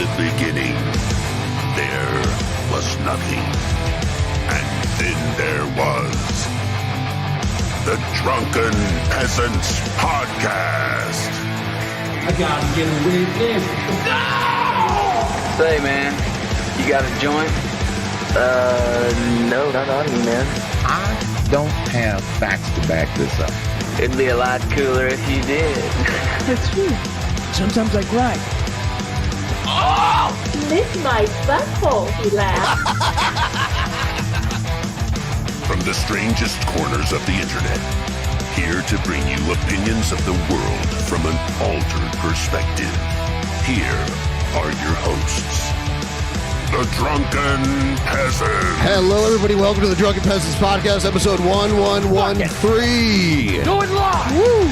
the beginning, there was nothing. And then there was the Drunken Peasants Podcast. I gotta get away with this. No! Say, man, you got a joint? No, not on me, man. I don't have facts to back this up. It'd be a lot cooler if you did. That's true. Sometimes I cry. Oh! Lick my butthole, he laughed. From the strangest corners of the internet, here to bring you opinions of the world from an altered perspective. Here are your hosts, the Drunken Peasants. Hello, everybody. Welcome to the Drunken Peasants Podcast, episode 1113. Do it live! Woo!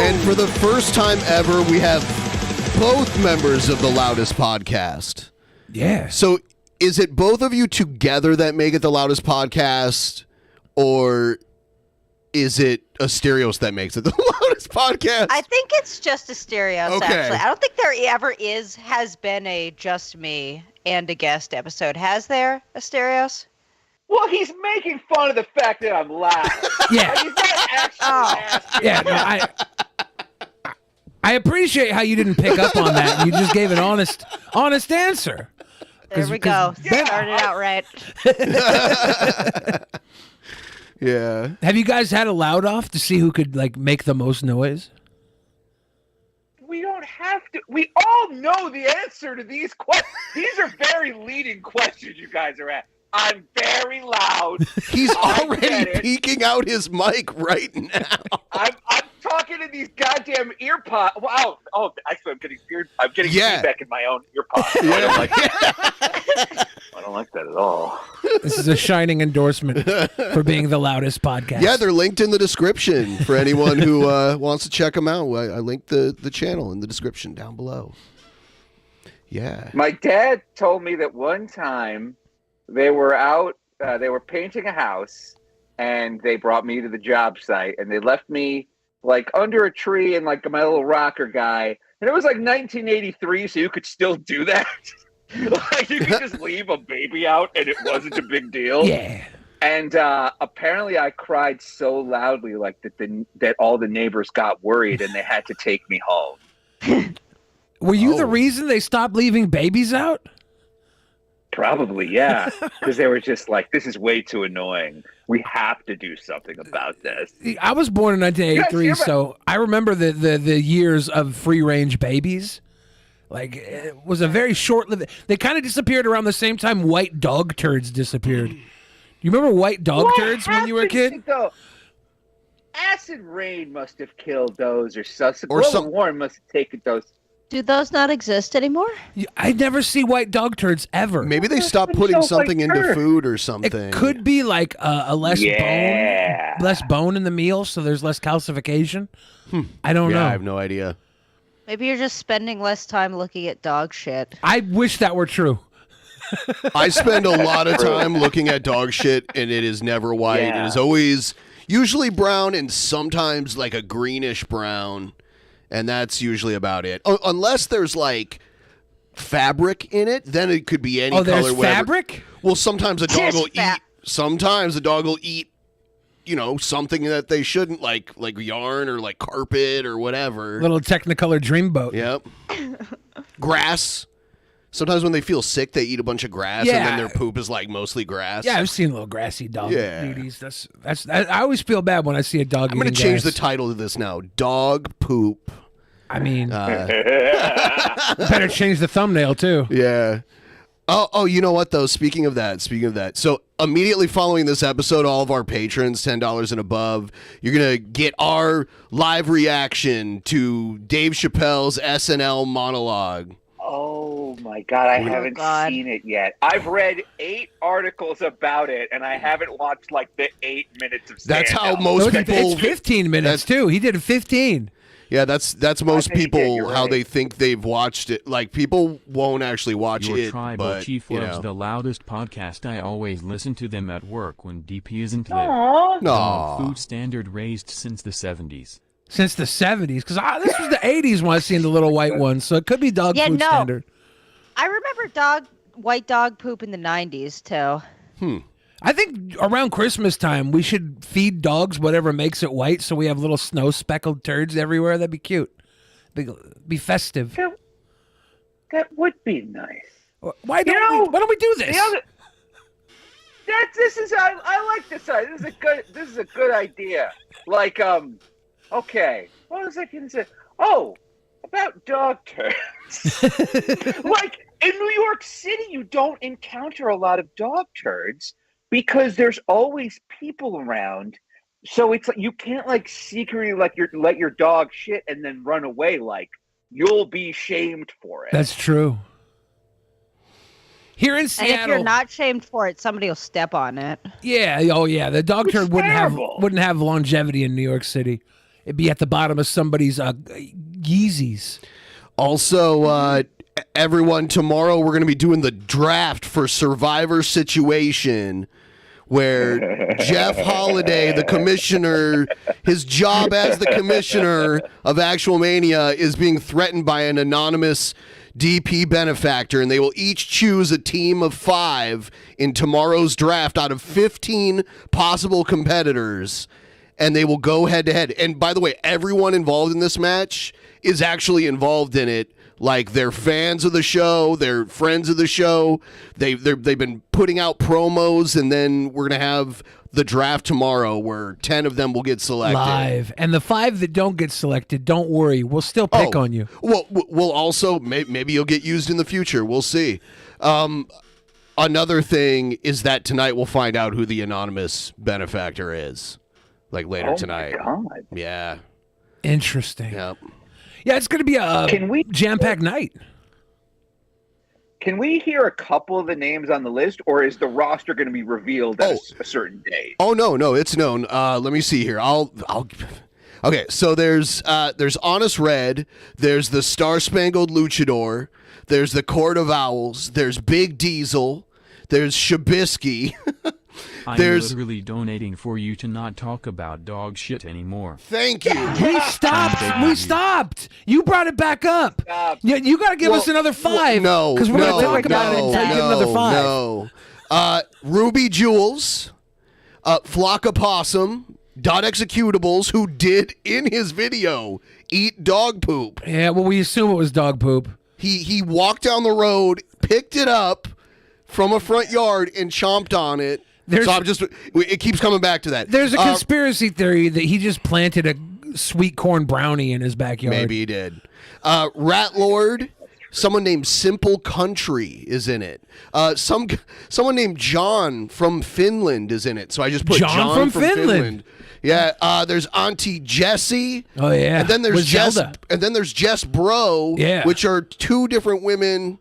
And for the first time ever, we have both members of the Loudest Podcast. Yeah. So, is it both of you together that make it the Loudest Podcast, or is it Asterios that makes it the Loudest Podcast? I think it's just Asterios, Okay. actually. I don't think there ever has been a just me and a guest episode. Has there, Asterios? Well, he's making fun of the fact that I'm loud. Yeah. He's not actually asking. Yeah, no, I appreciate how you didn't pick up on that. You just gave an honest answer. There we go. Started out right. Yeah. Have you guys had a loud off to see who could make the most noise? We don't have to. We all know the answer to these questions. These are very leading questions you guys are at. I'm very loud. He's I already get it. peeking out his mic right now. I'm talking to these goddamn ear pods. Wow. Oh, actually, I'm getting Yeah. feedback in my own ear pods. I don't like that at all. This is a shining endorsement for being the loudest podcast. Yeah, they're linked in the description for anyone who wants to check them out. I linked the channel in the description down below. Yeah. My dad told me that one time they were out, they were painting a house, and they brought me to the job site, and they left me under a tree and my little rocker guy. And it was 1983, so you could still do that. You could just leave a baby out and it wasn't a big deal. Yeah. And apparently I cried so loudly that all the neighbors got worried and they had to take me home. Were you the reason they stopped leaving babies out? Probably, yeah. Because they were just this is way too annoying. We have to do something about this. I was born in 1983, Yes, so I remember the years of free-range babies. It was a very short-lived... They kind of disappeared around the same time white dog turds disappeared. You remember white dog turds when you were a kid? Acid rain must have killed those, or global warming must have taken those. Do those not exist anymore? I never see white dog turds ever. Maybe they stopped putting something into food or something. It could be a less bone in the meal, so there's less calcification. I don't know. I have no idea. Maybe you're just spending less time looking at dog shit. I wish that were true. I spend a lot of time looking at dog shit, and it is never white. Yeah. It is always usually brown and sometimes a greenish brown. And that's usually about it. Unless there's fabric in it, then it could be any color. There's whatever. fabric? Well, sometimes a dog will Fat. eat. Sometimes a dog will eat, something that they shouldn't, like yarn or carpet or whatever. Little Technicolor Dreamboat. Yep. Grass. Sometimes when they feel sick, they eat a bunch of grass, and then their poop is mostly grass. Yeah, I've seen little grassy dog Yeah. duties. I always feel bad when I see a dog. I'm going to change the title of this now. Dog poop. I mean, better change the thumbnail too. Yeah. Oh, you know what though? Speaking of that, so immediately following this episode, all of our patrons, $10 and above, you're gonna get our live reaction to Dave Chappelle's SNL monologue. Oh my God, I haven't seen it yet. I've read 8 articles about it, and I haven't watched the 8 minutes of stand-up. That's how most people. It's 15 minutes too. He did 15. Yeah, that's most people you're how right. they think they've watched it. People won't actually watch Your it. tribal but, chief loves the loudest podcast. I always listen to them at work when DP isn't there. Aww. Aw. Food standard raised since the 70s. Since the 70s, because this was the 80s when I seen the little white ones, so it could be dog food standard. I remember white dog poop in the 90s too. I think around Christmas time we should feed dogs whatever makes it white, so we have little snow speckled turds everywhere. That'd be cute. Be festive. That would be nice. Why don't we do this? I like this. This is a good idea. Like, okay, what was I going to say? Oh, about dog turds. Like, in New York City, you don't encounter a lot of dog turds because there's always people around. So it's like you can't like secretly let your dog shit and then run away. Like, you'll be shamed for it. That's true. Here in Seattle, and if you're not shamed for it, somebody will step on it. Yeah. Oh, yeah. The dog turd wouldn't have longevity in New York City. It'd be at the bottom of somebody's Yeezys. Also, everyone, tomorrow we're going to be doing the draft for Survivor Situation, where Jeff Holiday, the commissioner, his job as the commissioner of Actual Mania is being threatened by an anonymous DP benefactor, and they will each choose a team of 5 in tomorrow's draft out of 15 possible competitors, and they will go head-to-head. And by the way, everyone involved in this match is actually involved in it. Like, they're fans of the show, they're friends of the show, they've been putting out promos, and then we're going to have the draft tomorrow where 10 of them will get selected. Live. And the 5 that don't get selected, don't worry, we'll still pick on you. Well, we'll also, maybe you'll get used in the future, we'll see. Another thing is that tonight we'll find out who the anonymous benefactor is. Like, later tonight. Oh, my God. Yeah. Interesting. Yep. Yeah, it's going to be a jam-packed night. Can we hear a couple of the names on the list, or is the roster going to be revealed at a certain date? Oh, no, it's known. Let me see here. Okay, so there's Honest Red, there's the Star Spangled Luchador, there's the Court of Owls, there's Big Diesel, there's Shabisky. I'm literally donating for you to not talk about dog shit anymore. Thank you. We stopped. You brought it back up. Yeah, you got to give us another 5. No, because we're going to talk about it until you get another 5. No. Ruby Jules, Flocka Possum, Dot Executables, who did in his video eat dog poop. Yeah, well, we assume it was dog poop. He walked down the road, picked it up from a front yard, and chomped on it. It keeps coming back to that. There's a conspiracy theory that he just planted a sweet corn brownie in his backyard. Maybe he did. Rat Lord, someone named Simple Country is in it. Someone named John from Finland is in it. So I just put John from Finland. Yeah. There's Auntie Jessie. Oh yeah. And then there's Zelda. And then there's Jess Bro. Yeah. Which are 2 different women.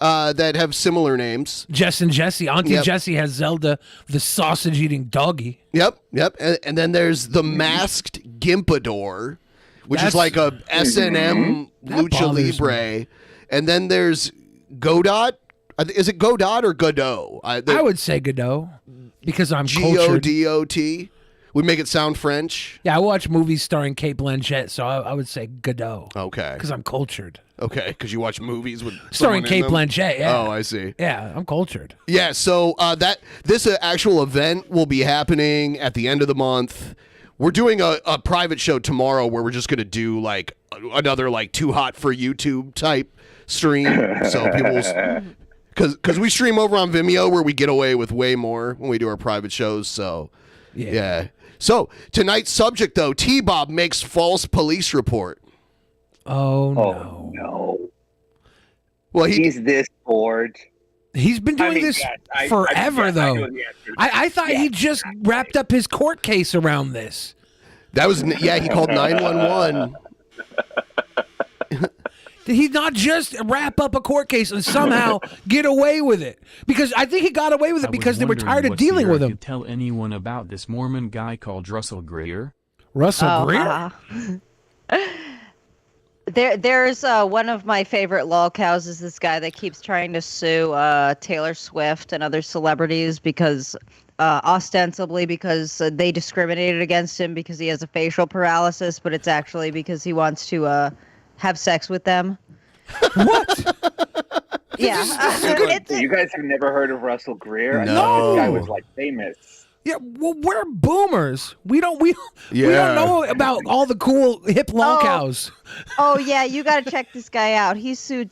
That have similar names. Jess and Jessie. Auntie Jessie has Zelda, the sausage-eating doggy. Yep. And then there's the Masked Gimpador, which is like a S&M Lucha Libre. And then there's Godot. Is it Godot or Godot? I would say Godot because I'm cultured. Godot. We make it sound French. Yeah, I watch movies starring Kate Blanchett, so I would say Godot. Okay. Because I'm cultured. Okay, because you watch movies with starring Kate Blanchett. Yeah. Oh, I see. Yeah, I'm cultured. Yeah, so this actual event will be happening at the end of the month. We're doing a private show tomorrow where we're just going to do like another like Too Hot for YouTube type stream. So people, because we stream over on Vimeo where we get away with way more when we do our private shows. So yeah. So tonight's subject though, T-Bob makes false police report. Oh no. Well, he's this bored. He's been doing this forever, though. I thought he just wrapped up his court case around this. That was, he called 911. Did he not just wrap up a court case and somehow get away with it? Because I think he got away with it because they were tired of dealing with him. Tell anyone about this Mormon guy called Russell Greer? Russell Greer? There's one of my favorite lolcows is this guy that keeps trying to sue Taylor Swift and other celebrities because ostensibly because they discriminated against him because he has a facial paralysis, but it's actually because he wants to have sex with them. What? Yeah. You guys have never heard of Russell Greer? I No. thought this guy was like famous. Yeah, well, we're boomers. We don't know about all the cool hip long cows. Oh yeah, you got to check this guy out. He sued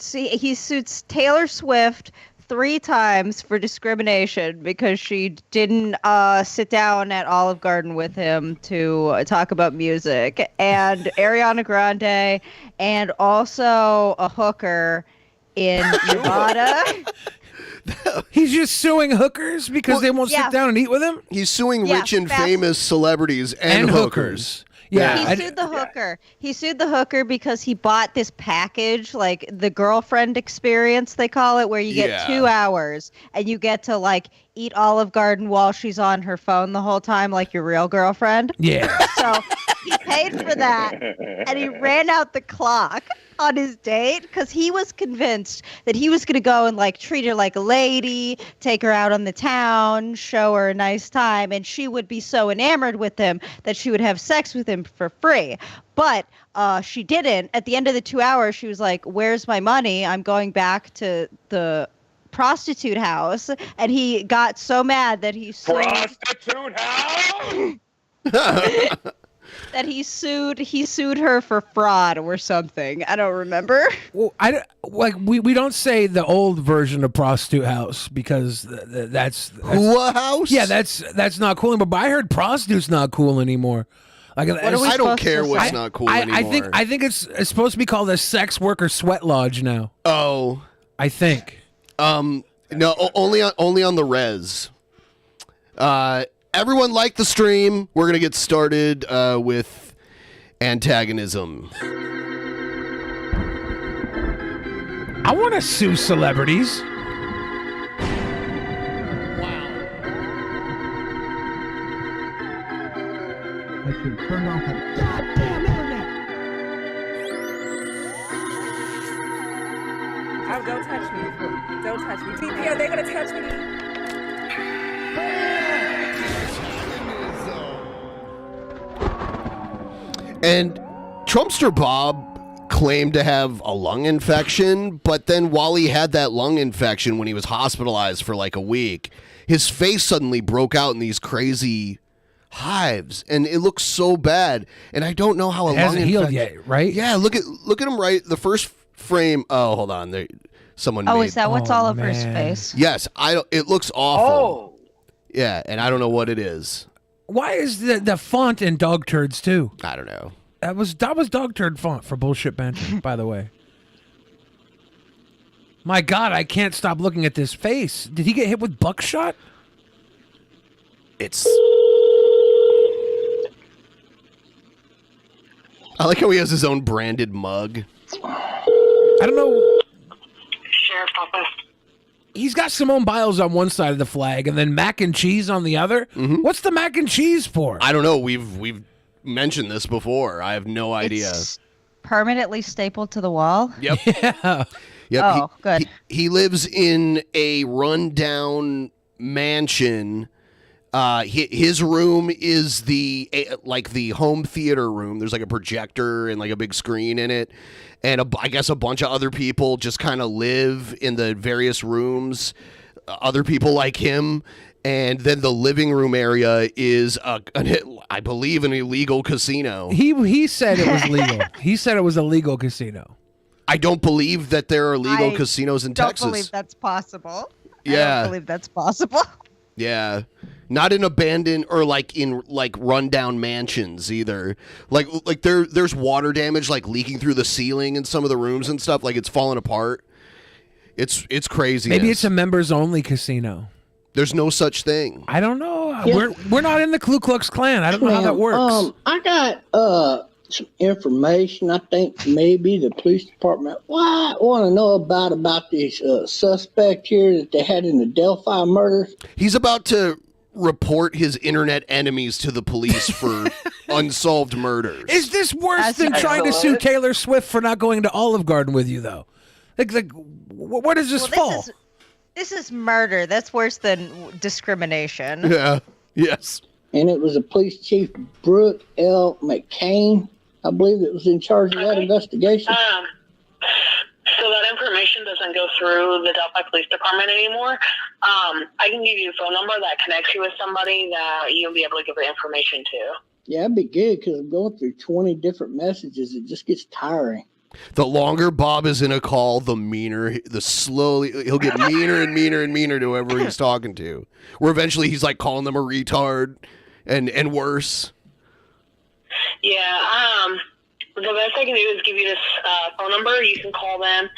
Taylor Swift 3 times for discrimination because she didn't sit down at Olive Garden with him to talk about music, and Ariana Grande, and also a hooker in Nevada. He's just suing hookers because they won't sit down and eat with him? He's suing rich and famous celebrities and hookers. Yeah. He sued the hooker. He sued the hooker because he bought this package, like the girlfriend experience, they call it, where you get 2 hours and you get to like eat Olive Garden while she's on her phone the whole time, like your real girlfriend. Yeah. So he paid for that and he ran out the clock on his date because he was convinced that he was going to go and like treat her like a lady, take her out on the town, show her a nice time, and she would be so enamored with him that she would have sex with him for free. But she didn't. At the end of the 2 hours, she was like, "Where's my money? I'm going back to the prostitute house." And he got so mad that he sued. Prostitute house? That he sued her for fraud or something. I don't remember. Well, we don't say the old version of prostitute house because that's Hua house. Yeah, that's not cool anymore. But I heard prostitute's not cool anymore. Like, I don't care what's not cool anymore. I think it's supposed to be called a sex worker sweat lodge now. Oh, I think. No, only on the res. Everyone like the stream. We're gonna get started with antagonism. I want to sue celebrities. I should turn off the goddamn internet. Oh, don't touch me. Don't touch me. DP, are they going to touch me? And Trumpster Bob claimed to have a lung infection, but then while he had that lung infection, when he was hospitalized for like a week, his face suddenly broke out in these crazy hives, and it looks so bad. And I don't know how a lung hasn't healed infection yet, right? Yeah, look at him right. The first frame. Oh, hold on. There, someone. Oh, made, is that what's all over his face? Yes, I don't. It looks awful. Yeah, and I don't know what it is. Why is the font in dog turds too? I don't know. That was dog turd font for bullshit banter, by the way. My God, I can't stop looking at this face. Did he get hit with buckshot? It's. I like how he has his own branded mug. I don't know. Sheriff's office. He's got Simone Biles on one side of the flag and then mac and cheese on the other. Mm-hmm. What's the mac and cheese for? I don't know. We've mentioned this before. I have no idea. It's permanently stapled to the wall. Yep. Yeah. Yep. Oh, good. He lives in a rundown mansion. His room is the home theater room. There's like a projector and like a big screen in it, and I guess a bunch of other people just kind of live in the various rooms. Other people like him, and then the living room area is I believe an illegal casino. He said it was legal. He said it was a legal casino. I don't believe that there are legal casinos in Texas. I don't believe that's possible. Yeah. I don't believe that's possible. Yeah. Not in abandoned or in rundown mansions either. Like there's water damage leaking through the ceiling in some of the rooms and stuff. Like it's falling apart. It's crazy. Maybe it's a members only casino. There's no such thing. I don't know. Yeah. We're not in the Ku Klux Klan. I don't know how that works. I got some information. I think maybe the police department want to know about this suspect here that they had in the Delphi murders. He's about to report his internet enemies to the police for unsolved murders. Is this worse than trying to sue Taylor Swift for not going to Olive Garden with you, though? Like where does this fall? This is murder. That's worse than discrimination. Yeah. Yes. And it was a police chief, Brooke L. McCain, I believe, that was in charge of that investigation. So that information doesn't go through the Delphi Police Department anymore. I can give you a phone number that connects you with somebody that you'll be able to give the information to. Yeah, it'd be good because I'm going through 20 different messages. It just gets tiring. The longer Bob is in a call, the meaner, the slowly he'll get meaner and meaner and meaner to whoever he's talking to. Where eventually he's like calling them a retard and worse. Yeah, the best I can do is give you this phone number. You can call them.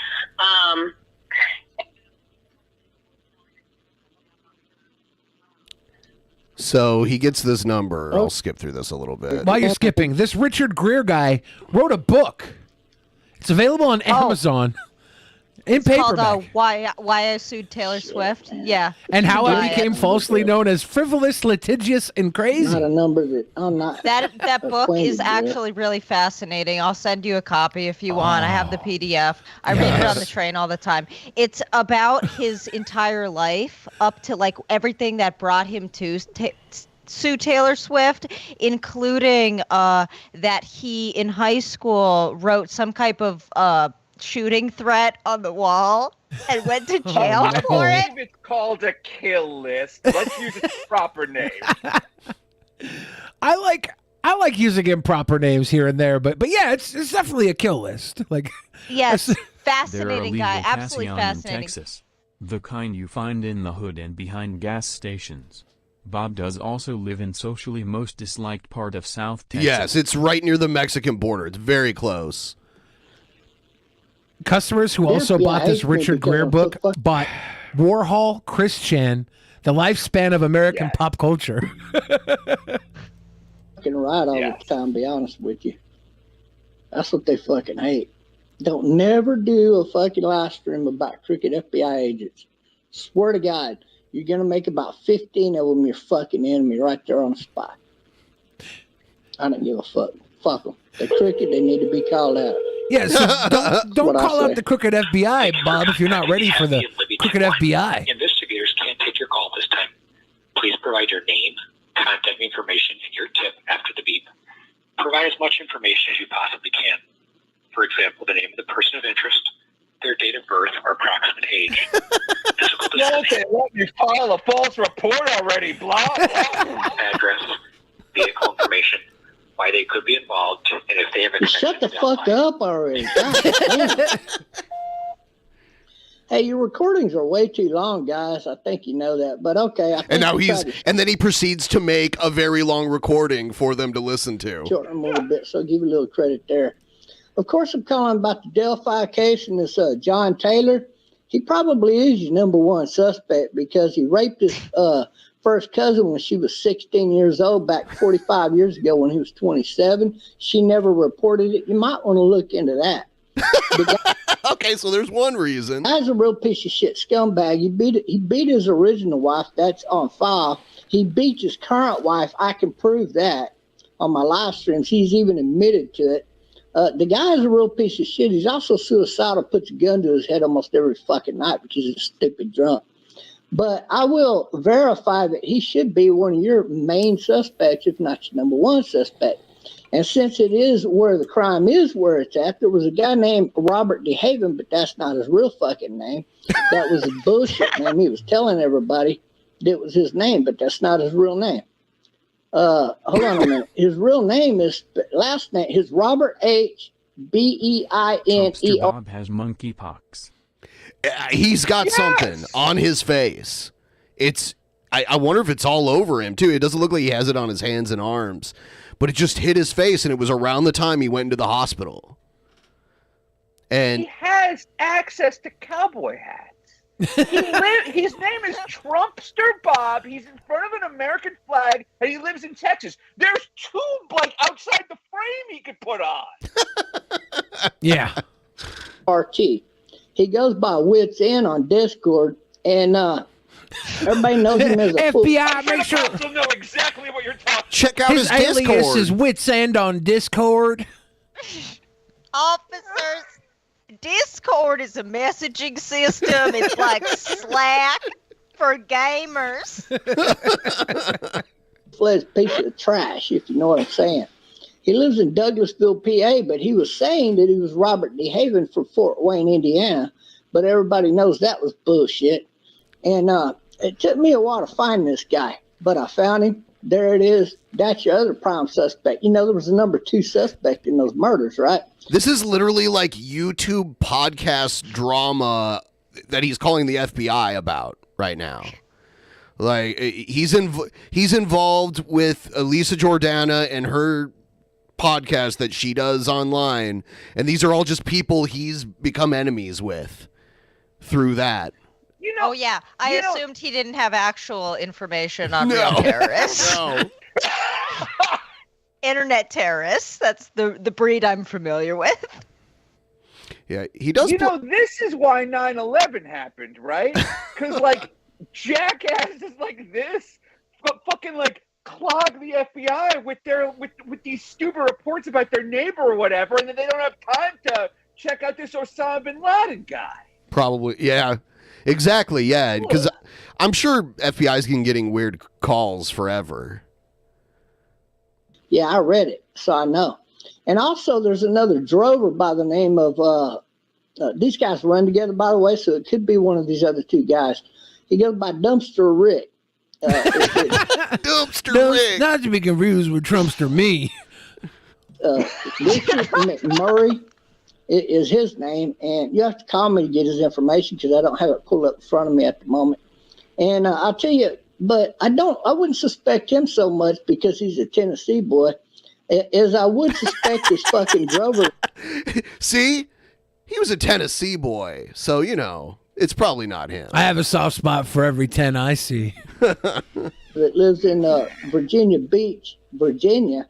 So he gets this number. I'll skip through this a little bit. While you're skipping, this Richard Greer guy wrote a book. It's available on Amazon in It's paperback. called Why I Sued Taylor Swift. Yeah. And how Buy I it. became falsely known as frivolous, litigious, and crazy. Not a number that I'm not. That book acquainted is with. actually really fascinating. I'll send you a copy if you want. I have the PDF. I read it on the train all the time. It's about his entire life up to like everything that brought him to sue Taylor Swift, including that he in high school wrote some type of shooting threat on the wall and went to jail for I it. believe it's called a kill list. Let's use its proper name. I like using improper names here and there, but yeah, it's definitely a kill list. Like, Yes, There are fascinating illegal guy, absolutely Cassion fascinating. in Texas, the kind you find in the hood and behind gas stations. Bob does also live in socially most disliked part of South Texas. Yes, it's right near the Mexican border. It's very close. customers who also bought this Richard Greer book bought Warhol, Chris Chan, The Lifespan of American Pop Culture. Fucking right all the time, be honest with you. That's what they fucking hate. Don't never do a fucking live stream about crooked FBI agents. Swear to God, you're going to make about 15 of them your fucking enemy right there on the spot. I don't give a fuck. Fuck them. They're crooked. They need to be called out. Yeah, so don't call out the crooked FBI, Bob, if you're not ready for the crooked FBI. Investigators can't take your call this time. Please provide your name, contact information, and your tip after the beep. Provide as much information as you possibly can. For example, the name of the person of interest, their date of birth or approximate age. Physical Okay, let me file a false report already, blah, blah. address, vehicle information, why they could be involved, and if they have a Shut the fuck up already. God damn. Hey, your recordings are way too long, guys. I think you know that, but okay. I think And now we he's tried to and then he proceeds to make a very long recording for them to listen to. shorten them a little bit, so I'll give you a little credit there. Of course, I'm calling about the Delphi case and this John Taylor. He probably is your number one suspect because he raped his first cousin when she was 16 years old back 45 years ago when he was 27. She never reported it. You might want to look into that. Okay, so there's one reason. Guy's a real piece of shit scumbag. He beat his original wife. That's on file. He beat his current wife. I can prove that on my live streams. He's even admitted to it. The guy is a real piece of shit. He's also suicidal, puts a gun to his head almost every fucking night because he's a stupid drunk. But I will verify that he should be one of your main suspects, if not your number one suspect. And since it is where the crime is where it's at, there was a guy named Robert DeHaven, but that's not his real fucking name. That was a bullshit name. He was telling everybody that was his name, but that's not his real name. Hold on a minute. His real name is last name. His Robert H. B-E-I-N-E-R. Bob has monkeypox. He's got something on his face. It's I wonder if it's all over him too. It doesn't look like he has it on his hands and arms, but it just hit his face, and it was around the time he went into the hospital. And He has access to cowboy hats. His name is Trumpster Bob. He's in front of an American flag, and he lives in Texas. There's two, like, outside the frame he could put on. Yeah. RT. He goes by Wits End on Discord, and everybody knows him as a fool. FBI, make sure. You'll know exactly what you're talking check out His his alias Discord. is Wits End on Discord. Officers, Discord is a messaging system. It's like Slack for gamers. Fledged piece of trash, if you know what I'm saying. He lives in Douglasville, PA, but he was saying that he was Robert DeHaven from Fort Wayne, Indiana, but everybody knows that was bullshit. And it took me a while to find this guy, but I found him. There it is. That's your other prime suspect. You know, there was a number 2 suspect in those murders, right? This is literally like YouTube podcast drama that he's calling the FBI about right now. Like he's involved with Elisa Jordana and her podcast that she does online, and these are all just people he's become enemies with through that. You know, Oh yeah, I assumed he didn't have actual information on real terrorists. No. Internet terrorists. That's the breed I'm familiar with. Yeah, he does. You know, this is why 9/11 happened, right? Because like jackasses like this, fucking like clog the FBI with their with these stupid reports about their neighbor or whatever, and then they don't have time to check out this Osama bin Laden guy. Probably, yeah. Exactly, yeah. Because I'm sure FBI's been getting weird calls forever. Yeah, I read it, so I know. And also, there's another drover by the name of, these guys run together, by the way, so it could be one of these other 2 guys. He goes by Dumpster Rick. Dumpster Rick. Not to be confused with Trumpster me. Richard McMurray is his name, and you have to call me to get his information because I don't have it pulled up in front of me at the moment. And I'll tell you, but I wouldn't suspect him so much because he's a Tennessee boy, as I would suspect this fucking drover. See, he was a Tennessee boy, so you know it's probably not him. I have a soft spot for every 10 I see. That lives in Virginia Beach, Virginia,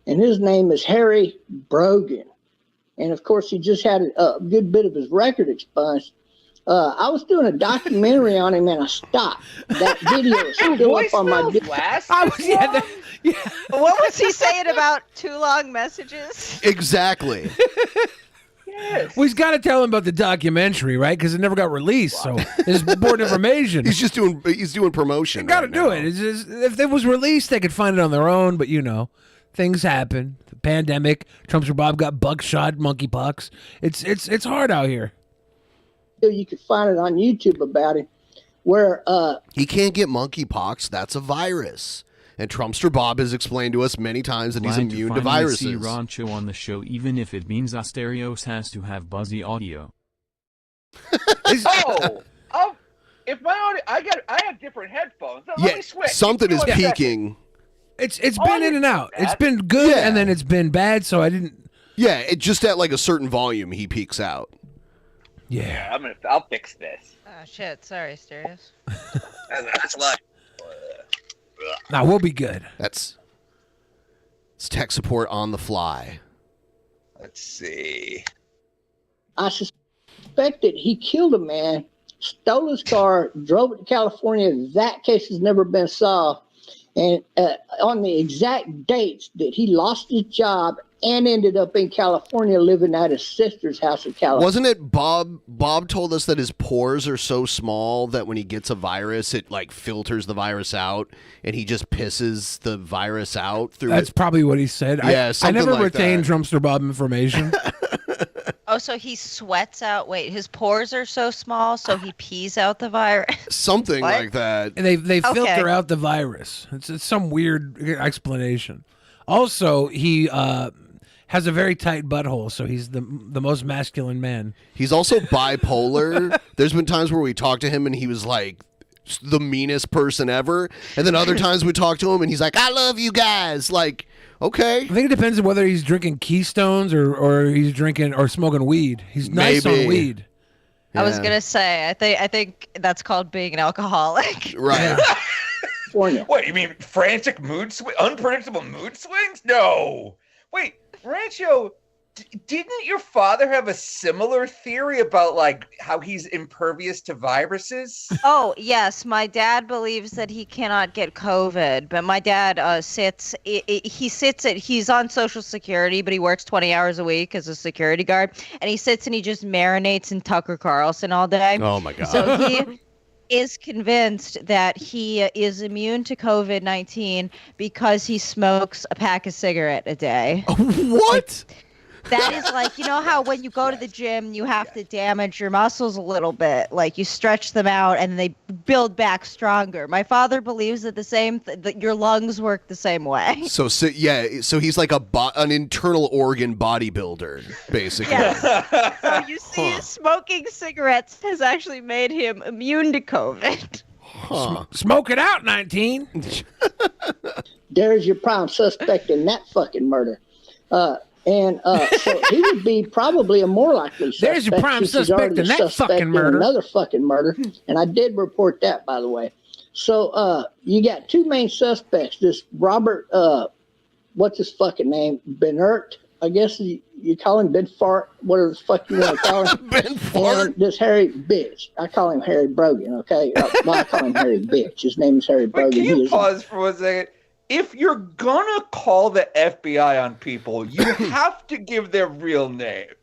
and his name is Harry Brogan. And of course, he just had a good bit of his record expunged. I was doing a documentary on him, and I stopped. That video is still up on my. What was he saying about too long messages? Exactly. Well, he's got to tell him about the documentary, right? Because it never got released, so it's important information. He's doing promotion. Got to do it. It's just, if it was released, they could find it on their own. But you know, things happen. The pandemic. Trumpster Bob got buckshot, monkeypox. It's hard out here. You could find it on YouTube about him, where he can't get monkeypox. That's a virus. And Trumpster Bob has explained to us many times that he's immune to viruses. Siirancha on the show, even if it means Asterios has to have buzzy audio. If my audio, I have different headphones. Let me switch. Something is peaking. It's been in and out. It's been good, and then it's been bad. So I didn't. Yeah, it just at like a certain volume he peaks out. Yeah, I'll fix this. Oh shit! Sorry, Asterios. That's like. Now we'll be good. It's tech support on the fly. Let's see. I suspected he killed a man, stole his car, drove it to California. That case has never been solved. And on the exact dates that he lost his job and ended up in California living at his sister's house in California. Wasn't it Bob? Bob told us that his pores are so small that when he gets a virus, it like filters the virus out, and he just pisses the virus out through. That's probably what he said. Yeah, I never like retained that. Trumpster Bob information. Oh, so he sweats out. Wait, his pores are so small, so he pees out the virus. Something What? like that. And they Okay. filter out the virus. It's some weird explanation. Also, he has a very tight butthole, so he's the most masculine man. He's also bipolar. There's been times where we talked to him and he was like the meanest person ever, and then other times we talk to him and he's like, "I love you guys." Like, okay. I think it depends on whether he's drinking Keystones or he's drinking or smoking weed. He's nice Maybe. on weed. I was gonna say, I think that's called being an alcoholic. Right. What, you mean frantic unpredictable mood swings? No. Wait, Rancho, Didn't your father have a similar theory about like how he's impervious to viruses? Oh, yes. My dad believes that he cannot get COVID, but my dad he's on Social Security, but he works 20 hours a week as a security guard, and he sits and he just marinates in Tucker Carlson all day. Oh my God. So he is convinced that he is immune to COVID-19 because he smokes a pack of cigarette a day. What? That is like, you know how when you go to the gym, you have to damage your muscles a little bit. Like you stretch them out and they build back stronger. My father believes that that your lungs work the same way. So he's like an internal organ bodybuilder, basically. Yes. So you see, smoking cigarettes has actually made him immune to COVID. Smoke it out, 19. There's your prime suspect in that fucking murder. So he would be probably a more likely suspect. There's your prime since he's suspect already in that suspect fucking in murder. Another fucking murder. And I did report that, by the way. So you got two main suspects. This Robert, what's his fucking name? Benert, I guess you call him Ben Fart, whatever the fuck you want to call him. Ben Fart. And this Harry Bitch. I call him Harry Brogan, okay? Well, I call him Harry Bitch. His name is Harry Brogan. Wait, can you pause for 1 second? If you're gonna call the FBI on people, you have to give their real names.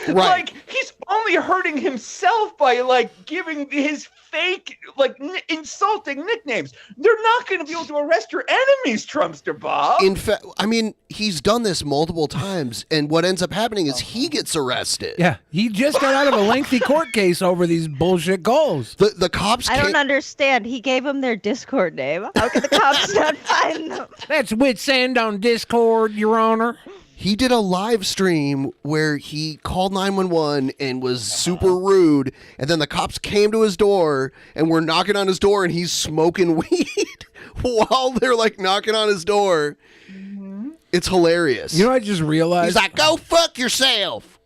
Right. Like, he's only hurting himself by, like, giving his fake, like, insulting nicknames. They're not going to be able to arrest your enemies, Trumpster Bob. In fact, I mean, he's done this multiple times, and what ends up happening is he gets arrested. Yeah, he just got out of a lengthy court case over these bullshit goals. The cops I don't understand. He gave them their Discord name. How can the cops not find them? That's Witsend on Discord, Your Honor. He did a live stream where he called 911 and was super rude, and then the cops came to his door and were knocking on his door, and he's smoking weed while they're like knocking on his door. Mm-hmm. It's hilarious. You know, I just realized. He's like, "Go fuck yourself."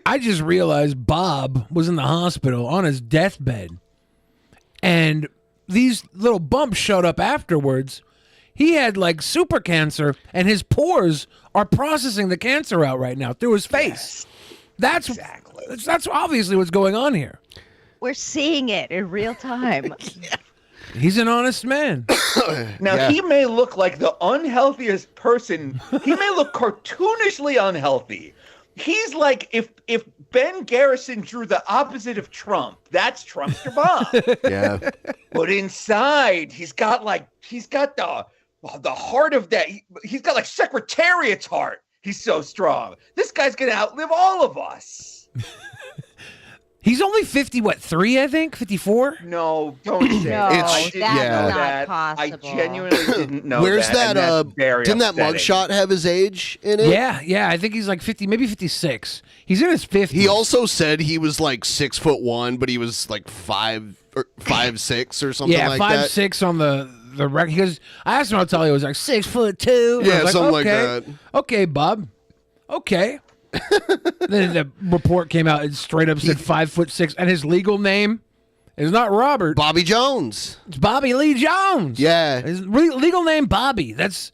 I just realized Bob was in the hospital on his deathbed, and these little bumps showed up afterwards. He had like super cancer, and his pores are processing the cancer out right now through his face. That's obviously what's going on here. We're seeing it in real time. He's an honest man. Now, he may look like the unhealthiest person. He may look cartoonishly unhealthy. He's like if Ben Garrison drew the opposite of Trump. That's Trumpster Bob. Yeah. But inside, he's got the heart of that. He's got like Secretariat's heart. He's so strong. This guy's going to outlive all of us. He's only 3, I think? 54? No, don't say that. That's not possible. I genuinely didn't know Where's that. Didn't that mugshot have his age in it? Yeah. I think he's like 50, maybe 56. He's in his 50s. He also said he was like 6'1", but he was like 5'6" or something like that. 5'6" on the record. Because I asked him how tall he was, like 6'2". Yeah, like, something like that. Okay, Bob. Okay. Then the report came out and straight up said 5'6", and his legal name is not Robert. Bobby Jones. It's Bobby Lee Jones. Yeah. His legal name Bobby. That's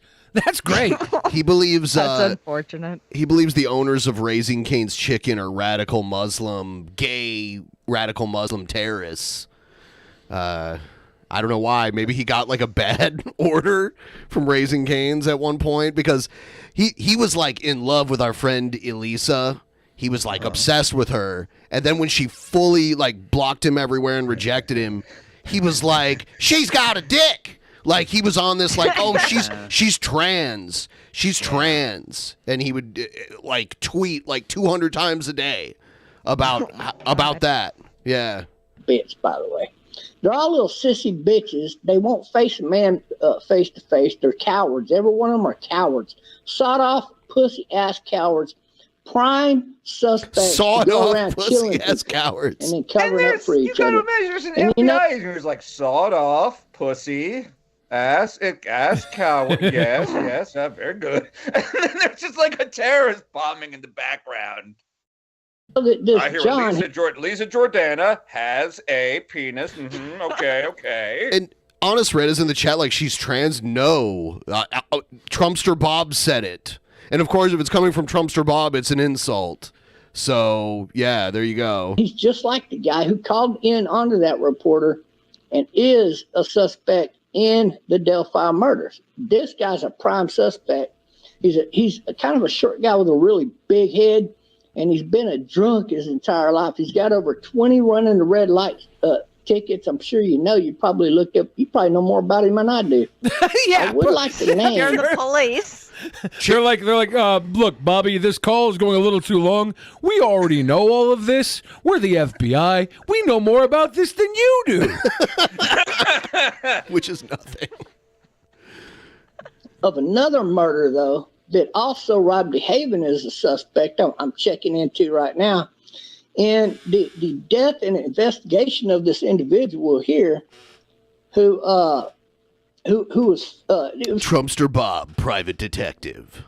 great. He believes that's unfortunate. He believes the owners of Raising Cane's Chicken are gay radical Muslim terrorists. I don't know why. Maybe he got like a bad order from Raising Cane's at one point, because he was like in love with our friend Elisa. He was like obsessed with her. And then when she fully like blocked him everywhere and rejected him, he was like, "She's got a dick." Like he was on this like, "Oh, she's trans. She's trans." And he would like tweet like 200 times a day about that. Yeah. Bitch, by the way. They're all little sissy bitches. They won't face a man face to face. They're cowards. Every one of them are cowards. Sawed off, pussy ass cowards. Prime suspects. Sawed go off, around pussy killing ass people cowards. and then covering up for each other. You gotta imagine there's an And FBI agent who's like, sawed off, pussy, ass coward. yes, very good. And then there's just like a terrorist bombing in the background. I hear Lisa Jordana has a penis. Mm-hmm, okay. And Honest Red is in the chat like she's trans. No. Trumpster Bob said it. And of course, if it's coming from Trumpster Bob, it's an insult. So, yeah, there you go. He's just like the guy who called in onto that reporter and is a suspect in the Delphi murders. This guy's a prime suspect. He's a kind of a short guy with a really big head, and he's been a drunk his entire life. He's got over 20 running the red light tickets. I'm sure you know. You probably looked up. You probably know more about him than I do. Yeah, I would like the name. You're the police. They're like, look, Bobby, this call is going a little too long. We already know all of this. We're the FBI. We know more about this than you do. Which is nothing. Of another murder, though, that also Rob DeHaven is a suspect. I'm checking into right now. And the death and investigation of this individual here, who was Trumpster Bob, private detective.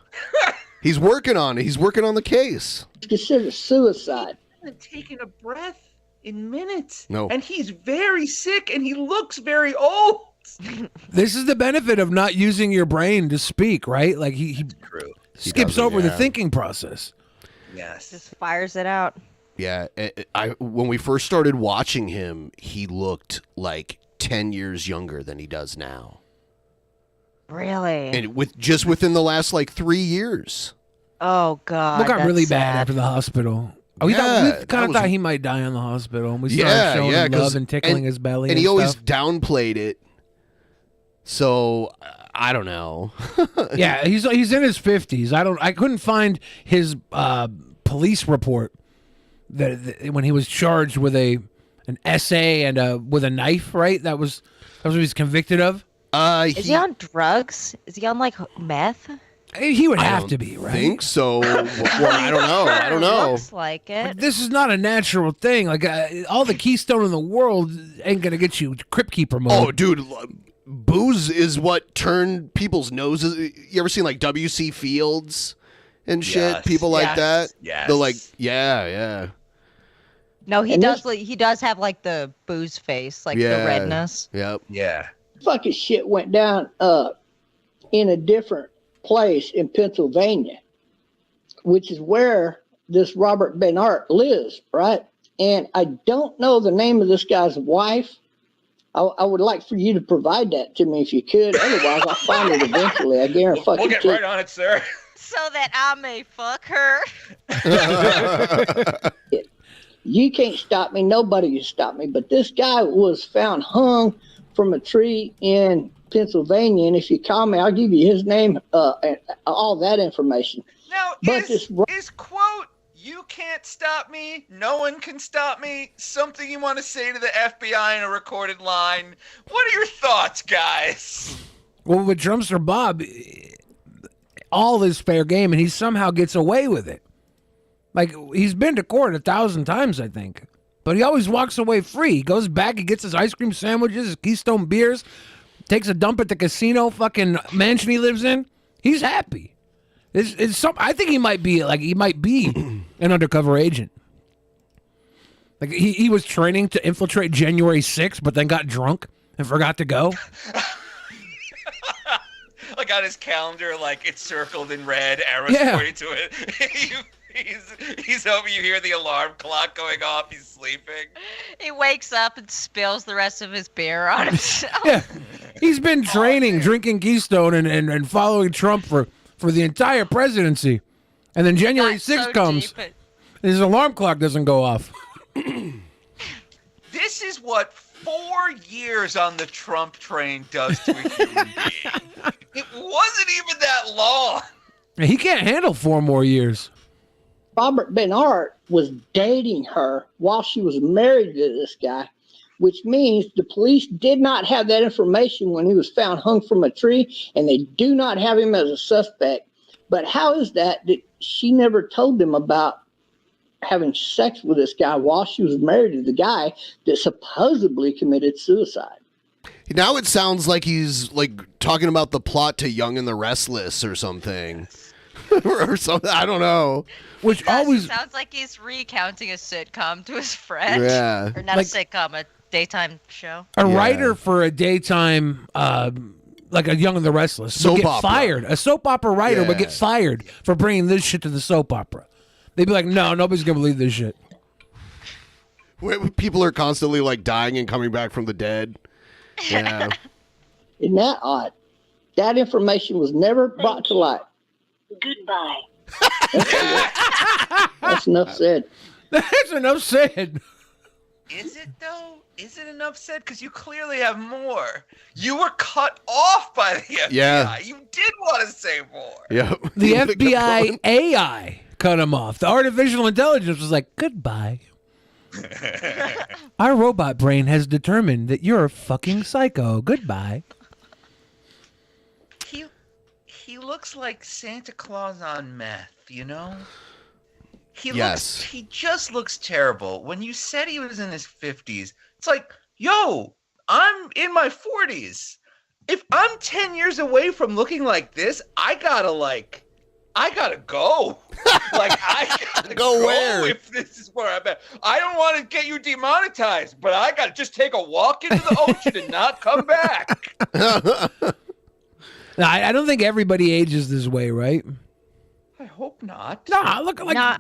He's working on it. He's working on the case. Considered suicide. He hasn't taken a breath in minutes. No. And he's very sick, and he looks very old. This is the benefit of not using your brain to speak, right? Like he skips over the thinking process. Yes. Just fires it out. Yeah, when we first started watching him, he looked like 10 years younger than he does now. Really? And within the last 3 years. Oh God. What got that's really sad. bad after the hospital? We kind of thought he might die in the hospital. And we started showing him love and tickling his belly. And he always stuff. downplayed it. So I don't know. Yeah, he's in his 50s. I couldn't find his police report that when he was charged with an essay and with a knife. Right, that was what he was convicted of. Is he on drugs? Is he on meth? He would have to be, right? I think so. Well, I don't know. I don't know. Looks like it. But this is not a natural thing. All the Keystone in the world ain't gonna get you Crypt Keeper mode. Oh, dude. Booze is what turned people's noses. You ever seen W.C. Fields and shit? Yes. People like that? Yes. They're yeah. No, he does. He does have the booze face, the redness. Yep. Yeah. Fucking shit went down in a different place in Pennsylvania, which is where this Robert Benart lives, right? And I don't know the name of this guy's wife. I would like for you to provide that to me if you could. Otherwise, I'll find it eventually. I guarantee. We'll get right on it, sir. So that I may fuck her. You can't stop me. Nobody can stop me. But this guy was found hung from a tree in Pennsylvania. And if you call me, I'll give you his name and all that information. Now, But is quote, "You can't stop me, no one can stop me," something you want to say to the FBI in a recorded line? What are your thoughts, guys? Well, with Trumpster Bob, all is fair game, and he somehow gets away with it. He's been to court 1,000 times, I think. But he always walks away free. He goes back, he gets his ice cream sandwiches, his Keystone beers, takes a dump at the casino fucking mansion he lives in. He's happy. I think he might be an undercover agent. He was training to infiltrate January 6th, but then got drunk and forgot to go. On his calendar, it's circled in red, arrows pointing to it. He's hoping you hear the alarm clock going off. He's sleeping. He wakes up and spills the rest of his beer on himself. Yeah, he's been training, drinking Keystone and following Trump for the entire presidency. And then January 6th comes, and his alarm clock doesn't go off. This is what 4 years on the Trump train does to a human being. It wasn't even that long. He can't handle 4 more years. Robert Benart was dating her while she was married to this guy, which means the police did not have that information when he was found hung from a tree, and they do not have him as a suspect. But how is that she never told them about having sex with this guy while she was married to the guy that supposedly committed suicide? Now it sounds like he's talking about the plot to Young and the Restless or something. Or something. I don't know. Which always sounds like he's recounting a sitcom to his friend. Yeah. Or not a sitcom, a daytime show. A writer for a daytime like a Young and the Restless, Soap would get opera. fired. A soap opera writer would get Yeah. fired for bringing this shit to the soap opera. They'd be like, no, nobody's gonna believe this shit. Where people are constantly like dying and coming back from the dead. Yeah. Isn't that odd? That information was never brought to light. Goodbye. That's enough said. That's enough said. Is it though? Is it enough said? Because you clearly have more. You were cut off by the FBI. Yeah. You did want to say more. Yep. The FBI AI cut him off. The artificial intelligence was like, goodbye. Our robot brain has determined that you're a fucking psycho. Goodbye. He looks like Santa Claus on meth, you know? Yes. He just looks terrible. When you said he was in his 50s, it's like, yo, I'm in my 40s. If I'm 10 years away from looking like this, I gotta go. Like, I gotta Go where? if this is where I'm at. I don't want to get you demonetized, but I gotta just take a walk into the ocean and not come back. Now, I don't think everybody ages this way, right? I hope not. Nah, look like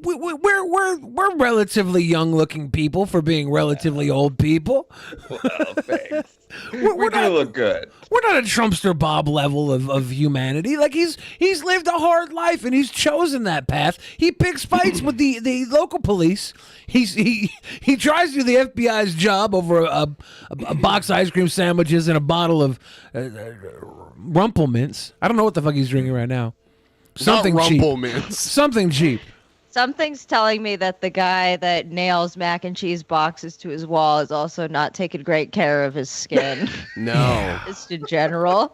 we're relatively young-looking people for being relatively old people. Well, thanks. We're do look good. We're not a Trumpster Bob level of humanity. Like he's lived a hard life and he's chosen that path. He picks fights with the local police. He tries to do the FBI's job over a box of ice cream sandwiches and a bottle of Rumplemints. I don't know what the fuck he's drinking right now. Something cheap. Rumplemints. Something cheap. Something's telling me that the guy that nails mac and cheese boxes to his wall is also not taking great care of his skin. No. Just in general.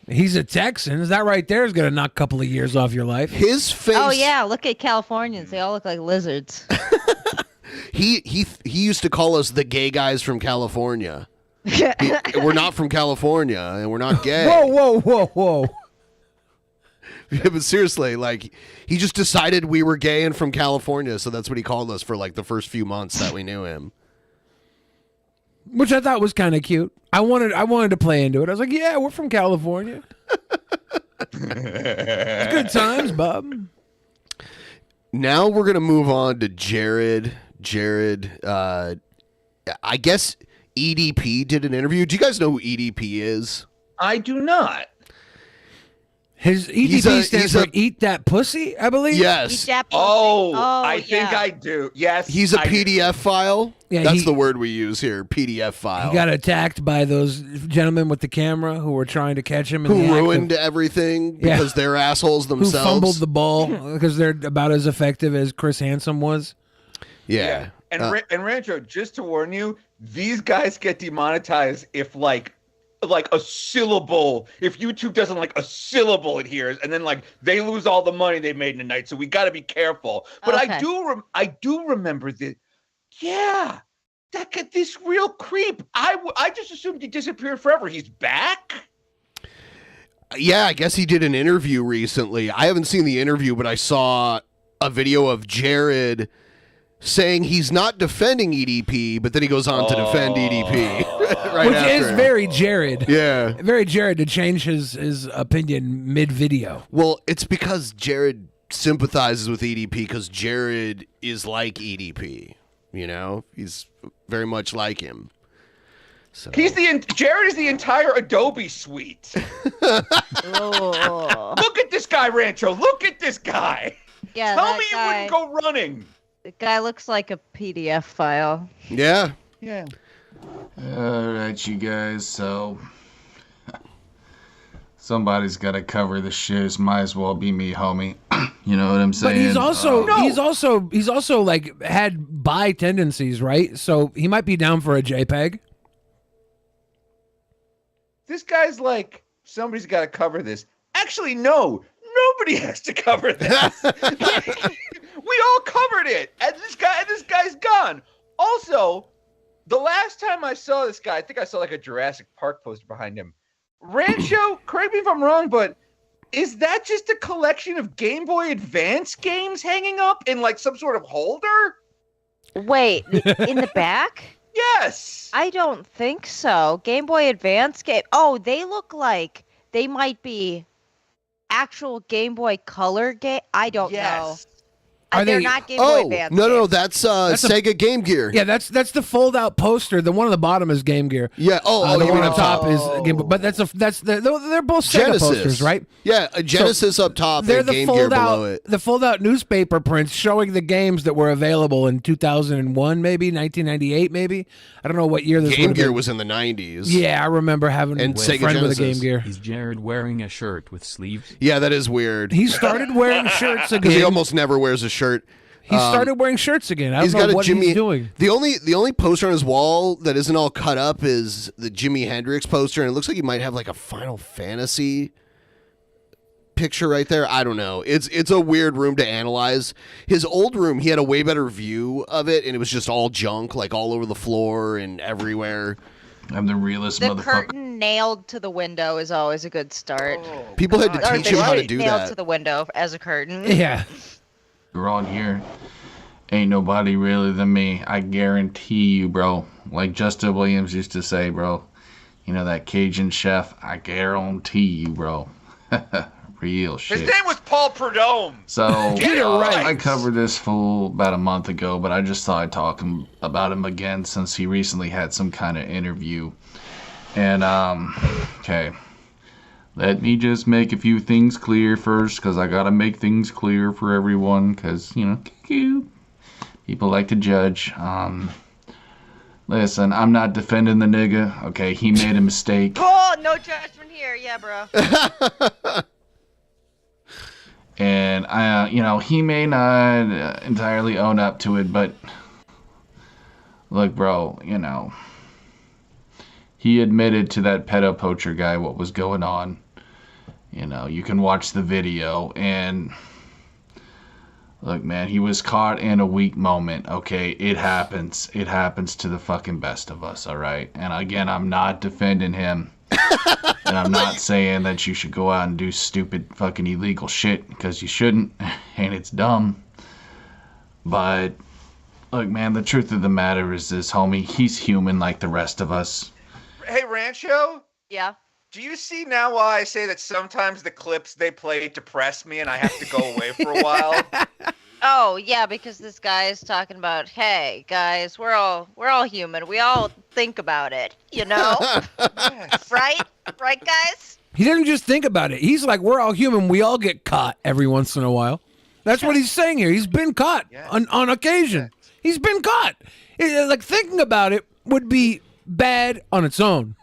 He's a Texan. That right there is going to knock a couple of years off your life. His face. Oh, yeah. Look at Californians. They all look like lizards. He used to call us the gay guys from California. We're not from California and we're not gay. Whoa. Yeah, but seriously, like he just decided we were gay and from California, so that's what he called us for like the first few months that we knew him. Which I thought was kind of cute. I wanted to play into it. I was like, yeah, we're from California. It's good times, Bob. Now we're gonna move on to Jared. I guess EDP did an interview. Do you guys know who EDP is? I do not. His EDP stands for Eat That Pussy, I believe? Yes. Eat that pussy. Oh, I yeah. think I do. Yes. He's a PDF file. Yeah, That's the word we use here, PDF file. He got attacked by those gentlemen with the camera who were trying to catch him. In who the act ruined of, everything because they're assholes themselves. Who fumbled the ball because they're about as effective as Chris Hansen was. Yeah. And Rancho, just to warn you, these guys get demonetized if like a syllable, if YouTube doesn't like a syllable adheres, and then like they lose all the money they made in a night. So we got to be careful. But Okay. I do remember that. Yeah, this real creep. I just assumed he disappeared forever. He's back. Yeah, I guess he did an interview recently. I haven't seen the interview, but I saw a video of Jared saying he's not defending EDP, but then he goes on to defend EDP. Which is very Jared. Yeah. Very Jared to change his opinion mid-video. Well, it's because Jared sympathizes with EDP because Jared is like EDP. You know? He's very much like him. So. Jared is the entire Adobe suite. Look at this guy, Rancho. Look at this guy. Yeah, Tell that me guy, he wouldn't go running. The guy looks like a PDF file. Yeah. Yeah. All right, you guys. So somebody's got to cover the shiz. Might as well be me, homie. You know what I'm saying? But he's also like had bi tendencies, right? So he might be down for a JPEG. This guy's like, somebody's got to cover this. Actually, no. Nobody has to cover this. We all covered it. And this guy's gone. Also, the last time I saw this guy, I think I saw like a Jurassic Park poster behind him. Rancho, correct me if I'm wrong, but is that just a collection of Game Boy Advance games hanging up in like some sort of holder? Wait, in the back? Yes. I don't think so. Game Boy Advance game. Oh, they look like they might be actual Game Boy Color game. I don't know. They're not Game Boy Advance. No, games. that's Sega Game Gear. Yeah, that's the fold out poster. The one on the bottom is Game Gear. Yeah. the you one mean on top is Game Boy. But they're both Sega Genesis posters, right? Yeah, a Genesis up top They're and the Game fold Gear out, below it. the fold out newspaper prints showing the games that were available in 2001, maybe 1998, maybe. I don't know what year this Game would Gear have been. was in the 90s. Yeah, I remember having And a Sega friend with a Genesis. Game Gear. Is Jared wearing a shirt with sleeves? Yeah, that is weird. He started wearing shirts Because he again. almost never wears a shirt. He started wearing shirts again. I don't know what he's doing. The only poster on his wall that isn't all cut up is the Jimi Hendrix poster, and it looks like he might have like a Final Fantasy picture right there. I don't know. It's a weird room to analyze. His old room, he had a way better view of it, and it was just all junk, like all over the floor and everywhere. I'm the realest The motherfucker. curtain nailed to the window is always a good start. People had to Or teach the him how to sheet do nailed that. to the window as a curtain. Yeah. You're on here. Ain't nobody realer than me. I guarantee you, bro. Like Justin Williams used to say, bro. You know that Cajun chef? I guarantee you, bro. Real shit. His name was Paul Prudhomme. So Get it right. I covered this fool about a month ago, but I just thought I'd talk about him again since he recently had some kind of interview. And okay. Let me just make a few things clear first, because I gotta make things clear for everyone, because, you know, people like to judge. Listen, I'm not defending the nigga, okay? He made a mistake. Oh, no judgment here. Yeah, bro. And, you know, he may not entirely own up to it, but look, bro, you know, he admitted to that pedo poacher guy what was going on. You know, you can watch the video, and look, man, he was caught in a weak moment, okay? It happens. It happens to the fucking best of us, all right? And again, I'm not defending him. And I'm not saying that you should go out and do stupid fucking illegal shit, because you shouldn't, and it's dumb. But look, man, the truth of the matter is this, homie. He's human like the rest of us. Hey, Rancho? Yeah. Do you see now why I say that sometimes the clips they play depress me and I have to go away for a while? Oh, yeah, because this guy is talking about, hey, guys, we're all human. We all think about it, you know? Right? Right, guys? He doesn't just think about it. He's like, we're all human. We all get caught every once in a while. That's what he's saying here. He's been caught on occasion. He's been caught. Like, thinking about it would be bad on its own.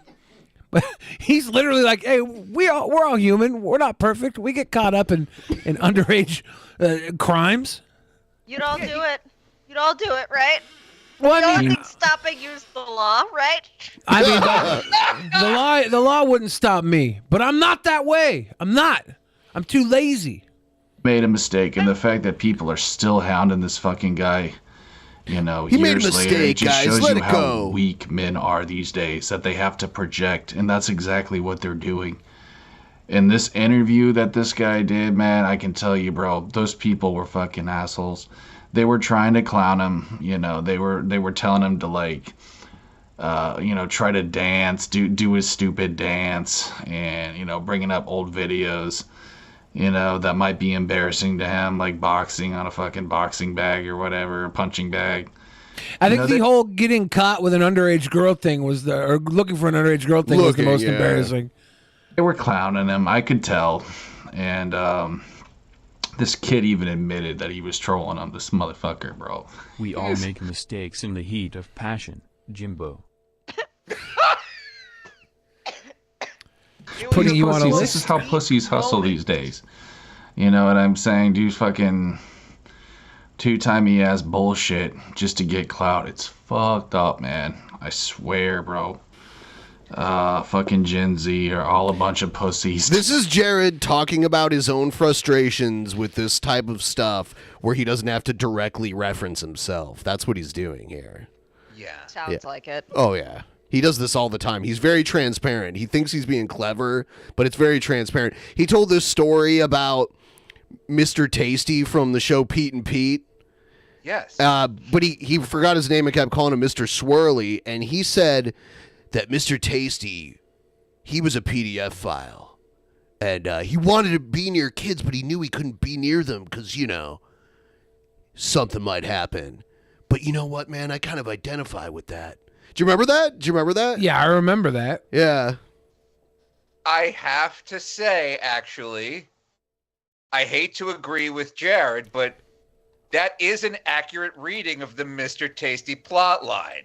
But he's literally like, hey, we're all human. We're not perfect. We get caught up in underage crimes. You'd all do it. You'd all do it, right? Well, the I only mean- thing stopping you is the law, right? I mean, the law wouldn't stop me, but I'm not that way. I'm not. I'm too lazy. Made a mistake, and the fact that people are still hounding this fucking guy, you know, He made a years later, it mistake, just guys. shows Let you it how go. weak men are these days, that they have to project, and that's exactly what they're doing. In this interview that this guy did, man, I can tell you, bro, those people were fucking assholes. They were trying to clown him, you know, they were telling him to, like, you know, try to dance, do his stupid dance, and, you know, bringing up old videos, you know, that might be embarrassing to him, like boxing on a fucking boxing bag or whatever, a punching bag. I You think know, the they- whole getting caught with an underage girl thing or looking for an underage girl thing was the Looking, most yeah. embarrassing. They were clowning him, I could tell. And this kid even admitted that he was trolling him, this motherfucker, bro. We all make mistakes in the heat of passion, Jimbo. Putting you on a Pussies, list. This is how pussies hustle these days. You know what I'm saying? Do fucking two-timey ass bullshit just to get clout. It's fucked up, man. I swear, bro. Fucking Gen Z are all a bunch of pussies. This is Jared talking about his own frustrations with this type of stuff where he doesn't have to directly reference himself. That's what he's doing here. Sounds like it. Oh, yeah. He does this all the time. He's very transparent. He thinks he's being clever, but it's very transparent. He told this story about Mr. Tasty from the show Pete and Pete. Yes. But he forgot his name and kept calling him Mr. Swirly, and he said that Mr. Tasty, he was a PDF file, and he wanted to be near kids, but he knew he couldn't be near them because, something might happen. But you know what, man? I kind of identify with that. Do you remember that? Yeah, I remember that. Yeah. I have to say, actually, I hate to agree with Jared, but that is an accurate reading of the Mr. Tasty plot line.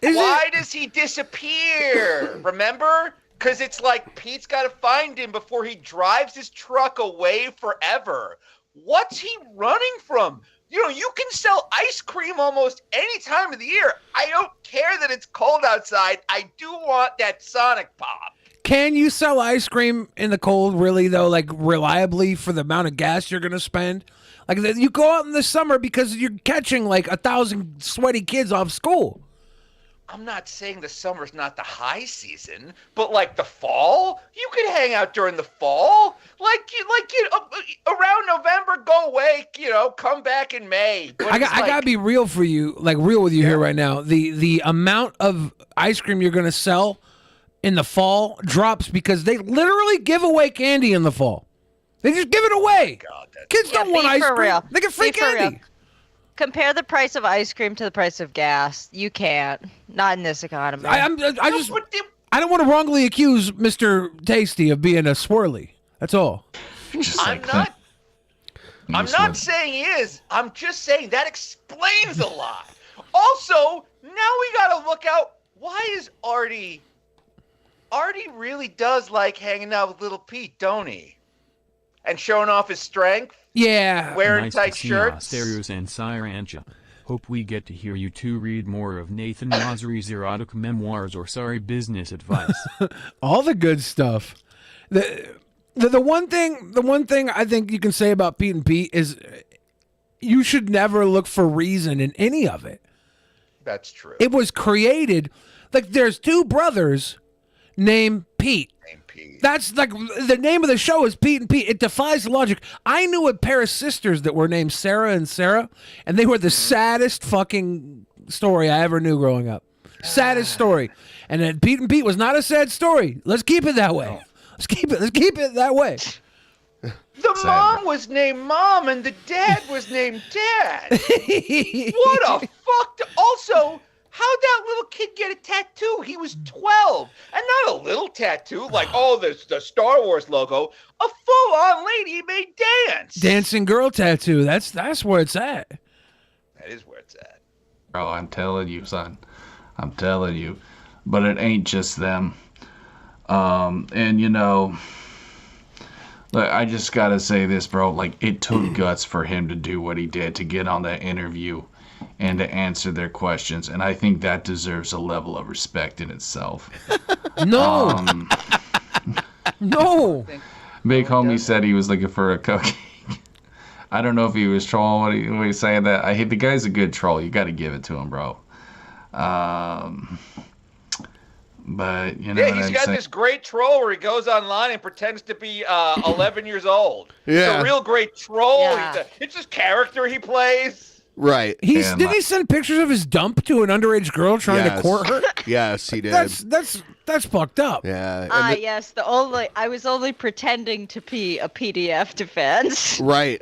Why does he disappear? Remember? Because it's like Pete's got to find him before he drives his truck away forever. What's he running from? You can sell ice cream almost any time of the year. I don't care that it's cold outside. I do want that Sonic Pop. Can you sell ice cream in the cold, really, though, like reliably for the amount of gas you're going to spend? Like, you go out in the summer because you're catching like 1,000 sweaty kids off school. I'm not saying the summer's not the high season, but like the fall, you could hang out during the fall. Around November, go away, come back in May. I gotta be real for you, like real with you here right now. The amount of ice cream you're gonna sell in the fall drops because they literally give away candy in the fall. They just give it away. Kids don't want ice cream. Real. They get free candy. Compare the price of ice cream to the price of gas. You can't. Not in this economy. I don't want to wrongly accuse Mr. Tasty of being a swirly. That's all. I'm not saying he is. I'm just saying that explains a lot. Also, now we gotta look out. Why is Artie really does like hanging out with little Pete, don't he? And showing off his strength? Yeah. Wearing nice tight to see shirts? Asterios and Siirancha. Hope we get to hear you two read more of Nathan Nasri's erotic memoirs or sorry business advice. All the good stuff. The one thing I think you can say about Pete and Pete is you should never look for reason in any of it. That's true. It was created like there's two brothers named Pete. That's like the name of the show is Pete and Pete. It defies logic. I knew a pair of sisters that were named Sarah and Sarah, and they were the saddest fucking story I ever knew growing up. Saddest story. And then Pete and Pete was not a sad story. Let's keep it that way. Let's keep it that way. The mom was named Mom and the dad was named Dad. What a fucked. Also, how'd that little kid get a tattoo? He was 12. And not a little tattoo like, the Star Wars logo. A full-on lady made dance. Dancing girl tattoo. That's where it's at. That is where it's at. Bro, I'm telling you, son. I'm telling you. But it ain't just them. And look, I just gotta say this, bro. Like, it took guts for him to do what he did, to get on that interview and to answer their questions. And I think that deserves a level of respect in itself. No. No. Big homie said he was looking for a cookie. I don't know if he was trolling when he was saying that. The guy's a good troll. You got to give it to him, bro. But you know, yeah, he's got this great troll where he goes online and pretends to be 11 years old. Yeah. It's a real great troll. Yeah. It's just character he plays. Right. Did he send pictures of his dump to an underage girl trying to court her? Yes, he did. That's fucked up. Yeah. Yes. I was only pretending to be a PDF defense. Right.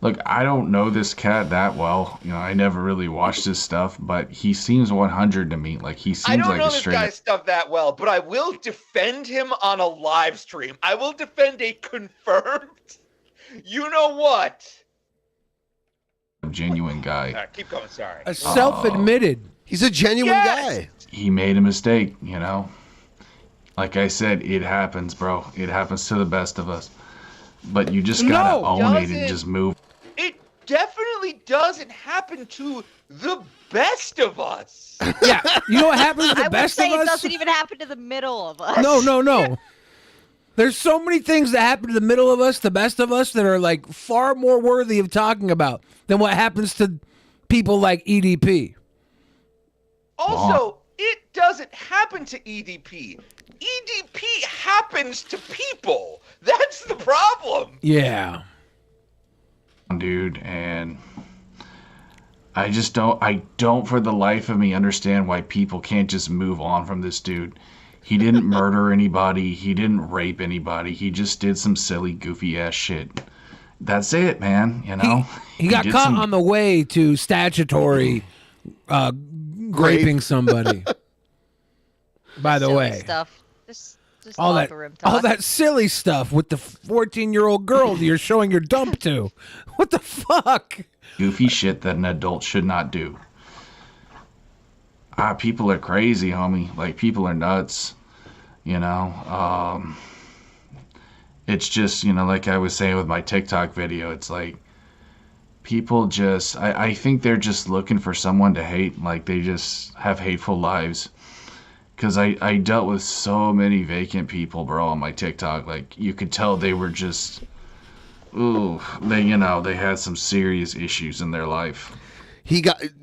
Look, I don't know this cat that well. You know, I never really watched his stuff, but he seems 100 to me. Like, he seems I don't like know a this straight guy's stuff that well, but I will defend him on a live stream. I will defend a confirmed, you know what? genuine guy. All right, keep going, sorry. A self-admitted. He's a genuine guy. He made a mistake, you know. Like I said, it happens, bro. It happens to the best of us. But you just gotta own it and just move. It definitely doesn't happen to the best of us. Yeah, you know what happens to the best of us? I would say it doesn't even happen to the middle of us. No. There's so many things that happen to the middle of us, the best of us, that are like far more worthy of talking about than what happens to people like EDP. Also, it doesn't happen to EDP. EDP happens to people. That's the problem. Yeah. dude, and I don't for the life of me understand why people can't just move on from this dude. He didn't murder anybody. He didn't rape anybody. He just did some silly, goofy ass shit. That's it, man. You know, He got caught on the way to statutory raping somebody. By the Silly way, stuff. Just all locker room that, all talk. that silly stuff with the 14-year-old girl that you're showing your dump to. What the fuck? Goofy shit that an adult should not do. People are crazy, homie. Like, people are nuts. You know, it's just, you know, like I was saying with my TikTok video, it's like people just, I think they're just looking for someone to hate. Like, they just have hateful lives. Because I dealt with so many vacant people, bro, on my TikTok. Like, you could tell they were just, they had some serious issues in their life.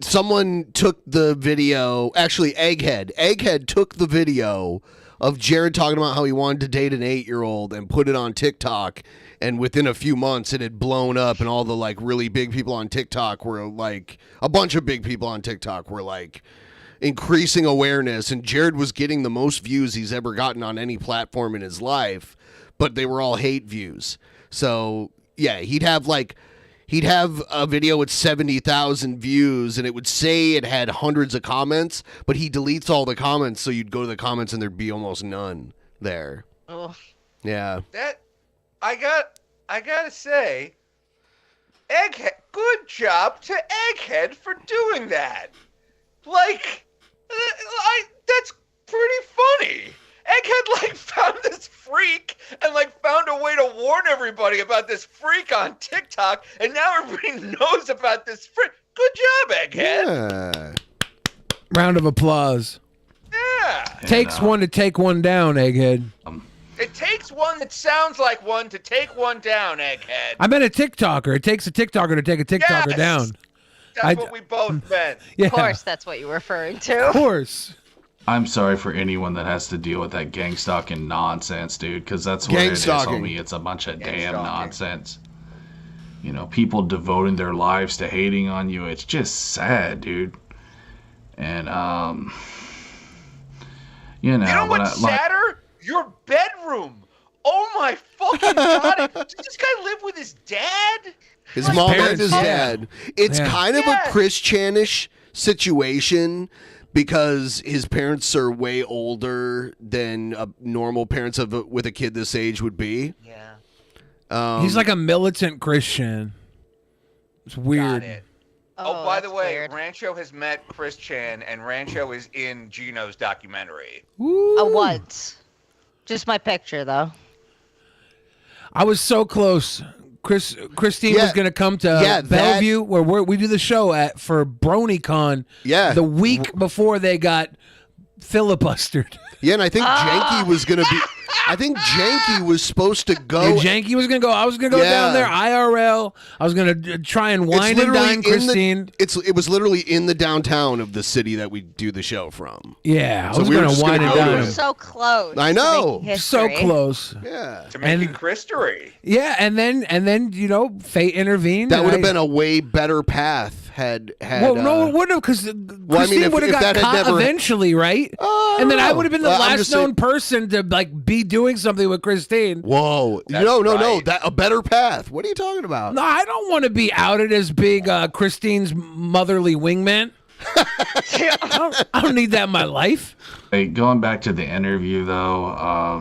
Someone took the video, actually Egghead took the video of Jared talking about how he wanted to date an 8-year-old and put it on TikTok, and within a few months it had blown up, and all the like really big people on TikTok were like, a bunch of big people on TikTok were like increasing awareness, and Jared was getting the most views he's ever gotten on any platform in his life, but they were all hate views. So yeah, he'd have a video with 70,000 views, and it would say it had hundreds of comments, but he deletes all the comments, so you'd go to the comments and there'd be almost none there. Oh. Yeah. That I gotta say, Egghead, good job to Egghead for doing that. Like, that's pretty funny. Egghead, like, found this freak and, like, found a way to warn everybody about this freak on TikTok, and now everybody knows about this freak. Good job, Egghead. Yeah. Round of applause. Yeah. Takes one to take one down, Egghead. It takes one that sounds like one to take one down, Egghead. I meant a TikToker. It takes a TikToker to take a TikToker Yes! down. That's what we both meant. Yeah. Of course, that's what you're referring to. Of course. I'm sorry for anyone that has to deal with that gang stalking nonsense, dude, because that's what Gang it is, stalking. homie. It's a bunch of Gang damn stalking. nonsense. You know, people devoting their lives to hating on you. It's just sad, dude. And, You know what's sadder? Your bedroom. Oh my fucking god. Does this guy live with his dad? His mom and his yeah. dad. It's Yeah. kind of a Chris Chanish situation, because his parents are way older than normal parents with a kid this age would be. Yeah. He's like a militant Christian. It's weird. Got it. Oh, by the that's way, weird. Rancho has met Chris Chan, and Rancho is in Gino's documentary. Once. Just my picture, though. I was so close. Christine Yeah. was going to come to Bellevue, where we do the show for BronyCon. Yeah. The week before they got filibustered. Yeah, and I think Janky was going to be... I think Janky was supposed to go... Yeah, Janky was going to go. I was going to go down there, IRL. I was going to try and wine and dine Christine. It was literally in the downtown of the city that we do the show from. Yeah, I So was we were going to just wine gonna and go to dine it. him. So close. I to know. making So history. close. Yeah. To making history. Yeah, and then fate intervened. That and would have I- been a way better path had Well, no, it wouldn't have, because Christine if- would have if got that had caught never- eventually, right? And then I would have been the I'm last just known saying- person to like be doing something with Christine. Whoa. No. That a better path. What are you talking about? No, I don't want to be outed as being Christine's motherly wingman. I don't need that in my life. Hey, going back to the interview, though, I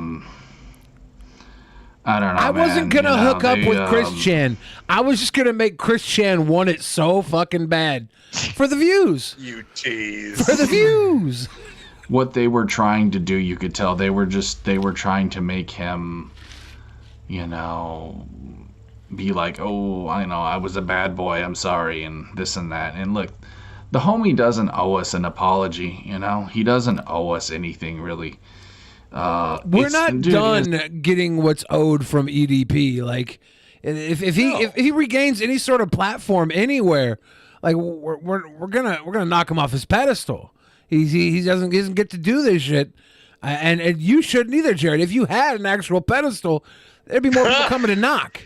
don't know, I wasn't going to You know, hook up they, with Chris Chan. I was just going to make Chris Chan want it so fucking bad. For the views. You tease. For the views. What they were trying to do, you could tell they were trying to make him, you know, be like, oh, I know, I was a bad boy, I'm sorry, and this and that. And look, the homie doesn't owe us an apology, you know? He doesn't owe us anything, really. We're not done getting what's owed from EDP. Like, if he regains any sort of platform anywhere, like we're gonna knock him off his pedestal. He doesn't get to do this shit, and you shouldn't either, Jared. If you had an actual pedestal, there'd be more people coming to knock.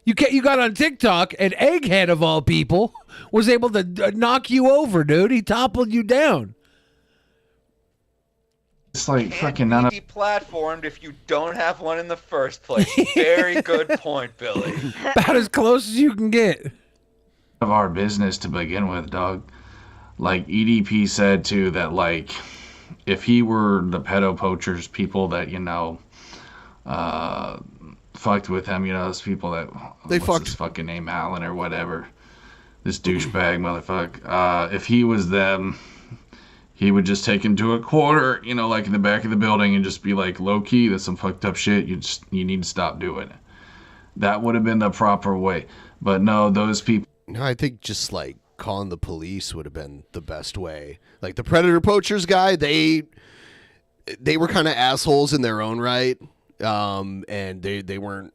You got on TikTok, and Egghead of all people was able to knock you over, dude. He toppled you down. It's like Can't fucking none of be deplatformed if you don't have one in the first place. Very good point, Billy. About as close as you can get. our business to begin with, dog. Like EDP said too that like if he were the pedo poachers people that fucked with him, those people that what's his fucking name, Alan or whatever, this douchebag motherfucker. If he was them, he would just take him to a quarter, like in the back of the building, and just be like, low key, that's some fucked up shit. You need to stop doing it. That would have been the proper way. But no, those people. No, I think just like calling the police would have been the best way. Like the predator poachers guy, they were kind of assholes in their own right, and they weren't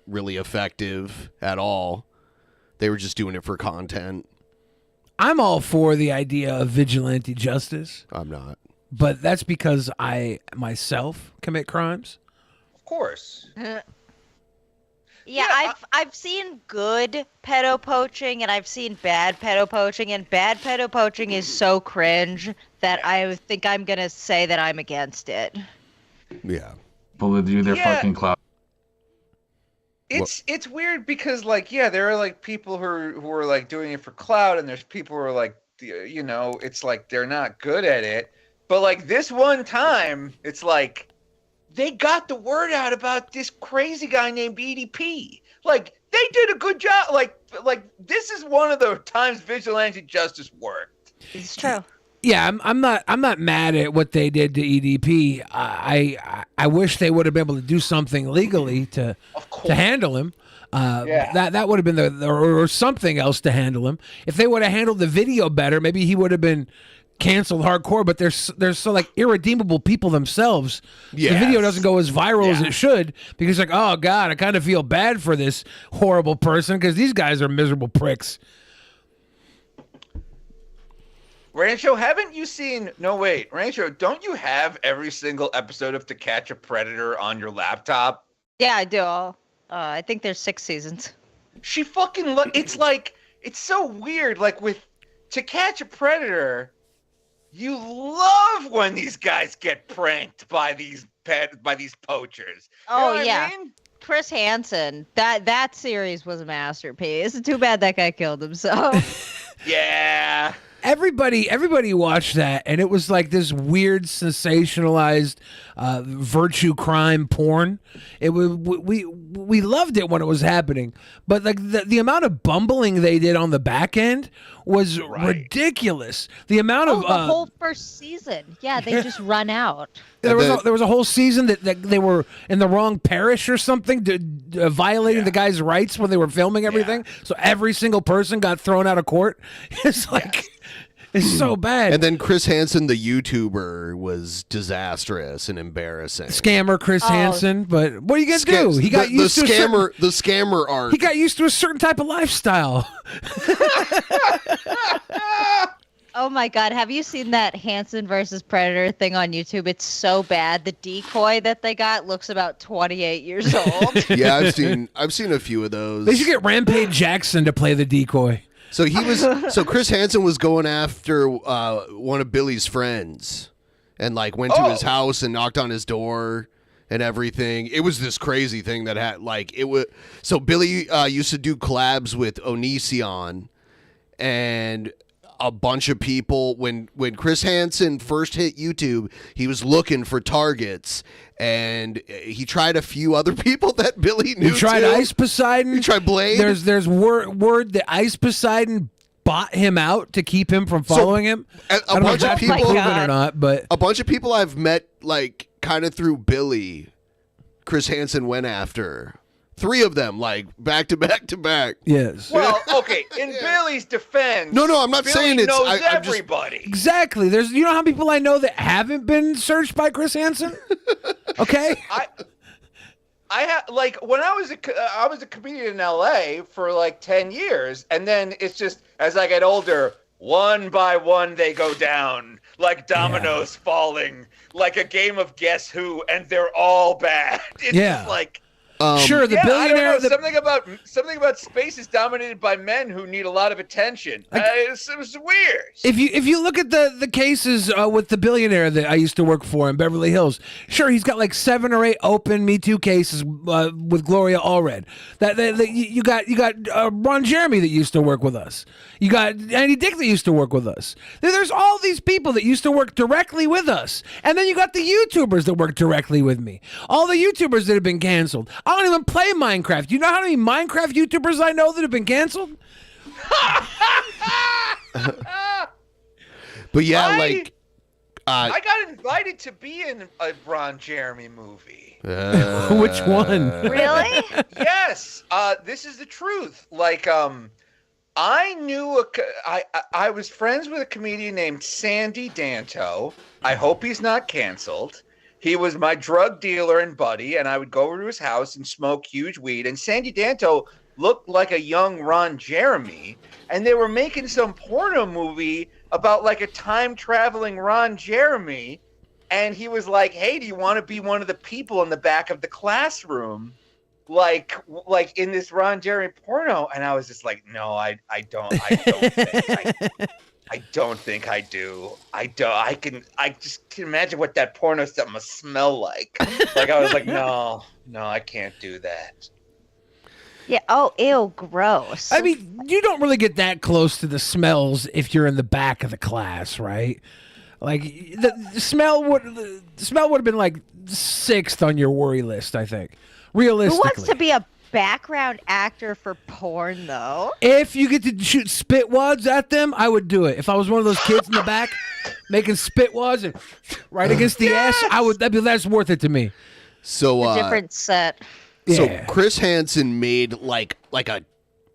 really effective at all. They were just doing it for content. I'm all for the idea of vigilante justice. I'm not. But that's because I myself commit crimes. Of course. Yeah, I've seen good pedo poaching and I've seen bad pedo poaching, and bad pedo poaching is so cringe that I think I'm gonna say that I'm against it. Yeah. People that do their fucking clout. It's weird because there are like people who are like doing it for clout, and there's people who are like it's like they're not good at it. But like this one time, it's like they got the word out about this crazy guy named EDP. Like they did a good job. Like this is one of the times vigilante justice worked. It's true. Yeah, I'm not mad at what they did to EDP. I wish they would have been able to do something legally to handle him. That would have been or something else to handle him. If they would have handled the video better, maybe he would have been canceled hardcore. But they're so like irredeemable people themselves. Yes. The video doesn't go as viral as it should because like, oh God, I kind of feel bad for this horrible person because these guys are miserable pricks. Rancho, haven't you seen... No, wait. Rancho, don't you have every single episode of To Catch a Predator on your laptop? Yeah, I do. I think there's 6 seasons. She fucking... It's like... It's so weird. Like, with To Catch a Predator, you love when these guys get pranked by these poachers. You know what I mean? Chris Hansen. That series was a masterpiece. Too bad that guy killed himself. Yeah. Everybody watched that, and it was like this weird, sensationalized virtue crime porn. We loved it when it was happening, but like the amount of bumbling they did on the back end was ridiculous. The amount of the whole first season, they just run out. There was a whole season that they were in the wrong parish or something, violating the guy's rights when they were filming everything. So every single person got thrown out of court. It's like it's so bad. And then Chris Hansen, the YouTuber, was disastrous and embarrassing. Scammer Chris Hansen, but what are you gonna do? He got used to the scammer art. He got used to a certain type of lifestyle. Oh my God, have you seen that Hansen versus Predator thing on YouTube? It's so bad. The decoy that they got looks about 28 years old. Yeah, I've seen a few of those. They should get Rampage Jackson to play the decoy. So Chris Hansen was going after one of Billy's friends, and like went to his house and knocked on his door and everything. It was this crazy thing that had like it was. So Billy used to do collabs with Onision, and a bunch of people when Chris Hansen first hit YouTube, he was looking for targets, and he tried a few other people that Billy knew. He tried Ice Poseidon. He tried Blade. There's word that Ice Poseidon bought him out to keep him from following him. I don't know if that's proven or not, but a bunch of people I've met like kind of through Billy, Chris Hansen went after. 3 of them, like back to back to back. Yes. Well, okay. In Billy's defense, no, I'm not Billy saying it's. knows I'm everybody. Exactly. You know how many people I know that haven't been searched by Chris Hansen? Okay. I have like when I was a comedian in LA for like 10 years, and then it's just as I get older, one by one they go down like dominoes falling, like a game of Guess Who, and they're all bad. It's just like. Sure, the yeah, billionaire. I don't know, something about space is dominated by men who need a lot of attention. It was weird. If you look at the cases with the billionaire that I used to work for in Beverly Hills, sure, he's got like 7 or 8 open Me Too cases with Gloria Allred. You got Ron Jeremy that used to work with us. You got Andy Dick that used to work with us. There's all these people that used to work directly with us, and then you got the YouTubers that work directly with me. All the YouTubers that have been canceled. I don't even play Minecraft. Do you know how many Minecraft YouTubers I know that have been canceled? But yeah, I got invited to be in a Ron Jeremy movie. Which one? Really? Yes. This is the truth. I knew I was friends with a comedian named Sandy Danto. I hope he's not canceled. He was my drug dealer and buddy, and I would go over to his house and smoke huge weed. And Sandy Danto looked like a young Ron Jeremy, and they were making some porno movie about like a time-traveling Ron Jeremy, and he was like, hey, do you want to be one of the people in the back of the classroom, like in this Ron Jeremy porno? And I was just like, no, I don't think I do. I just can imagine what that porno stuff must smell like. Like, I was like, no, I can't do that. Yeah. Oh, ew, gross. I mean, you don't really get that close to the smells if you're in the back of the class, right? Like the smell would have been like 6th on your worry list, I think. Realistically. Who wants to be a background actor for porn, though? If you get to shoot spit wads at them, I would do it. If I was one of those kids in the back making spit wads and right against the ass, that's worth it to me. So A different set. So Yeah. Chris Hansen made like a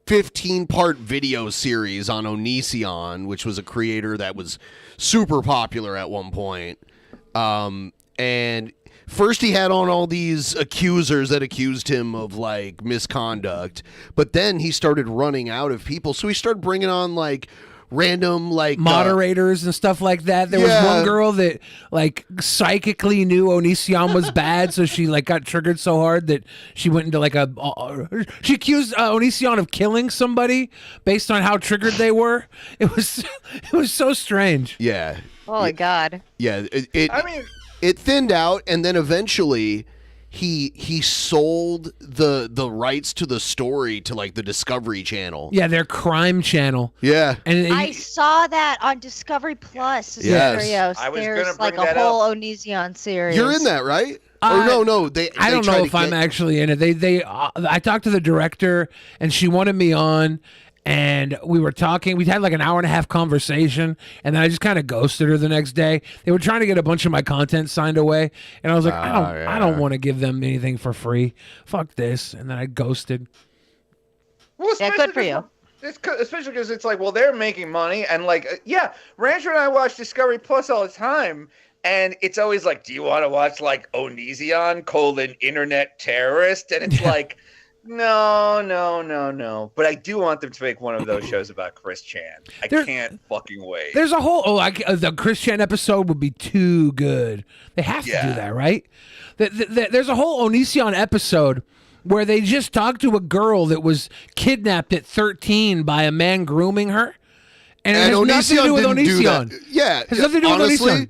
15-part video series on Onision, which was a creator that was super popular at one point. And first he had on all these accusers that accused him of like misconduct, but then he started running out of people. So he started bringing on like random like moderators and stuff like that. There was one girl that like psychically knew Onision was bad, so she like got triggered so hard that she went into like she accused Onision of killing somebody based on how triggered they were. It was so strange. Yeah. Oh my God. Yeah. It thinned out, and then eventually he sold the rights to the story to like the Discovery Channel. Yeah, their crime channel. Yeah. And I saw that on Discovery Plus. Yes. Asterios. I was There's gonna like bring a that whole Onision series. You're in that, right? Or no, I don't know if I'm actually in it. I talked to the director, and she wanted me on, and we were talking. We had like an hour and a half conversation, and then I just kind of ghosted her the next day. They were trying to get a bunch of my content signed away, and I was like, I don't want to give them anything for free. Fuck this, and then I ghosted. Well, Yeah, good for you. Especially because it's like, well, they're making money, and like, Rancher and I watch Discovery Plus all the time, and it's always like, do you want to watch like Onision : internet terrorist? And it's like, no. But I do want them to make one of those shows about Chris Chan. I can't fucking wait. There's a whole the Chris Chan episode would be too good. They have to do that, right? There's a whole Onision episode where they just talked to a girl that was kidnapped at 13 by a man grooming her, and it has nothing to do with Onision. Yeah, it has nothing to do with honestly, Onision.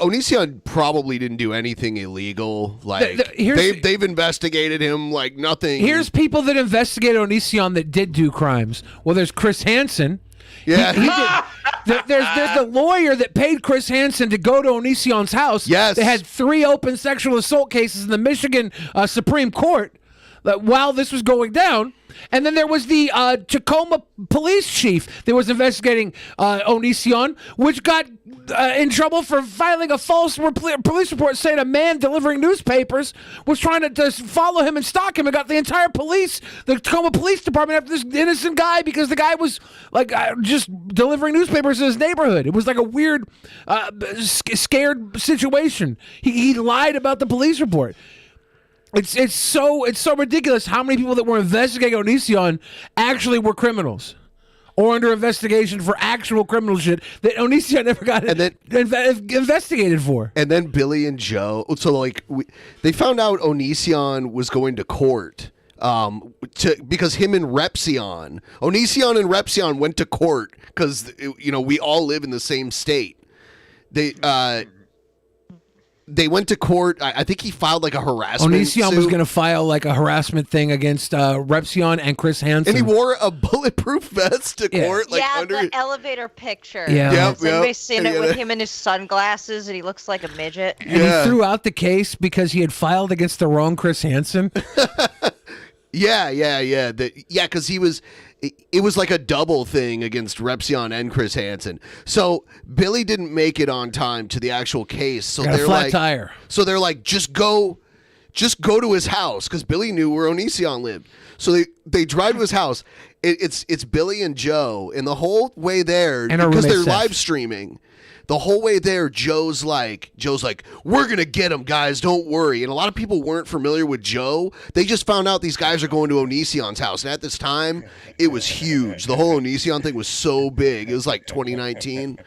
Onision probably didn't do anything illegal. Like they've investigated him like nothing. Here's people that investigated Onision that did do crimes. Well, there's Chris Hansen. Yeah. He did. There's the lawyer that paid Chris Hansen to go to Onision's house. Yes. They had 3 open sexual assault cases in the Michigan Supreme Court while this was going down. And then there was the Tacoma police chief that was investigating Onision, which got in trouble for filing a false police report saying a man delivering newspapers was trying to follow him and stalk him, and got the Tacoma Police Department after this innocent guy because the guy was like just delivering newspapers in his neighborhood. It was like a weird, scared situation. He lied about the police report. It's so ridiculous how many people that were investigating Onision actually were criminals, or under investigation for actual criminal shit that Onision never got investigated for. And then Billy and Joe. So like they found out Onision was going to court. Because him and Repsion and Repsion went to court because we all live in the same state. They went to court. I think he filed like a harassment Onision suit. was going to file like a harassment thing against Repsion and Chris Hansen. And he wore a bulletproof vest to court. Like under the elevator picture. Yeah. Has anybody seen it with him in his sunglasses and he looks like a midget? And he threw out the case because he had filed against the wrong Chris Hansen. Yeah. Because it was like a double thing against Repsion and Chris Hansen. So Billy didn't make it on time to the actual case. So Got a they're flat like, tire. So they're like, just go to his house because Billy knew where Onision lived. So they drive to his house. It's Billy and Joe, and the whole way there, And our because they're roommate Seth. live streaming. The whole way there, Joe's like, we're gonna get him, guys. Don't worry. And a lot of people weren't familiar with Joe. They just found out these guys are going to Onision's house, and at this time, it was huge. The whole Onision thing was so big. It was like 2019.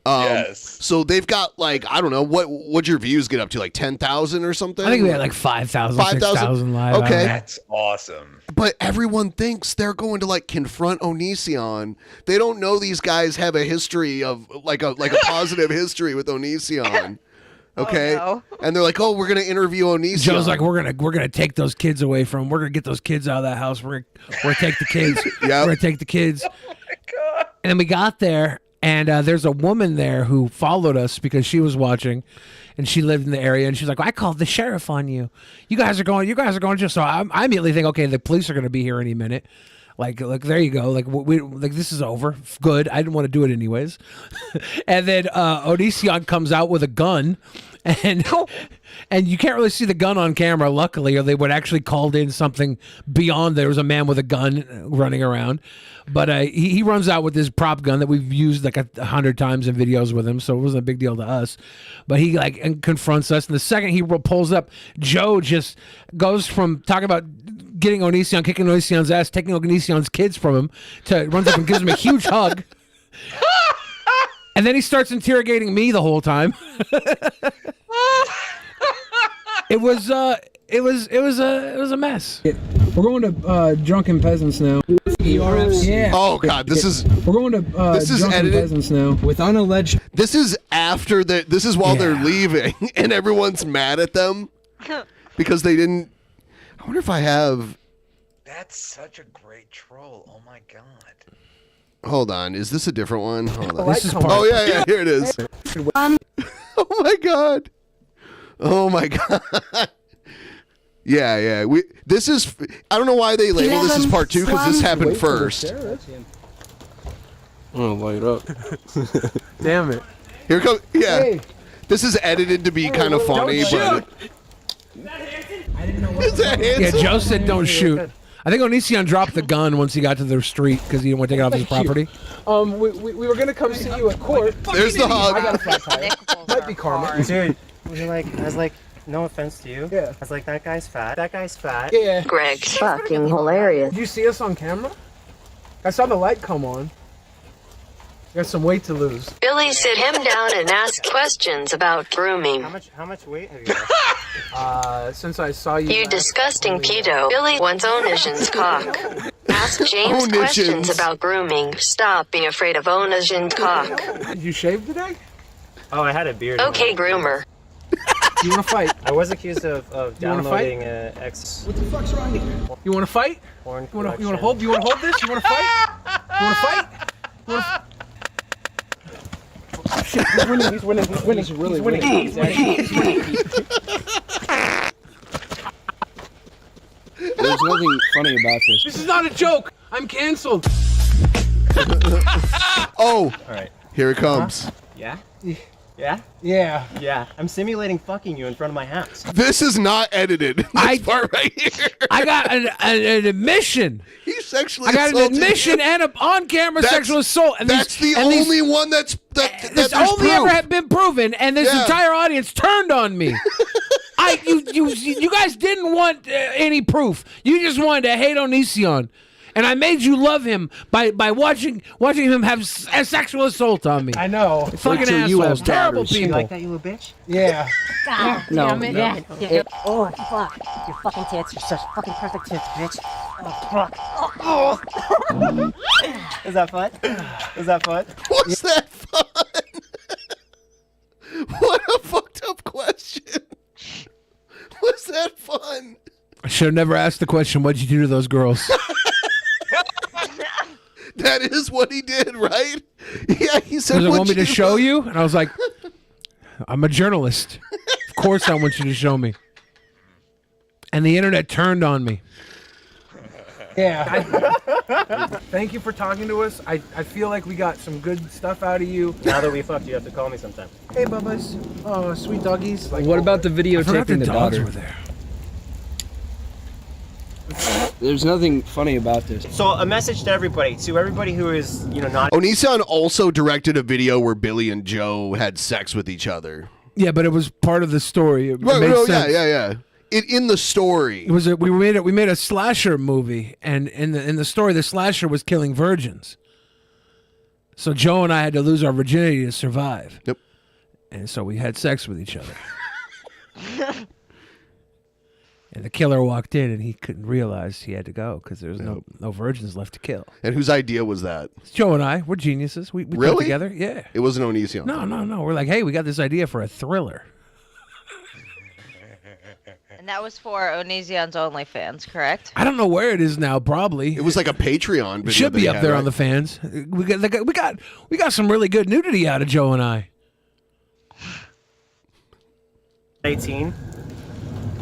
Yes. So they've got like, I don't know, what'd your views get up to, like 10,000 or something? I think we had like 5,000, 6,000 live. Okay. That's awesome. But everyone thinks they're going to like confront Onision. They don't know these guys have a history of like a positive history with Onision. Okay. Oh, no. And they're like, "Oh, we're going to interview Onision." Joe's like, we're gonna take those kids away from him. We're gonna get those kids out of that house. We're gonna take the kids. We're gonna take the kids. Oh my god! And then we got there, and there's a woman there who followed us because she was watching, and she lived in the area. And she's like, "I called the sheriff on you. You guys are going. Just so I immediately think, okay, the police are gonna be here any minute. Like there you go. Like we this is over. Good. I didn't want to do it anyways. And then Onision comes out with a gun, and you can't really see the gun on camera, luckily, or they would actually called in something beyond. There was a man with a gun running around, but he runs out with this prop gun that we've used like 100 times in videos with him, so it wasn't a big deal to us. But he like confronts us, and the second he pulls up, Joe just goes from talking about getting Onision, kicking Onision's ass, taking Onision's kids from him, to runs up and gives him a huge hug. And then he starts interrogating me the whole time. It was a mess. We're going to Drunken Peasants now. Yeah. Oh god, this is We're going to this is Drunken edited. Peasants now with unalleged. This is after this is while they're leaving and everyone's mad at them because they didn't. I wonder if I have. That's such a great troll. Oh my god. Hold on, is this a different one? Hold on. This is part- Oh yeah, here it is. Oh my god. Oh my god. Yeah. This is. I don't know why they label this as part 2 because this happened first. Oh, light up. Damn it. Here comes. Yeah. Hey. This is edited to be kind of funny, but. Is that Yeah, Hanson? Joe said don't shoot. I think Onision dropped the gun once he got to their street because he didn't want to take it off his property. We were gonna come see you at court. There's the hug. I got a flat tire. Might be karma. Dude, I was like, no offense to you. Yeah. I was like, that guy's fat. That guy's fat. Yeah. Greg's fucking hilarious. Did you see us on camera? I saw the light come on. You got some weight to lose. Billy, sit him down and ask questions about grooming. How much weight have you lost? Since I saw you. You disgusting pedo. Billy wants Onision's cock. Ask James Onisions. questions about grooming. Stop being afraid of Onision's cock. Did you shave today? Oh, I had a beard. Okay, groomer. You want to fight? I was accused of You wanna fight? downloading X What the fuck's wrong with you? You want to fight? porn You want to collection. hold? You want to hold this? You want to fight? You want to fight? You wanna... Shit, he's winning. He's winning. He's winning. He's really winning. He's winning. There's nothing funny about this. This is not a joke. I'm canceled. Oh, All right. here it comes. Yeah. Yeah. Yeah. Yeah. I'm simulating fucking you in front of my house. This is not edited. This part right here. I got an admission. He sexually I got an assaulted admission you. and an on-camera That's- sexual assault. And That's the only one that's that's there's only proof. ever been proven, and this Yeah. entire audience turned on me. You guys didn't want any proof. You just wanted to hate Onision. and I made you love him by watching him have a sexual assault on me. I know. Fucking assholes, terrible You people. like that, you little bitch? Yeah. God No, damn it. no. Yeah. Oh, fuck. Your fucking tits are such fucking perfect tits, bitch. Oh, fuck. Oh. Is that fun? Is that fun? What's that fun? What a fucked up question. Was that fun? I should have never asked the question, what'd you do to those girls? That is what he did, right? Yeah, he said, Does it want "What'd me to you show do?" you? And I was like, I'm a journalist. Of course I want you to show me. And the internet turned on me. Yeah. Thank you for talking to us. I feel like we got some good stuff out of you. Now that we fucked, you have to call me sometime. Hey, Bubbas. Oh, sweet doggies. Like, What about the videotaping the dogs daughter? were there. There's nothing funny about this. So a message to everybody who is, not. Onision also directed a video where Billy and Joe had sex with each other. Yeah, but it was part of the story. It Right, made no, sense. yeah. In the story, It was we made a slasher movie, and in the story, the slasher was killing virgins. So Joe and I had to lose our virginity to survive. Yep. And so we had sex with each other. And the killer walked in, and he couldn't realize he had to go because there was no virgins left to kill. And whose idea was that? Joe and I, we're geniuses. We put it Really? together. Yeah. It wasn't Onision. No. We're like, hey, we got this idea for a thriller. And that was for Onision's OnlyFans, correct? I don't know where it is now. Probably It was like a Patreon video. it should that be he up had, there right? on the fans. We got some really good nudity out of Joe and I. 18.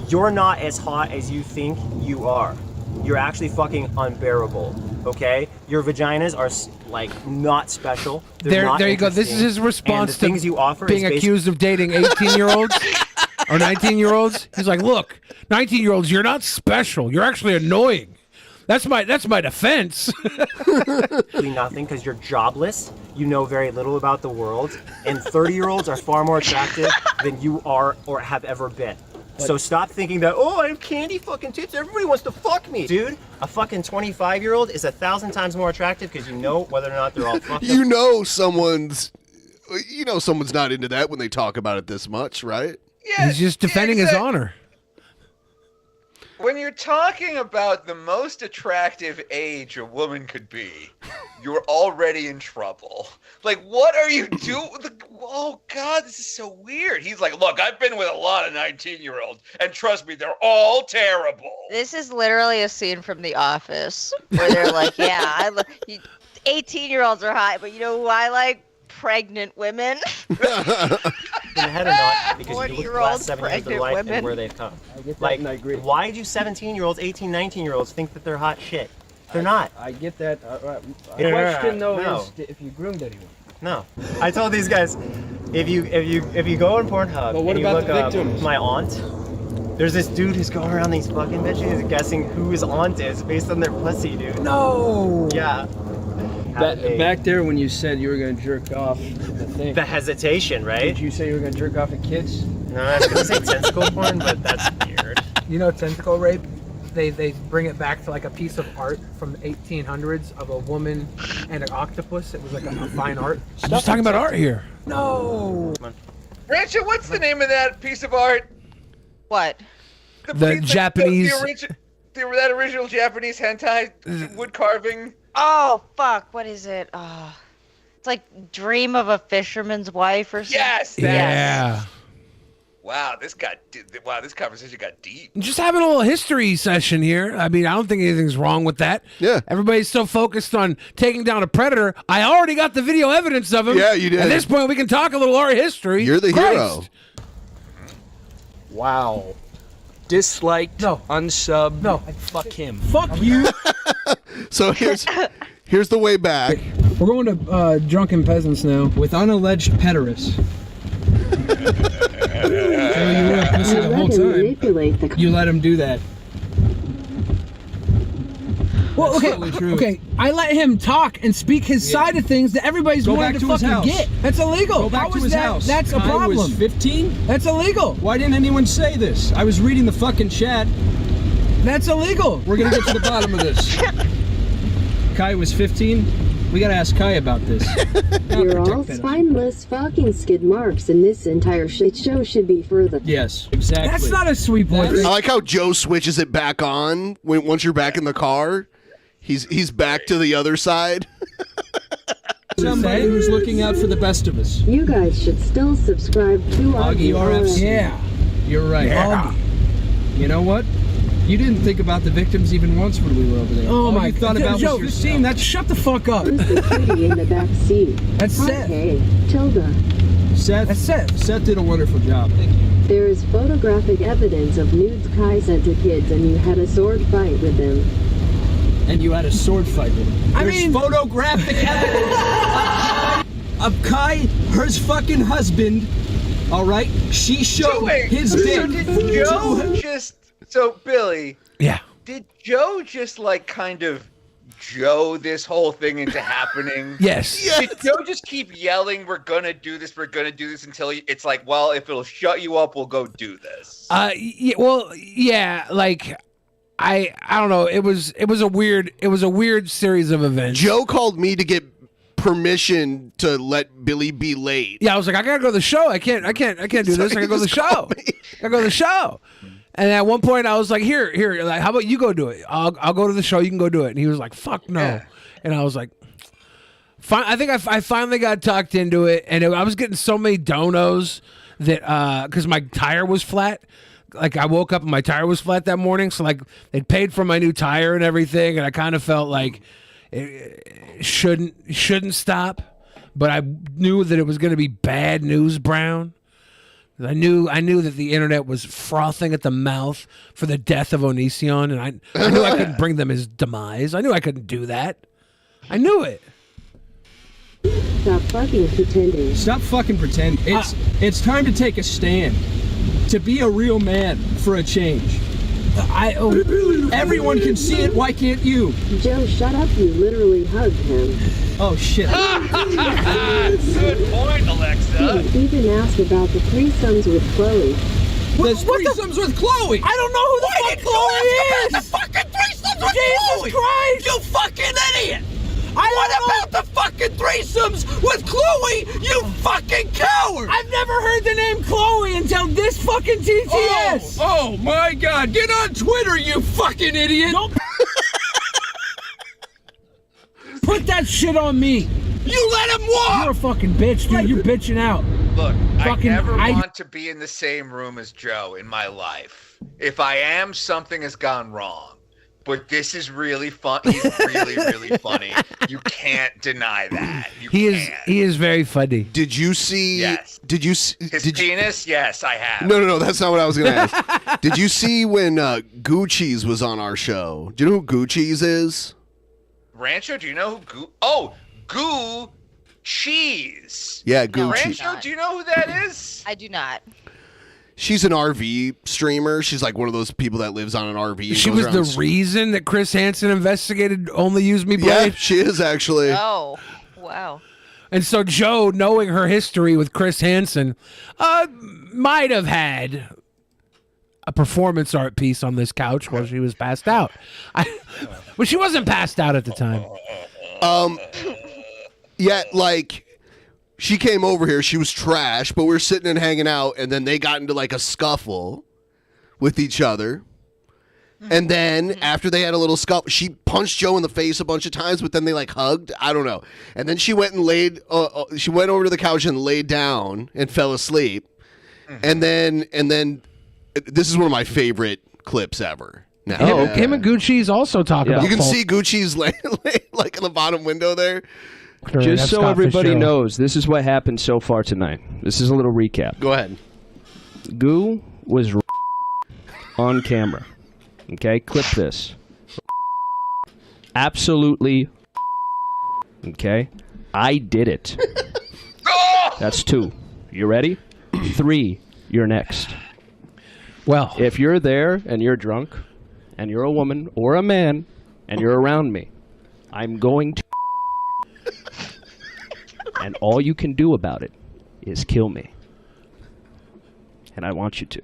You're not as hot as you think you are. You're actually fucking unbearable. Okay? Your vaginas are like not special. They're not There you go. This is interesting. his response And the things to you offer being is accused of dating 18-year-olds or 19-year-olds. He's like, look, 19-year-olds, you're not special. You're actually annoying. That's my defense. basically nothing because you're jobless. You know very little about the world, and 30-year-olds are far more attractive than you are or have ever been. So stop thinking that, oh, I have candy fucking tits. Everybody wants to fuck me. Dude, a fucking 25-year-old is 1,000 times more attractive because you know whether or not they're all fucked You up. know someone's not into that when they talk about it this much, right? He's just defending his honor. When you're talking about the most attractive age a woman could be, you're already in trouble. Like, what are you doing? Oh, God, this is so weird. He's like, look, I've been with a lot of 19-year-olds, and trust me, they're all terrible. This is literally a scene from The Office where they're like, yeah, 18-year-olds are hot, but you know who I like? Pregnant women. In the head or not, because you look at the 40-year-old last 7 years of their pregnant life women. and where they've come. I get that Like, and I agree. why do 17-year-olds, 18, 19-year-olds think that they're hot shit? They're not. I get that. The Yeah, question though no. is if you groomed anyone. No. I told these guys, if you go on Pornhub But what and you about look the up victims? my aunt, there's this dude who's going around these fucking bitches guessing who his aunt is based on their pussy, dude. No. Yeah. Back there when you said you were going to jerk off the thing. The hesitation, right? Did you say you were going to jerk off at kids? No, I was gonna say tentacle porn, but that's weird. You know, tentacle rape. They bring it back to like a piece of art from the 1800s of a woman and an octopus. It was like a fine art. I'm just talking about art here. No. Rancha, what's the name of that piece of art? What? The Japanese. That original Japanese hentai wood carving. Oh, fuck. What is it? Oh, it's like Dream of a Fisherman's Wife or something. Yes. Yeah. Wow, this conversation got deep. Just having a little history session here. I mean, I don't think anything's wrong with that. Yeah. Everybody's so focused on taking down a predator. I already got the video evidence of him. Yeah, you did. At this point, we can talk a little art history. You're the Christ. hero. Wow. Disliked. No. Unsubbed. No. Fuck him. Fuck you. So here's the way back. We're going to Drunken Peasants now. With unalleged pederasts. So you were a pussy the whole time. You let him do that. Well, That's okay, totally true. okay. I let him talk and speak his side of things that everybody's Go wanted back to to his fucking house. get. That's illegal. Go back How to is his that? house. That's a I problem. was 15. That's illegal. Why didn't anyone say this? I was reading the fucking chat. That's illegal. We're gonna get to the bottom of this. Kai was 15? We gotta ask Kai about this. You're all spineless fucking skid marks, and this entire shit show should be for the. Yes, exactly. That's not a sweet boy. I like how Joe switches it back on once you're back in the car. He's back to the other side. Somebody who's looking out for the best of us. You guys should still subscribe to Augie RFC. Yeah. You're right. Yeah. Augie. You know what? You didn't think about the victims even once when we were over there. Oh All my you thought God. about Joe, was this scene, shut the fuck up. Who's the cutie in the back seat? That's Seth. Okay, Tilda. Seth. That's Seth. Seth did a wonderful job. Thank you. There is photographic evidence of nudes Kai sent to kids, and you had a sword fight with them. And you had a sword fight with him. There's photographic evidence of Kai, her fucking husband. All right, she showed his dick. So did Joe So Billy, yeah, did Joe just like kind of Joe this whole thing into happening? Yes. Did Joe just keep yelling, "We're gonna do this, we're gonna do this," until it's like, well, if it'll shut you up, we'll go do this. Yeah, well, yeah, like I don't know. It was a weird series of events. Joe called me to get permission to let Billy be late. Yeah, I was like, I gotta go to the show. I can't do this. I gotta go to the show. I gotta go to the show. And at one point, I was like, here, like, how about you go do it? I'll go to the show. You can go do it. And he was like, fuck no. Yeah. And I was like, fine. I think I finally got talked into it. And I was getting so many donos that because my tire was flat. Like I woke up and my tire was flat that morning. So like they paid for my new tire and everything. And I kind of felt like it shouldn't stop. But I knew that it was going to be bad news, Brown. I knew that the internet was frothing at the mouth for the death of Onision, and I knew I couldn't bring them his demise. I knew I couldn't do that. I knew it. Stop fucking pretending. Stop fucking pretending. It's time to take a stand. To be a real man for a change. Everyone can see it. Why can't you? Joe, shut up. You literally hugged him. Oh, shit. Good point, Alexa. He even asked about the threesomes with Chloe. There's threesomes with Chloe. I don't know who the fuck Chloe is. The fucking threesomes with Jesus Chloe. Christ! You fucking idiot! What about the fucking threesomes with Chloe, you fucking coward? I've never heard the name Chloe until this fucking TTS. Oh my God! Get on Twitter, you fucking idiot! Don't put that shit on me. You let him walk. You're a fucking bitch, dude. You're bitching out. Look, Fucking- I never want to be in the same room as Joe in my life. If I am, something has gone wrong. But this is really fun. He's really, really funny. You can't deny that. He is very funny. Did you see? Yes. Did you? His penis? Yes, I have. No. That's not what I was going to ask. Did you see when Gucci's was on our show? Do you know who Gucci's is? Rancho, do you know who Goo Cheese? Yeah, Gucci. Rancho, do you know who that is? I do not. She's an RV streamer. She's like one of those people that lives on an RV. And She goes was around the reason that Chris Hansen investigated Only Use Me Blade. Yeah, she is actually. Oh, wow. And so Joe, knowing her history with Chris Hansen, might have had a performance art piece on this couch while she was passed out. But she wasn't passed out at the time. Yeah, like she came over here. She was trash, but we were sitting and hanging out, and then they got into like a scuffle with each other. And then after they had a little scuffle, she punched Joe in the face a bunch of times, but then they like hugged. I don't know. And then she went and she went over to the couch and laid down and fell asleep. And then this is one of my favorite clips ever. Now, Him and Gucci's also talk about. You can Paul. see Gucci's like in the bottom window there. Just so everybody knows, this is what happened so far tonight. This is a little recap. Go ahead. Goo was on camera. Okay, clip this. Absolutely. Okay, I did it. That's 2. You ready? 3. You're next. Well, if you're there and you're drunk, and you're a woman or a man, and you're around me, I'm going to. And all you can do about it is kill me. And I want you to.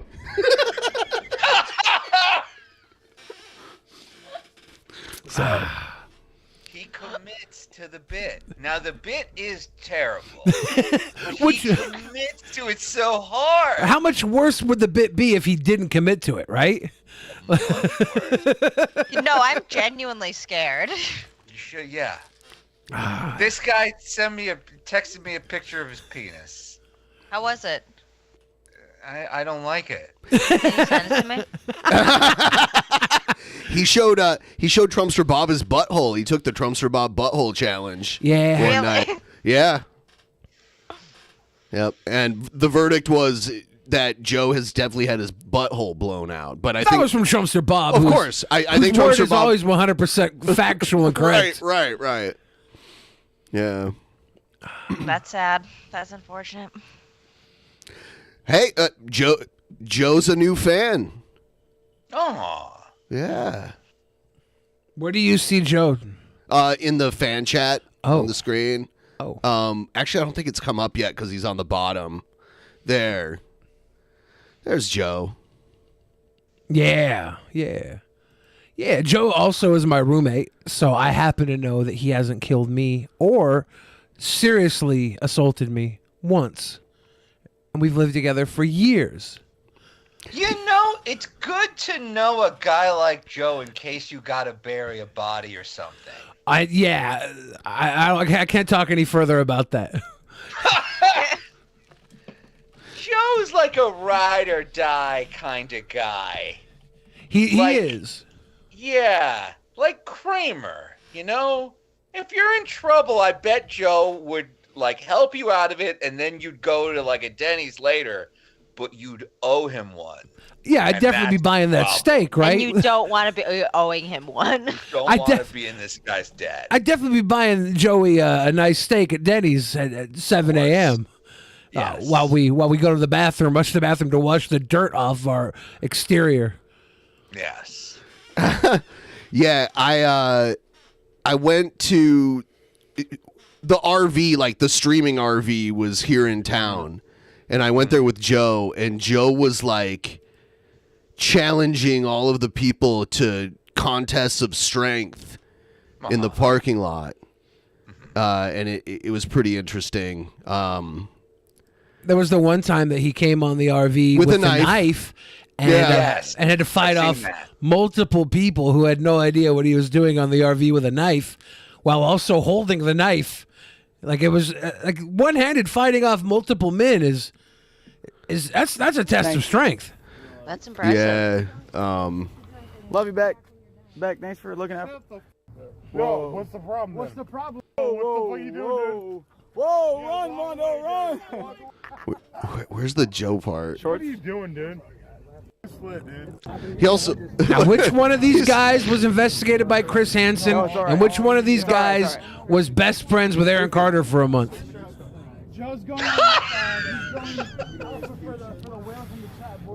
commits to the bit. Now the bit is terrible. But he commits to it so hard. How much worse would the bit be if he didn't commit to it, right? No, I'm genuinely scared. You should, yeah. This guy texted me a picture of his penis. How was it? I don't like it. Can you send it to me? He showed Trumpster Bob his butthole. He took the Trumpster Bob butthole challenge. Yeah. One Really? night. Yeah. Yep. And the verdict was that Joe has definitely had his butthole blown out. But I That think was from Trumpster Bob. Of whose- course. I whose think word Trumpster is Bob always 100% factual and correct. Right. Yeah. That's sad. That's unfortunate. Hey, Joe's a new fan. Oh. Yeah. Where do you see Joe? In the fan chat on the screen. Actually, I don't think it's come up yet because he's on the bottom. There's Joe. Yeah. Joe also is my roommate, so I happen to know that he hasn't killed me or seriously assaulted me once. And we've lived together for years. You know, it's good to know a guy like Joe in case you gotta bury a body or something. I can't talk any further about that. Joe's like a ride or die kind of guy. He Like- is. Yeah, like Kramer, you know? If you're in trouble, I bet Joe would like help you out of it and then you'd go to like a Denny's later, but you'd owe him one. Yeah, I'd And definitely be that's buying the that problem. steak, right? And you don't want to be owing him one. Don't I want to def- be in this guy's debt. I'd definitely be buying Joey a nice steak at Denny's at 7 a.m. While we go to the bathroom, rush to the bathroom to wash the dirt off our exterior. Yes. Yeah, I went to the RV, like the streaming RV was here in town, and I went there with Joe, and Joe was like challenging all of the people to contests of strength in the parking lot, and it was pretty interesting. There was the one time that he came on the RV with a knife and, and had to fight I've off seen that. multiple people who had no idea what he was doing on the RV with a knife while also holding the knife. Like it was like one-handed fighting off multiple men is that's a test of strength. That's impressive. Yeah. Love you back. Thanks for looking out. Yo, what's the problem? What's the problem? What the fuck you doing, dude? Whoa, run, Mondo, run! Where's the Joe part? What are you doing, dude? Split, dude. He also. Now, which one of these guys was investigated by Chris Hansen, and which one of these guys was best friends with Aaron Carter for a month? Joe's going.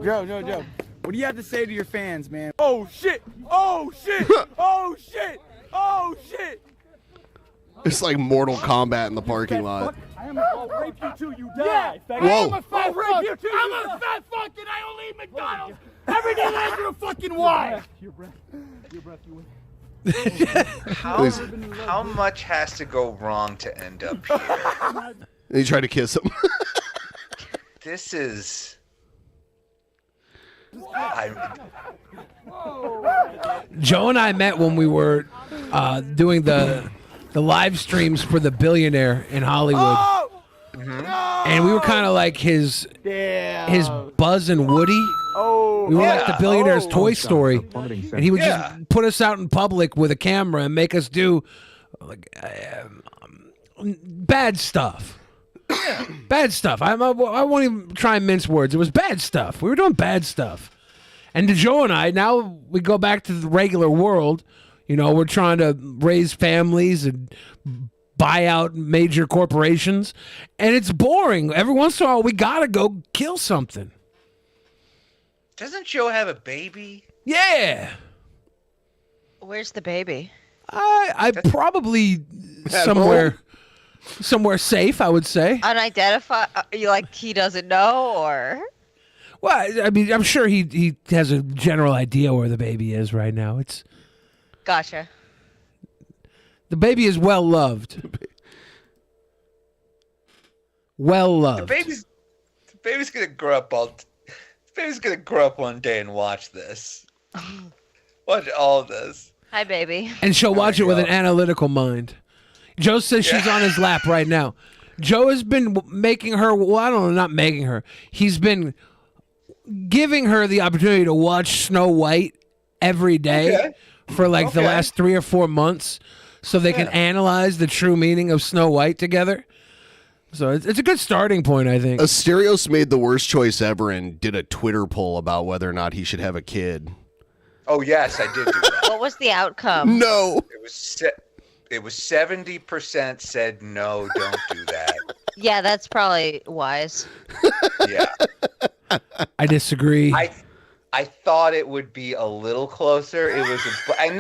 Joe. What do you have to say to your fans, man? Oh shit! Oh shit! Oh shit! Oh shit! It's like Mortal Kombat in the parking lot. I'll rape you till you die. Whoa. I'm a fat fuck. I'm a fat fuck and I only eat McDonald's every day after a fucking wife. Your breath, you win. How much has to go wrong to end up here? And he tried to kiss him. This is. Joe and I met when we were doing the live streams for The Billionaire in Hollywood. And we were kind of like his Buzz and Woody. We were like the Billionaire's Toy Story. And he would just put us out in public with a camera and make us do like bad stuff. Bad stuff. I won't even try and mince words. It was bad stuff. We were doing bad stuff. And to Joe and I, now we go back to the regular world. You know, we're trying to raise families and buy out major corporations. And it's boring. Every once in a while, we got to go kill something. Doesn't Joe have a baby? Yeah. Where's the baby? I probably somewhere safe, I would say. Unidentified? You like he doesn't know, or? Well, I mean, I'm sure he has a general idea where the baby is right now. It's Gotcha. The baby is well loved. Well The loved. baby's gonna grow up the baby's gonna grow up one day and watch this. Watch all of this. Hi, baby. And she'll watch it with an analytical mind. Joe says she's on his lap right now. Joe has been making her, well, I don't know, not making her. He's been giving her the opportunity to watch Snow White every day for like the last 3 or 4 months so they can analyze the true meaning of Snow White together. So it's a good starting point, I think. Asterios made the worst choice ever and did a Twitter poll about whether or not he should have a kid. Oh yes, I did do that. What was the outcome? No. It was 70% said no, don't do that. Yeah, that's probably wise. Yeah. I disagree. I thought it would be a little closer. It was, and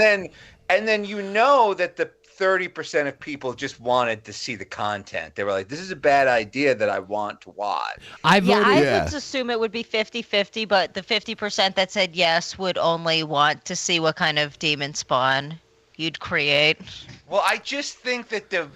then you know that the 30% of people just wanted to see the content. They were like, "This is a bad idea that I want to watch." I would assume it would be 50-50, but the 50% that said yes would only want to see what kind of demon spawn you'd create. Well, I just think that the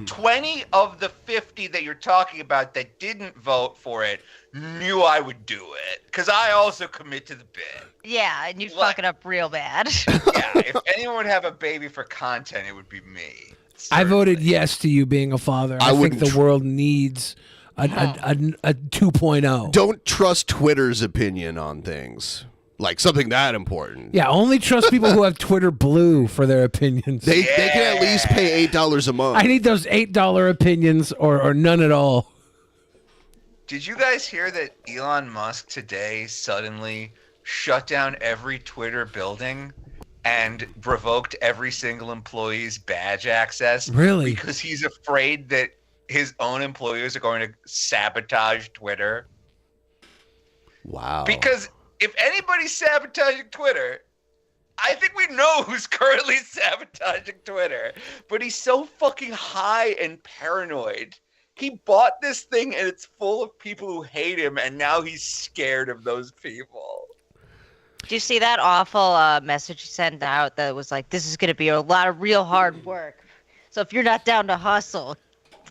20 of the 50 that you're talking about that didn't vote for it knew I would do it because I also commit to the bit. Yeah, and you'd fuck it up real bad. Yeah, if anyone would have a baby for content, it would be me. I voted yes to you being a father. I think the world needs a 2.0. Don't trust Twitter's opinion on things. Like something that important. Yeah, only trust people who have Twitter Blue for their opinions. They can at least pay $8 a month. I need those $8 opinions or none at all. Did you guys hear that Elon Musk today suddenly shut down every Twitter building and revoked every single employee's badge access? Really? Because he's afraid that his own employees are going to sabotage Twitter. Wow. Because if anybody's sabotaging Twitter, I think we know who's currently sabotaging Twitter. But he's so fucking high and paranoid. He bought this thing and it's full of people who hate him, and now he's scared of those people. Do you see that awful message he sent out that was like, this is going to be a lot of real hard work. So if you're not down to hustle,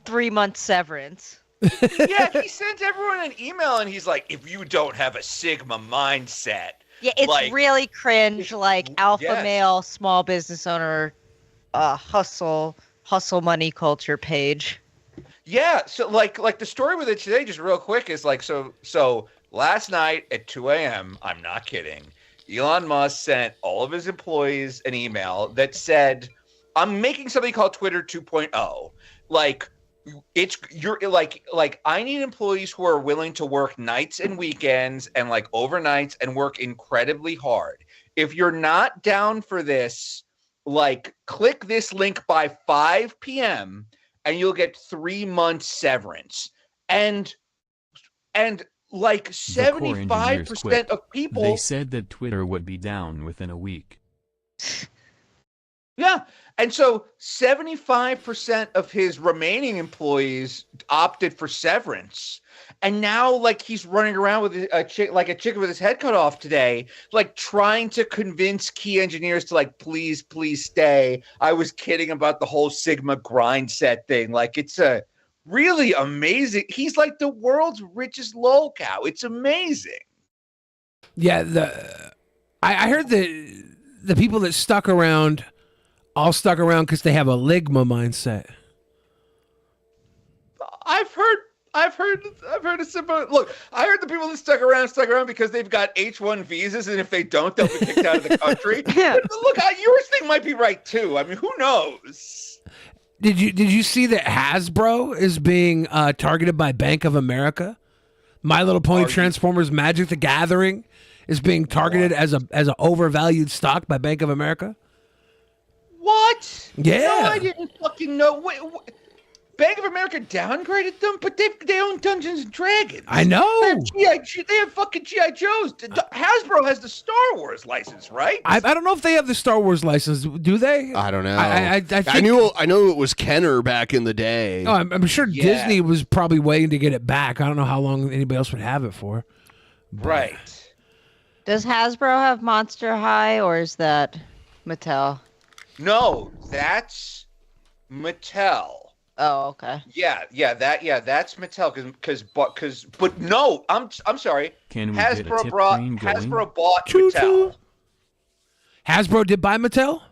3-month severance. Yeah, he sent everyone an email and he's like, if you don't have a Sigma mindset. Yeah, it's like, really cringe, like alpha male, small business owner, hustle money culture page. Yeah, so like the story with it today, just real quick, is like so last night at 2 a.m., I'm not kidding, Elon Musk sent all of his employees an email that said, I'm making something called Twitter 2.0. Like I need employees who are willing to work nights and weekends and like overnights and work incredibly hard. If you're not down for this, like click this link by 5 p.m. and you'll get 3 months severance. And like 75% of people. They said that Twitter would be down within a week. Yeah. And so 75% of his remaining employees opted for severance. And now like he's running around with a chick with his head cut off today, like trying to convince key engineers to like, please stay. I was kidding about the whole Sigma grind set thing. Like it's a really amazing. He's like the world's richest lol cow. It's amazing. Yeah, I heard the people that stuck around all stuck around because they have a Ligma mindset. I've heard a similar look. I heard the people that stuck around because they've got H-1 visas, and if they don't, they'll be kicked out of the country. Yeah. Look, yours thing might be right too. I mean, who knows? Did you see that Hasbro is being targeted by Bank of America? My Little Pony Transformers Magic the Gathering is being targeted as an overvalued stock by Bank of America. What? Yeah. No, I didn't fucking know. Wait, Bank of America downgraded them, but they own Dungeons and Dragons. I know. They have fucking G.I. Joes. Hasbro has the Star Wars license, right? I don't know if they have the Star Wars license. Do they? I don't know. I think, I know it was Kenner back in the day. Oh, I'm sure Disney was probably waiting to get it back. I don't know how long anybody else would have it for. Right. Does Hasbro have Monster High, or is that Mattel? No, that's Mattel. Oh, okay. That's Mattel. But no, I'm sorry. Can we get a tip train going? Hasbro bought Mattel. Hasbro did buy Mattel?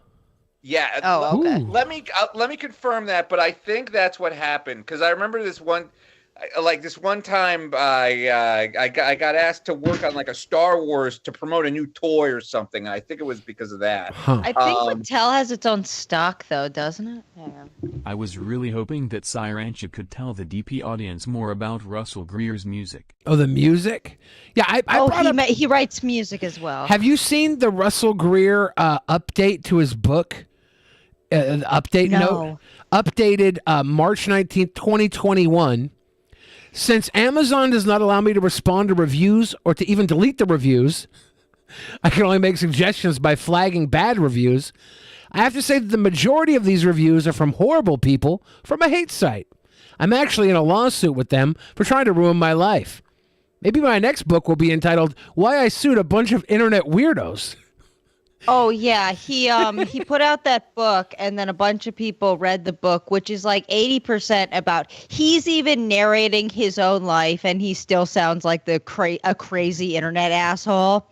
Yeah. Oh, okay. Let me confirm that, but I think that's what happened because I remember this one time I got asked to work on like a Star Wars to promote a new toy or something. I think it was because of that. I think Mattel has its own stock though, doesn't it? Yeah. I was really hoping that Siirancha could tell the DP audience more about Russell Greer's music. Oh, the music? Yeah, he writes music as well. Have you seen the Russell Greer update to his book? Update note? Updated March 19th, 2021. Since Amazon does not allow me to respond to reviews or to even delete the reviews, I can only make suggestions by flagging bad reviews. I have to say that the majority of these reviews are from horrible people from a hate site. I'm actually in a lawsuit with them for trying to ruin my life. Maybe my next book will be entitled Why I Sued a Bunch of Internet Weirdos. Oh yeah, he put out that book, and then a bunch of people read the book, which is like 80% about. He's even narrating his own life, and he still sounds like a crazy internet asshole.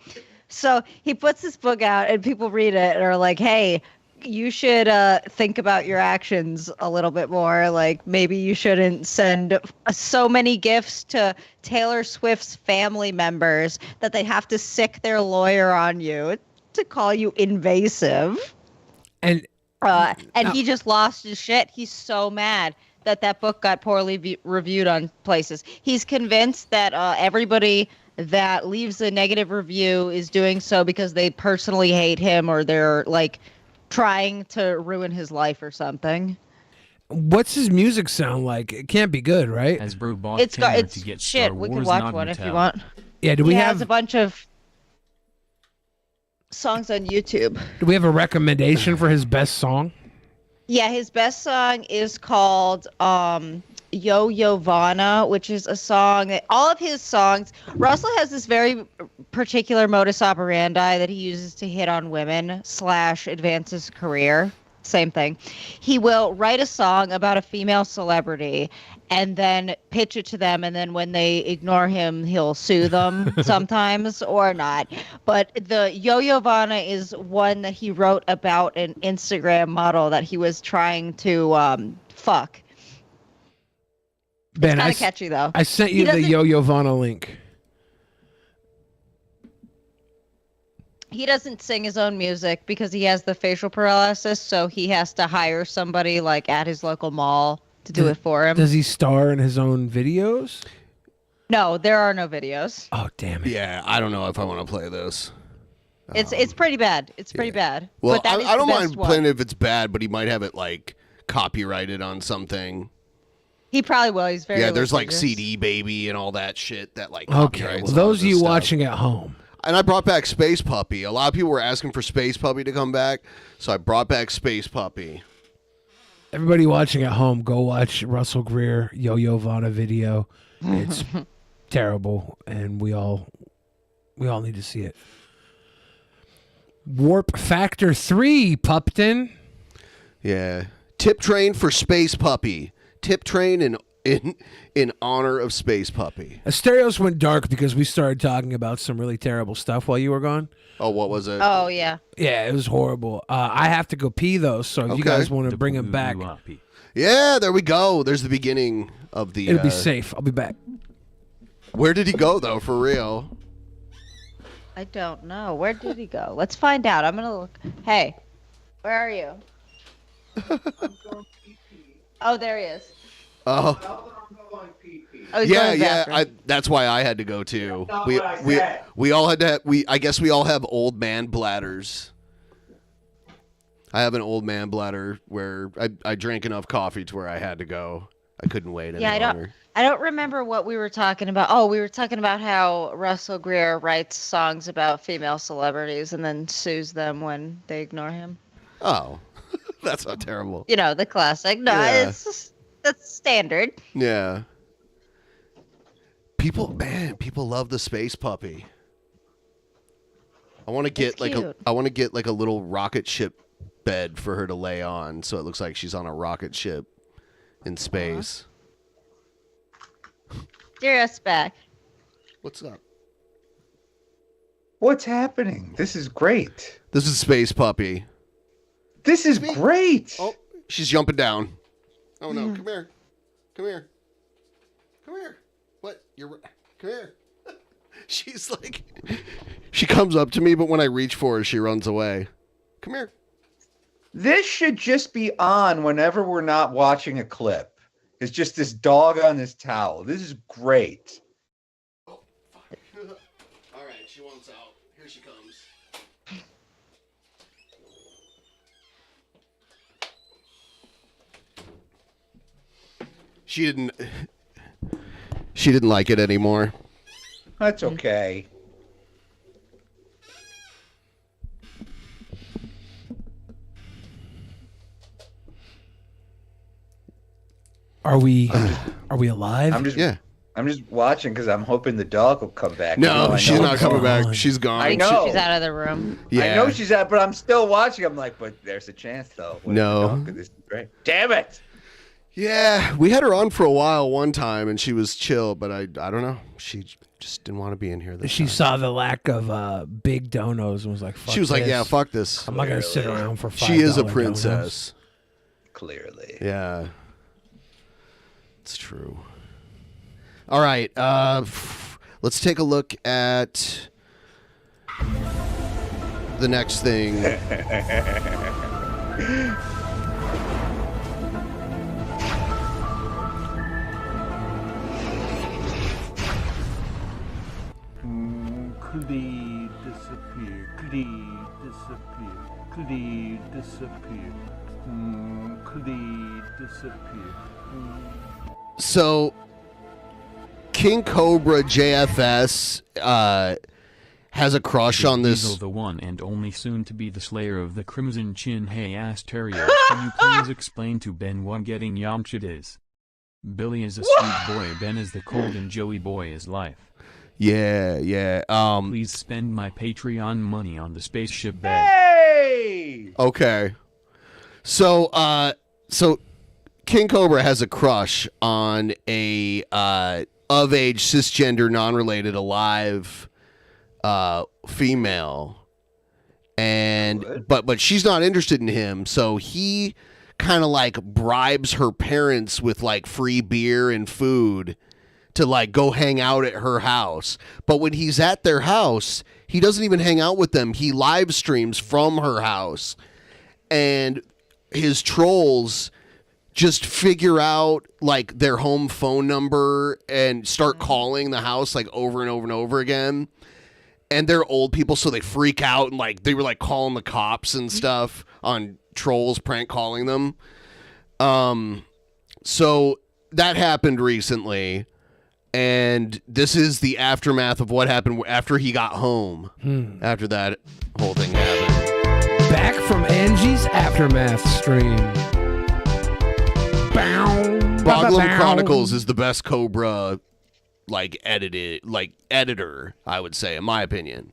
So he puts this book out, and people read it and are like, "Hey, you should think about your actions a little bit more. Like maybe you shouldn't send so many gifts to Taylor Swift's family members that they have to sick their lawyer on you." To call you invasive, and he just lost his shit. He's so mad that book got poorly reviewed on places. He's convinced that everybody that leaves a negative review is doing so because they personally hate him or they're like trying to ruin his life or something. What's his music sound like? It can't be good, right? Hasbro bought It's to shit. get Star We Wars, can watch not one if Mattel. you want. Yeah, He has a bunch of songs on YouTube. Do we have a recommendation for his best song? Yeah, his best song is called Yo Yo Vana, which is a song that all of his songs, Russell has this very particular modus operandi that he uses to hit on women / advance his career. Same thing. He will write a song about a female celebrity and then pitch it to them, and then when they ignore him, he'll sue them sometimes or not. But the Yo-Yo Vana is one that he wrote about an Instagram model that he was trying to fuck. Ben, it's kind of catchy, though. I sent you the Yo-Yo Vana link. He doesn't sing his own music because he has the facial paralysis, so he has to hire somebody like at his local mall to do it for him. Does he star in his own videos? No, there are no videos. Oh, damn it. Yeah, I don't know if I want to play this. It's pretty bad. It's pretty bad. Well, but that is I don't the mind best one. playing it if it's bad, but he might have it like copyrighted on something. He probably will. He's very There's like litigious. CD Baby and all that shit that like Okay, copyrights well, those of all you this stuff. watching at home. And I brought back Space Puppy. A lot of people were asking for Space Puppy to come back, so I brought back Space Puppy. Everybody watching at home, go watch Russell Greer Yo-Yo Vana video. It's terrible, and we all need to see it. Warp Factor 3, Pupton. Yeah. Tip train for Space Puppy. Tip train in honor of Space Puppy. Asterios went dark because we started talking about some really terrible stuff while you were gone. Oh, what was it? Oh, yeah. Yeah, it was horrible. I have to go pee, though, so if you guys want to bring him back. Yeah, there we go. There's the beginning of the... It'll be safe. I'll be back. Where did he go, though, for real? I don't know. Where did he go? Let's find out. I'm going to look. Hey, where are you? Oh, there he is. Oh. Oh, he's going to the yeah. bathroom. That's why I had to go too. We all had to. I guess we all have old man bladders. I have an old man bladder where I drank enough coffee to where I had to go. I couldn't wait any longer. I don't remember what we were talking about. Oh, we were talking about how Russell Greer writes songs about female celebrities and then sues them when they ignore him. Oh, that's not terrible. You know, the classic. No, Yeah. it's just, that's standard. Yeah. People love the Space Puppy. I want to get It's cute. a little rocket ship bed for her to lay on, so it looks like she's on a rocket ship in space. Asterios back. What's up? What's happening? This is great. This is Space Puppy. This is great. Oh, she's jumping down. Oh no! Come here. Come here. Come here. What? Come here. She's like, she comes up to me, but when I reach for her, she runs away. Come here. This should just be on whenever we're not watching a clip. It's just this dog on this towel. This is great. Oh, fuck. All right, she wants out. Here she comes. She didn't like it anymore. That's okay. Are we alive? I'm just watching because I'm hoping the dog will come back. No, she's not coming back. She's gone. I know. She's out of the room. Yeah. I know she's out, but I'm still watching. I'm like, but there's a chance though. No. This is great. Damn it. Yeah, we had her on for a while one time, and she was chill, but I don't know. She just didn't want to be in here. She saw the lack of big donos and was like, fuck She was like, this. yeah, fuck this. I'm not going to sit around for $5 She is a donos. princess. Clearly. Yeah. It's true. All right. Let's take a look at the next thing. Clee disappear. Clee disappear. Clee disappear. Clee disappear. So, KingCobraJFS has a crush on this. Diesel, the one and only soon to be the slayer of the Crimson Chin. Hey Asterios, can you please explain to Ben what getting Yamcha'd is? Billy is a sweet boy, Ben is the cold, and Joey boy is life. Yeah. Please spend my Patreon money on the spaceship bed. Hey! Okay. So King Cobra has a crush on a of age cisgender non-related alive female, and but she's not interested in him, so he kind of like bribes her parents with like free beer and food to like go hang out at her house. But when he's at their house, he doesn't even hang out with them. He live streams from her house, and his trolls just figure out like their home phone number and start calling the house like over and over and over again. And they're old people, so they freak out and like they were like calling the cops and stuff on trolls prank calling them. So that happened recently, and this is the aftermath of what happened after he got home. After that whole thing happened. Back from Angie's Aftermath stream. Boglum Chronicles is the best Cobra editor, I would say, in my opinion.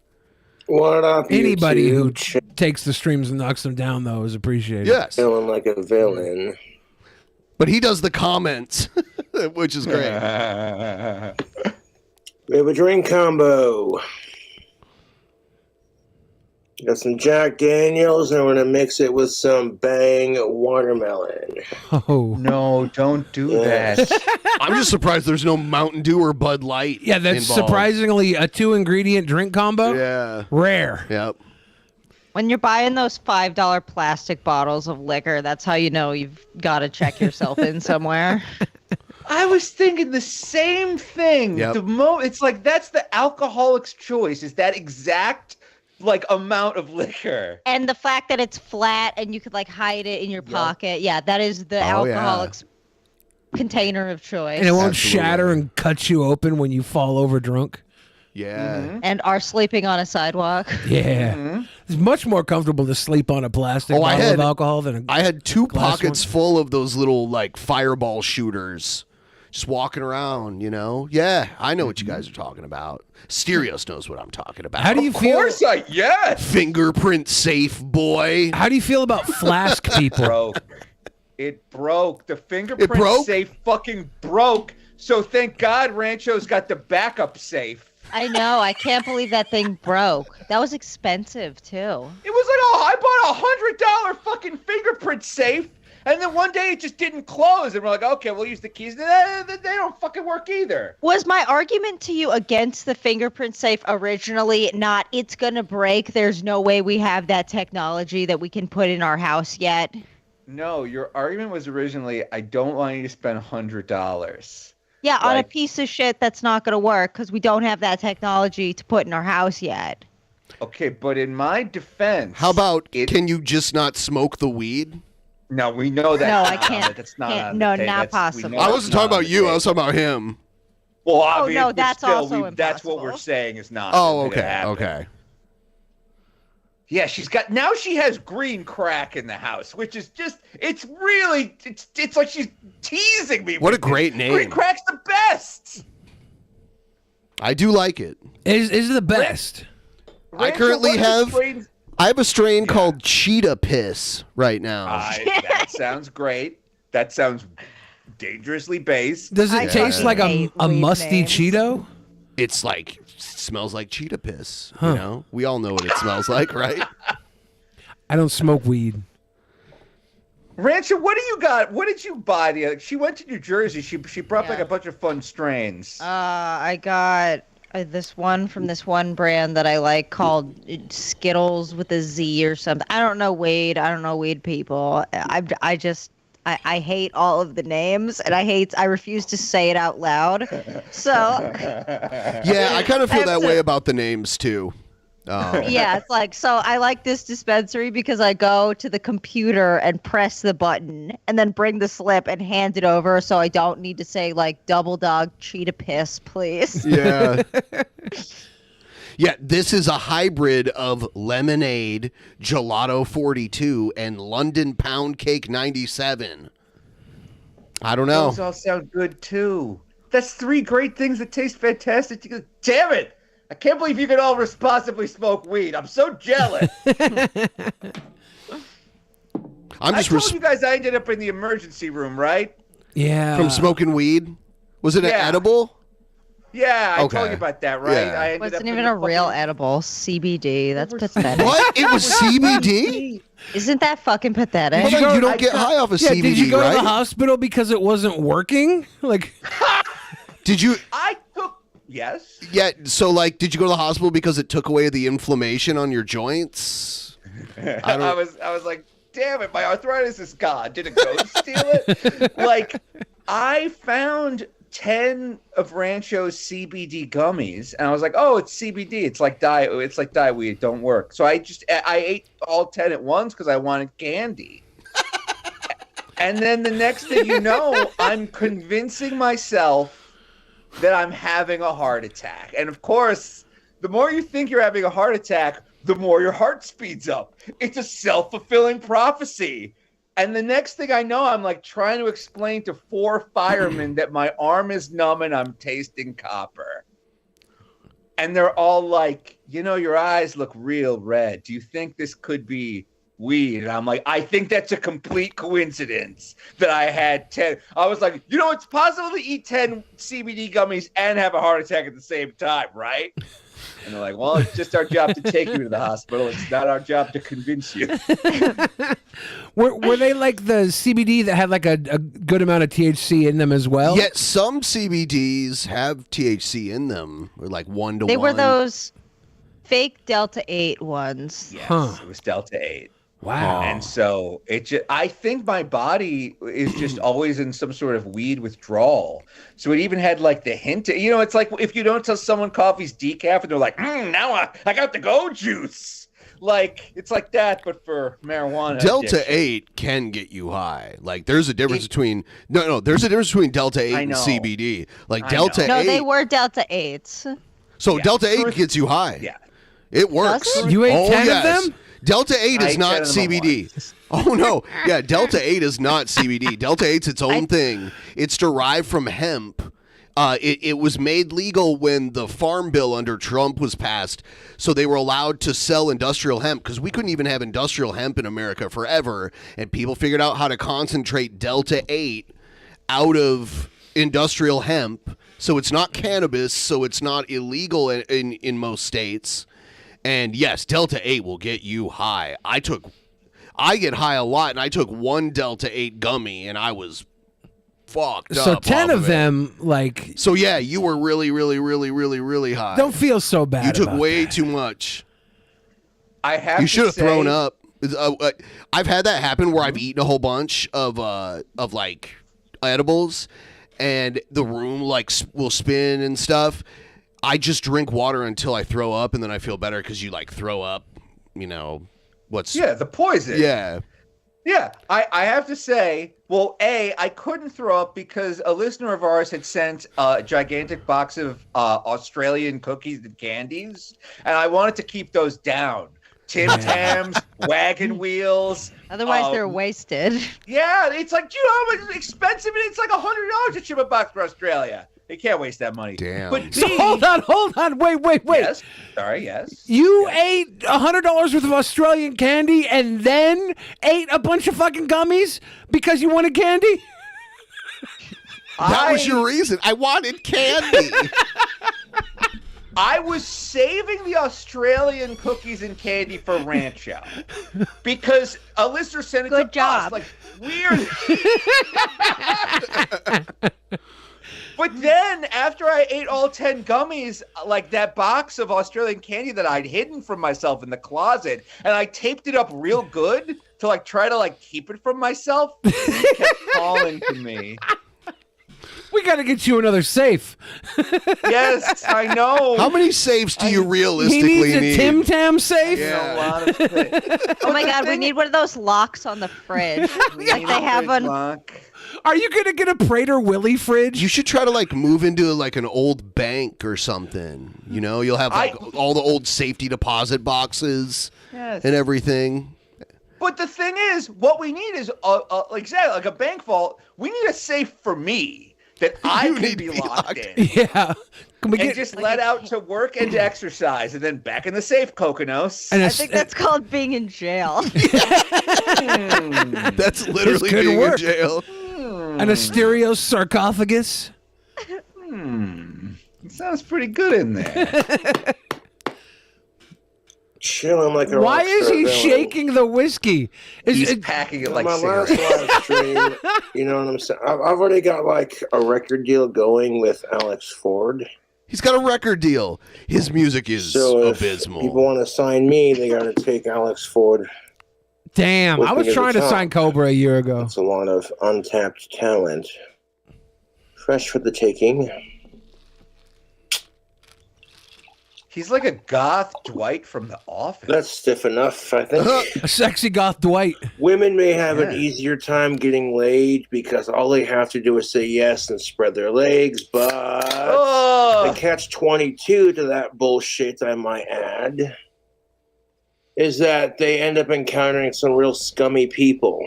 What up, Anybody who YouTube? takes the streams and knocks them down, though, is appreciated. Yes. Feeling like a villain. But he does the comments, which is great. We have a drink combo. Got some Jack Daniels, and we're going to mix it with some Bang watermelon. Oh. No, don't do that. I'm just surprised there's no Mountain Dew or Bud Light. Yeah, that's involved. surprisingly a 2-ingredient drink combo. Yeah. Rare. Yep. When you're buying those $5 plastic bottles of liquor, that's how you know you've got to check yourself in somewhere. I was thinking the same thing. Yep. It's like that's the alcoholic's choice. Is that exact like amount of liquor? And the fact that it's flat and you could like hide it in your pocket. Yeah, that is the alcoholic's container of choice. And it won't shatter and cut you open when you fall over drunk. Yeah. And are sleeping on a sidewalk. Yeah. It's much more comfortable to sleep on a plastic bottle of alcohol than a I had 2 glass pockets one. full of those little like fireball shooters just walking around, you know. Yeah, I know what you guys are talking about. Asterios knows what I'm talking about. How do you feel? Of course yes. Fingerprint safe, boy. How do you feel about flask people? It broke. The fingerprint safe fucking broke. So thank God Rancho's got the backup safe. I know. I can't believe that thing broke. That was expensive too. It was like, oh, I bought $100 fucking fingerprint safe, and then one day it just didn't close, and we're like, okay, we'll use the keys. They don't fucking work either. Was my argument to you against the fingerprint safe originally not it's gonna break? There's no way we have that technology that we can put in our house yet. No, your argument was originally, I don't want you to spend $100. Yeah, on a piece of shit that's not going to work because we don't have that technology to put in our house yet. Okay, but in my defense... How about, can you just not smoke the weed? No, we know that. No, I can't. That's not can't, on no, the table. not possible. I wasn't talking about you. I was talking about him. Well, Oh, obviously, no, that's also impossible. That's what we're saying is not. Oh, gonna okay, happen. okay. Yeah, now she has green crack in the house, which is just, it's like she's teasing me. What a with great it. name. Green crack's the best. I do like it. Is the best. I currently have a strain called Cheetah Piss right now. That sounds great. That sounds dangerously base. Does it taste like a musty Cheeto? It's like, smells like cheetah piss. You know, we all know what it smells like, right? I don't smoke weed. Rancho, what do you got? What did you buy? She went to New Jersey. She brought like a bunch of fun strains. I got this one from this one brand that I like called Skittles with a Z or something. I don't know weed. I don't know weed people. I hate all of the names, and I refuse to say it out loud. So Yeah, I kind of feel that way about the names too. yeah, it's like, so I like this dispensary because I go to the computer and press the button and then bring the slip and hand it over, so I don't need to say like double dog cheetah piss, please. Yeah. Yeah, this is a hybrid of Lemonade, Gelato 42, and London Pound Cake 97. I don't know. Those all sound good too. That's 3 great things that taste fantastic. Damn it! I can't believe you can all responsibly smoke weed. I'm so jealous. I told you guys I ended up in the emergency room, right? Yeah. From smoking weed? Was it an edible? Yeah, I Okay. told you about that, right? Yeah. I It ended wasn't up even in a the real fucking- edible. CBD. That's pathetic. What? It was CBD? Isn't that fucking pathetic? Hold on, you don't get high off of Yeah, CBD, did you go to right? the hospital because it wasn't working? Like, Did you? I took. Yes. Yeah. So, like, did you go to the hospital because it took away the inflammation on your joints? I was like, damn it, my arthritis is gone. Did a ghost steal it? Like, I found 10 of Rancho's CBD gummies, and I was like, oh, it's CBD. It's like dye weed. It don't work. So I ate all 10 at once because I wanted candy. And then the next thing you know, I'm convincing myself that I'm having a heart attack. And of course, the more you think you're having a heart attack, the more your heart speeds up. It's a self-fulfilling prophecy. And the next thing I know, I'm like trying to explain to 4 firemen that my arm is numb and I'm tasting copper. And they're all like, you know, your eyes look real red. Do you think this could be weed? And I'm like, I think that's a complete coincidence that I had 10. I was like, you know, it's possible to eat 10 CBD gummies and have a heart attack at the same time, right? And they're like, well, it's just our job to take you to the hospital. It's not our job to convince you. were they like the CBD that had like a good amount of THC in them as well? Yet some CBDs have THC in them, or like 1 to 1. They were those fake Delta 8 ones. Yes, it was Delta 8. Wow. And so I think my body is just always in some sort of weed withdrawal. So it even had like the hint, you know, it's like if you don't tell someone coffee's decaf and they're like, now I got the go juice. Like, it's like that, but for marijuana. Delta addiction. 8 can get you high. Like, there's a difference between there's a difference between Delta 8 and know. CBD. Like I Delta No, 8. they were Delta 8s. So Delta 8 gets you high. Yeah. It works. Does it? You ate 10 of yes. them? Delta 8 is I not chatted them CBD. Oh no, yeah, Delta 8 is not CBD. Delta 8's its own thing. It's derived from hemp. It was made legal when the Farm Bill under Trump was passed, so they were allowed to sell industrial hemp because we couldn't even have industrial hemp in America forever, and people figured out how to concentrate Delta 8 out of industrial hemp, so it's not cannabis, so it's not illegal in most states. And yes, Delta 8 will get you high. I get high a lot, and I took one Delta 8 gummy, and I was fucked up. So 10 off of it. them, like... So yeah, you were really, really, really, really, really high. Don't feel so bad. You took about way that. too much. I have. You should have to thrown say- up. I've had that happen where I've eaten a whole bunch of like edibles, and the room like will spin and stuff. I just drink water until I throw up, and then I feel better because you like throw up. You know what's the poison. Yeah. Yeah, I have to say, well, I couldn't throw up because a listener of ours had sent a gigantic box of Australian cookies and candies, and I wanted to keep those down. Tim Tams, wagon wheels. Otherwise, they're wasted. Yeah, it's like, do you know how much expensive it is? It's like $100 to ship a box for Australia. They can't waste that money. Damn. But So hold on, wait. Yes. Sorry, yes. You ate $100 worth of Australian candy and then ate a bunch of fucking gummies because you wanted candy? That was your reason. I wanted candy. I was saving the Australian cookies and candy for Rancho because a listener sent it to us. Like, weird. But then, after I ate all 10 gummies, like that box of Australian candy that I'd hidden from myself in the closet, and I taped it up real good to like try to like keep it from myself, it kept falling to me. We got to get you another safe. Yes, I know. How many safes do you He realistically needs a need? Tim Tam safe? A lot of things. Oh my god, we need one of those locks on the fridge. Like they have on. Are you going to get a Prater Willie fridge? You should try to like move into like an old bank or something. You know, you'll have like all the old safety deposit boxes Yes. and everything. But the thing is, what we need is like a bank vault. We need a safe for me that I can be locked in. Yeah. Can we And get just let out to work and to exercise, and then back in the safe, Kokonos. And I think that's called being in jail. That's literally could being work. in jail. An Asterios sarcophagus? It sounds pretty good in there. Chilling like a Why rock is star he villain. shaking the whiskey? He's packing it like my last cigarettes. live stream, you know what I'm saying? I've already got like a record deal going with Alex Ford. He's got a record deal. His music is So if abysmal. people want to sign me, they got to take Alex Ford. Damn, I was trying to sign Cobra a year ago. It's a lot of untapped talent. Fresh for the taking. He's like a goth Dwight from The Office. That's stiff enough, I think. A sexy goth Dwight. Women may have an Yeah. easier time getting laid because all they have to do is say yes and spread their legs, but the catch-22 to that bullshit, I might add, is that they end up encountering some real scummy people.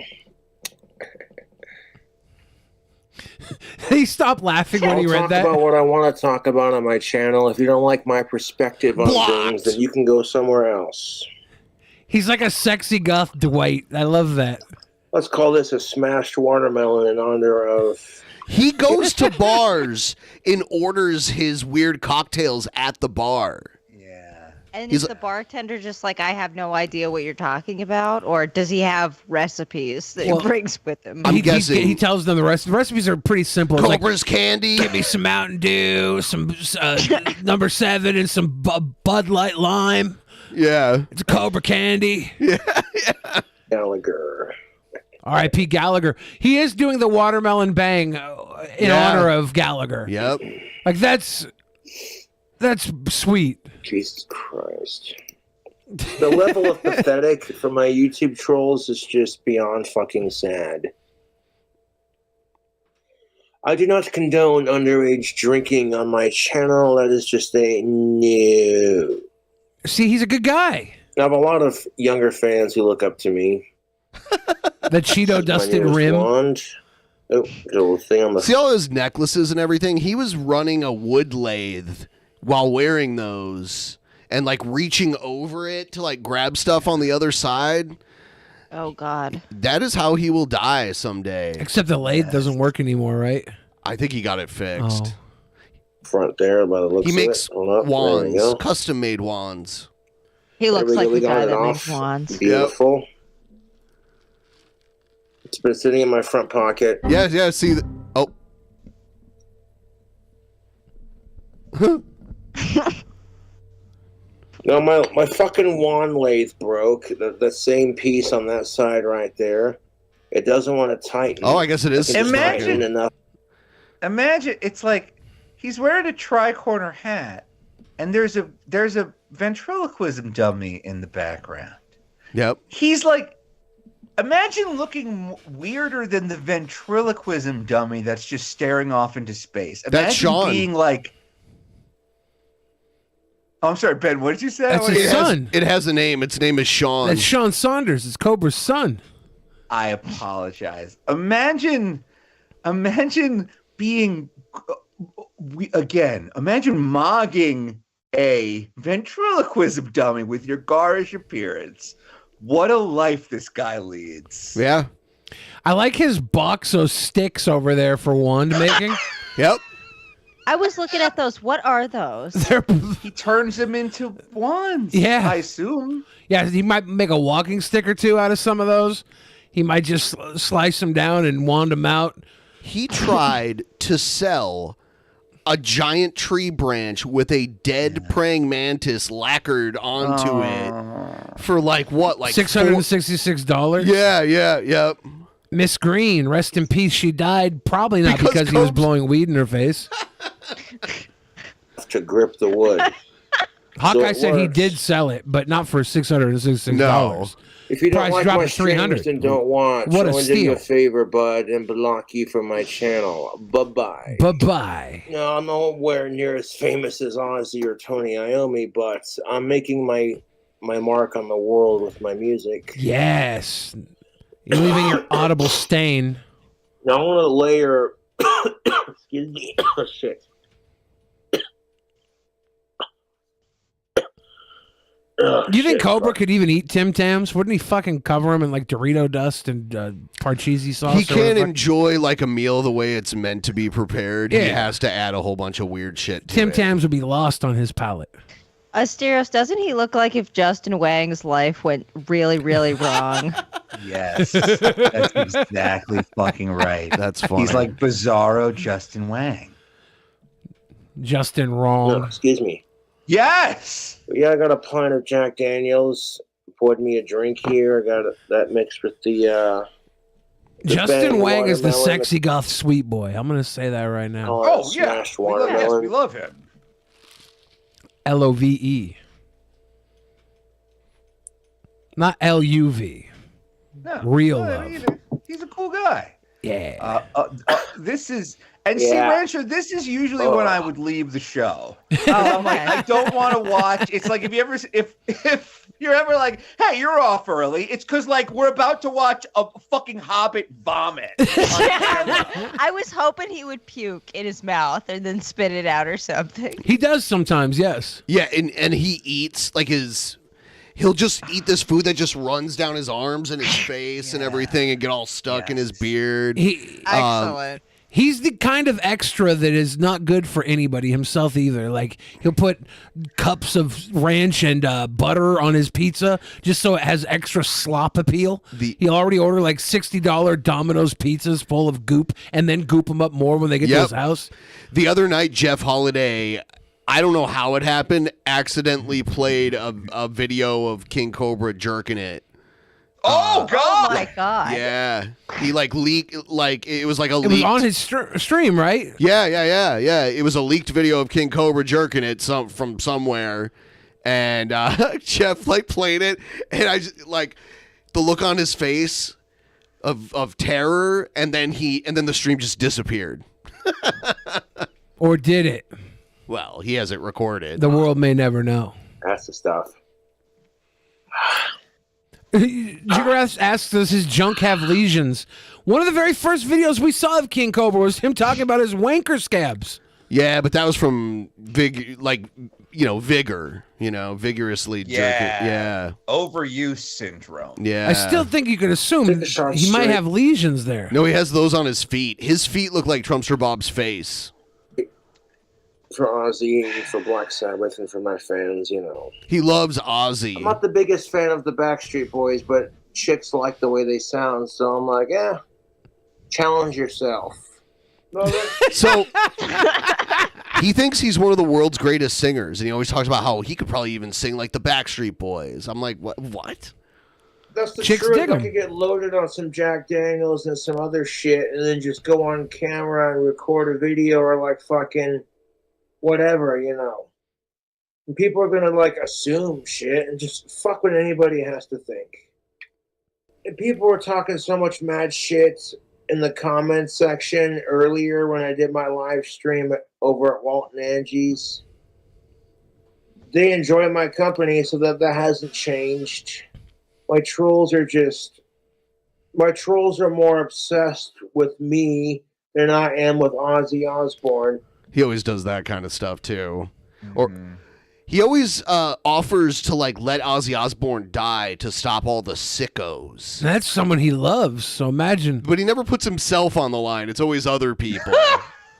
He stopped laughing when he I'll read talk that. about what I want to talk about on my channel. If you don't like my perspective on things, then you can go somewhere else. He's like a sexy goth Dwight. I love that. Let's call this a smashed watermelon in honor of... He goes to bars and orders his weird cocktails at the bar. And He's is the bartender just like, I have no idea what you're talking about? Or does he have recipes that Well, he brings with him? He tells them the recipes are pretty simple. It's Cobra's candy. Give me some Mountain Dew, some number 7, and some Bud Light Lime. Yeah. It's a Cobra candy. Gallagher. R.I.P. Gallagher. He is doing the watermelon bang in honor of Gallagher. Yep. Like that's sweet. Jesus Christ. The level of pathetic from my YouTube trolls is just beyond fucking sad. I do not condone underage drinking on my channel. That is just a no. See, he's a good guy. I have a lot of younger fans who look up to me. The Cheeto dusted My newest rim. wand. Oh, the little thing on the See all his necklaces and everything? He was running a wood lathe while wearing those and like reaching over it to like grab stuff on the other side. Oh God. That is how he will die someday. Except the lathe doesn't work anymore, right? I think he got it fixed. front there by the looks He of makes it. Hold up, there we wands, go. custom made wands. He looks There we like go, we the got guy it that off. makes wands. Beautiful. It's been sitting in my front pocket. Yeah, see the oh. No, my fucking wand lathe broke. The same piece on that side right there. It doesn't want to tighten. Oh, I guess it is. It's not Imagine- tightened enough. Imagine it's like he's wearing a tri-corner hat, and there's a ventriloquism dummy in the background. Yep. He's like, imagine looking weirder than the ventriloquism dummy that's just staring off into space. Imagine That's Sean. being like. Oh, I'm sorry, Ben. What did you say? That's What his did you- son. It has a name. Its name is Sean. That's Sean Saunders. It's Cobra's son. I apologize. Imagine being imagine mogging a ventriloquism dummy with your garish appearance. What a life this guy leads. Yeah. I like his box of sticks over there for wand making. Yep. I was looking at those. What are those? He turns them into wands. Yeah. I assume. Yeah, he might make a walking stick or two out of some of those. He might just slice them down and wand them out. He tried to sell a giant tree branch with a dead praying mantis lacquered onto it for like what? Like $666. Yeah. Miss Green, rest in peace. She died probably not because he was blowing weed in her face. To grip the wood. Hawkeye it said he works. did sell it, but not for $666. No. If you don't Price like dropped my to 300. streams and don't watch, What a someone did you steal. a favor, bud, and block you from my channel. Bye-bye. Bye-bye. No, I'm nowhere near as famous as Ozzy or Tony Iommi, but I'm making my mark on the world with my music. Yes. You're leaving your audible stain. Now I want to layer... Excuse me. Oh, shit. Do you think Cobra could even eat Tim Tams? Wouldn't he fucking cover them in like Dorito dust and Parcheesi sauce? He or can't whatever? enjoy like a meal the way it's meant to be prepared. He Yeah. has to add a whole bunch of weird shit to Tim it. Tams would be lost on his palate. Asterios, doesn't he look like if Justin Wang's life went really, really wrong? Yes, that's exactly fucking right. That's funny. He's like Bizarro Justin Wang. Justin Wrong. No, excuse me. Yes! Yeah, I got a pint of Jack Daniels. Poured me a drink here. I got that mixed with the Justin bang Wang is the watermelon. sexy goth sweet boy. I'm going to say that right now. Oh, yeah. Smashed We love, yes, watermelon. we love him. LOVE. Not LUV. No, Real no, love. He's a cool guy. Yeah. This is and Yeah. Siirancha, this is usually when I would leave the show. I'm like, I don't want to watch. It's like if you're ever like, hey, you're off early, it's because like we're about to watch a fucking hobbit vomit. I was hoping he would puke in his mouth and then spit it out or something. He does sometimes, yes. Yeah, and he eats like he'll just eat this food that just runs down his arms and his face and everything and get all stuck in his beard. Excellent. He's the kind of extra that is not good for anybody, himself either. Like, he'll put cups of ranch and butter on his pizza just so it has extra slop appeal. He'll already order like $60 Domino's pizzas full of goop and then goop them up more when they get to Yep. his house. The other night, Jeff Holiday, I don't know how it happened, accidentally played a video of King Cobra jerking it. Oh God! Oh my God! Yeah, he like leaked, like it was like a It was leaked. on his stream, right? Yeah. It was a leaked video of King Cobra jerking it from somewhere, and Jeff like played it, and I just like the look on his face of terror, and then the stream just disappeared. Or did it? Well, he has it recorded. The world may never know. That's the stuff. Jigarath asks, does his junk have lesions? One of the very first videos we saw of King Cobra was him talking about his wanker scabs. Yeah, but that was from vigorously jerking. Yeah. Overuse syndrome. Yeah. I still think you could assume he might have lesions there. No, he has those on his feet. His feet look like Trumpster Bob's face. For Ozzy, for Black Sabbath, and for my fans, He loves Ozzy. I'm not the biggest fan of the Backstreet Boys, but chicks like the way they sound, so I'm like, challenge yourself. So he thinks he's one of the world's greatest singers, and he always talks about how he could probably even sing like the Backstreet Boys. I'm like, what? That's the Chicks truth. dig I 'em. could get loaded on some Jack Daniels and some other shit, and then just go on camera and record a video or like fucking whatever, And people are gonna like assume shit and just fuck what anybody has to think. And people were talking so much mad shit in the comments section earlier when I did my live stream over at Walt and Angie's. They enjoy my company, so that hasn't changed. My trolls are more obsessed with me than I am with Ozzy Osbourne. He always does that kind of stuff too. Or he always offers to like let Ozzy Osbourne die to stop all the sickos. That's someone he loves, so imagine. But he never puts himself on the line. It's always other people.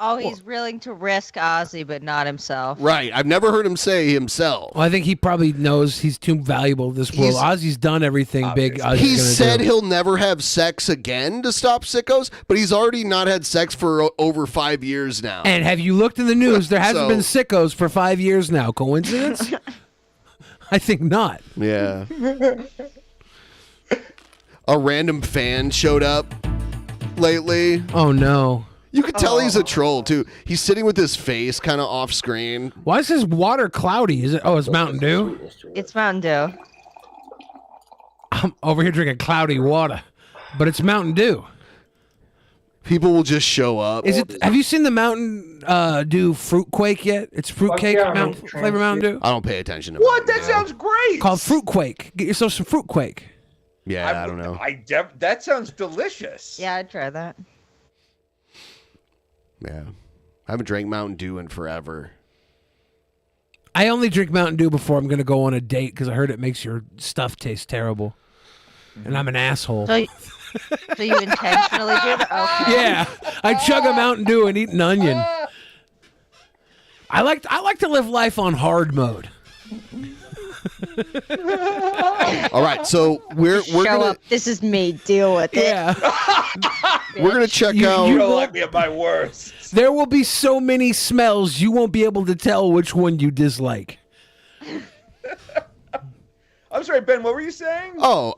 Oh, he's willing to risk Ozzy, but not himself. Right. I've never heard him say himself. Well, I think he probably knows he's too valuable to this world. Ozzy's done everything big. He said he'll never have sex again to stop sickos, but he's already not had sex for over 5 years now. And have you looked in the news? There hasn't So- been sickos for 5 years now. Coincidence? I think not. Yeah. A random fan showed up lately. Oh, no. You could tell he's a troll, too. He's sitting with his face kind of off screen. Why is his water cloudy? Is it? Oh, it's Mountain Dew? It's Mountain Dew. I'm over here drinking cloudy water, but it's Mountain Dew. People will just show up. Is it? Have you seen the Mountain Dew Fruit Quake yet? It's fruit cake flavor Mountain Dew. I don't pay attention to What? That sounds great. Called Fruit Quake. Get yourself some Fruit Quake. Yeah, I don't know. That sounds delicious. Yeah, I'd try that. Yeah. I haven't drank Mountain Dew in forever. I only drink Mountain Dew before I'm going to go on a date because I heard it makes your stuff taste terrible. And I'm an asshole. So you intentionally do that? Okay. Yeah, I chug a Mountain Dew and eat an onion. I like to live life on hard mode. All right, so we're Show gonna up. This is me. Deal with it. Yeah. we're gonna check out. You don't like me at my worst. There will be so many smells you won't be able to tell which one you dislike. I'm sorry, Ben. What were you saying? Oh,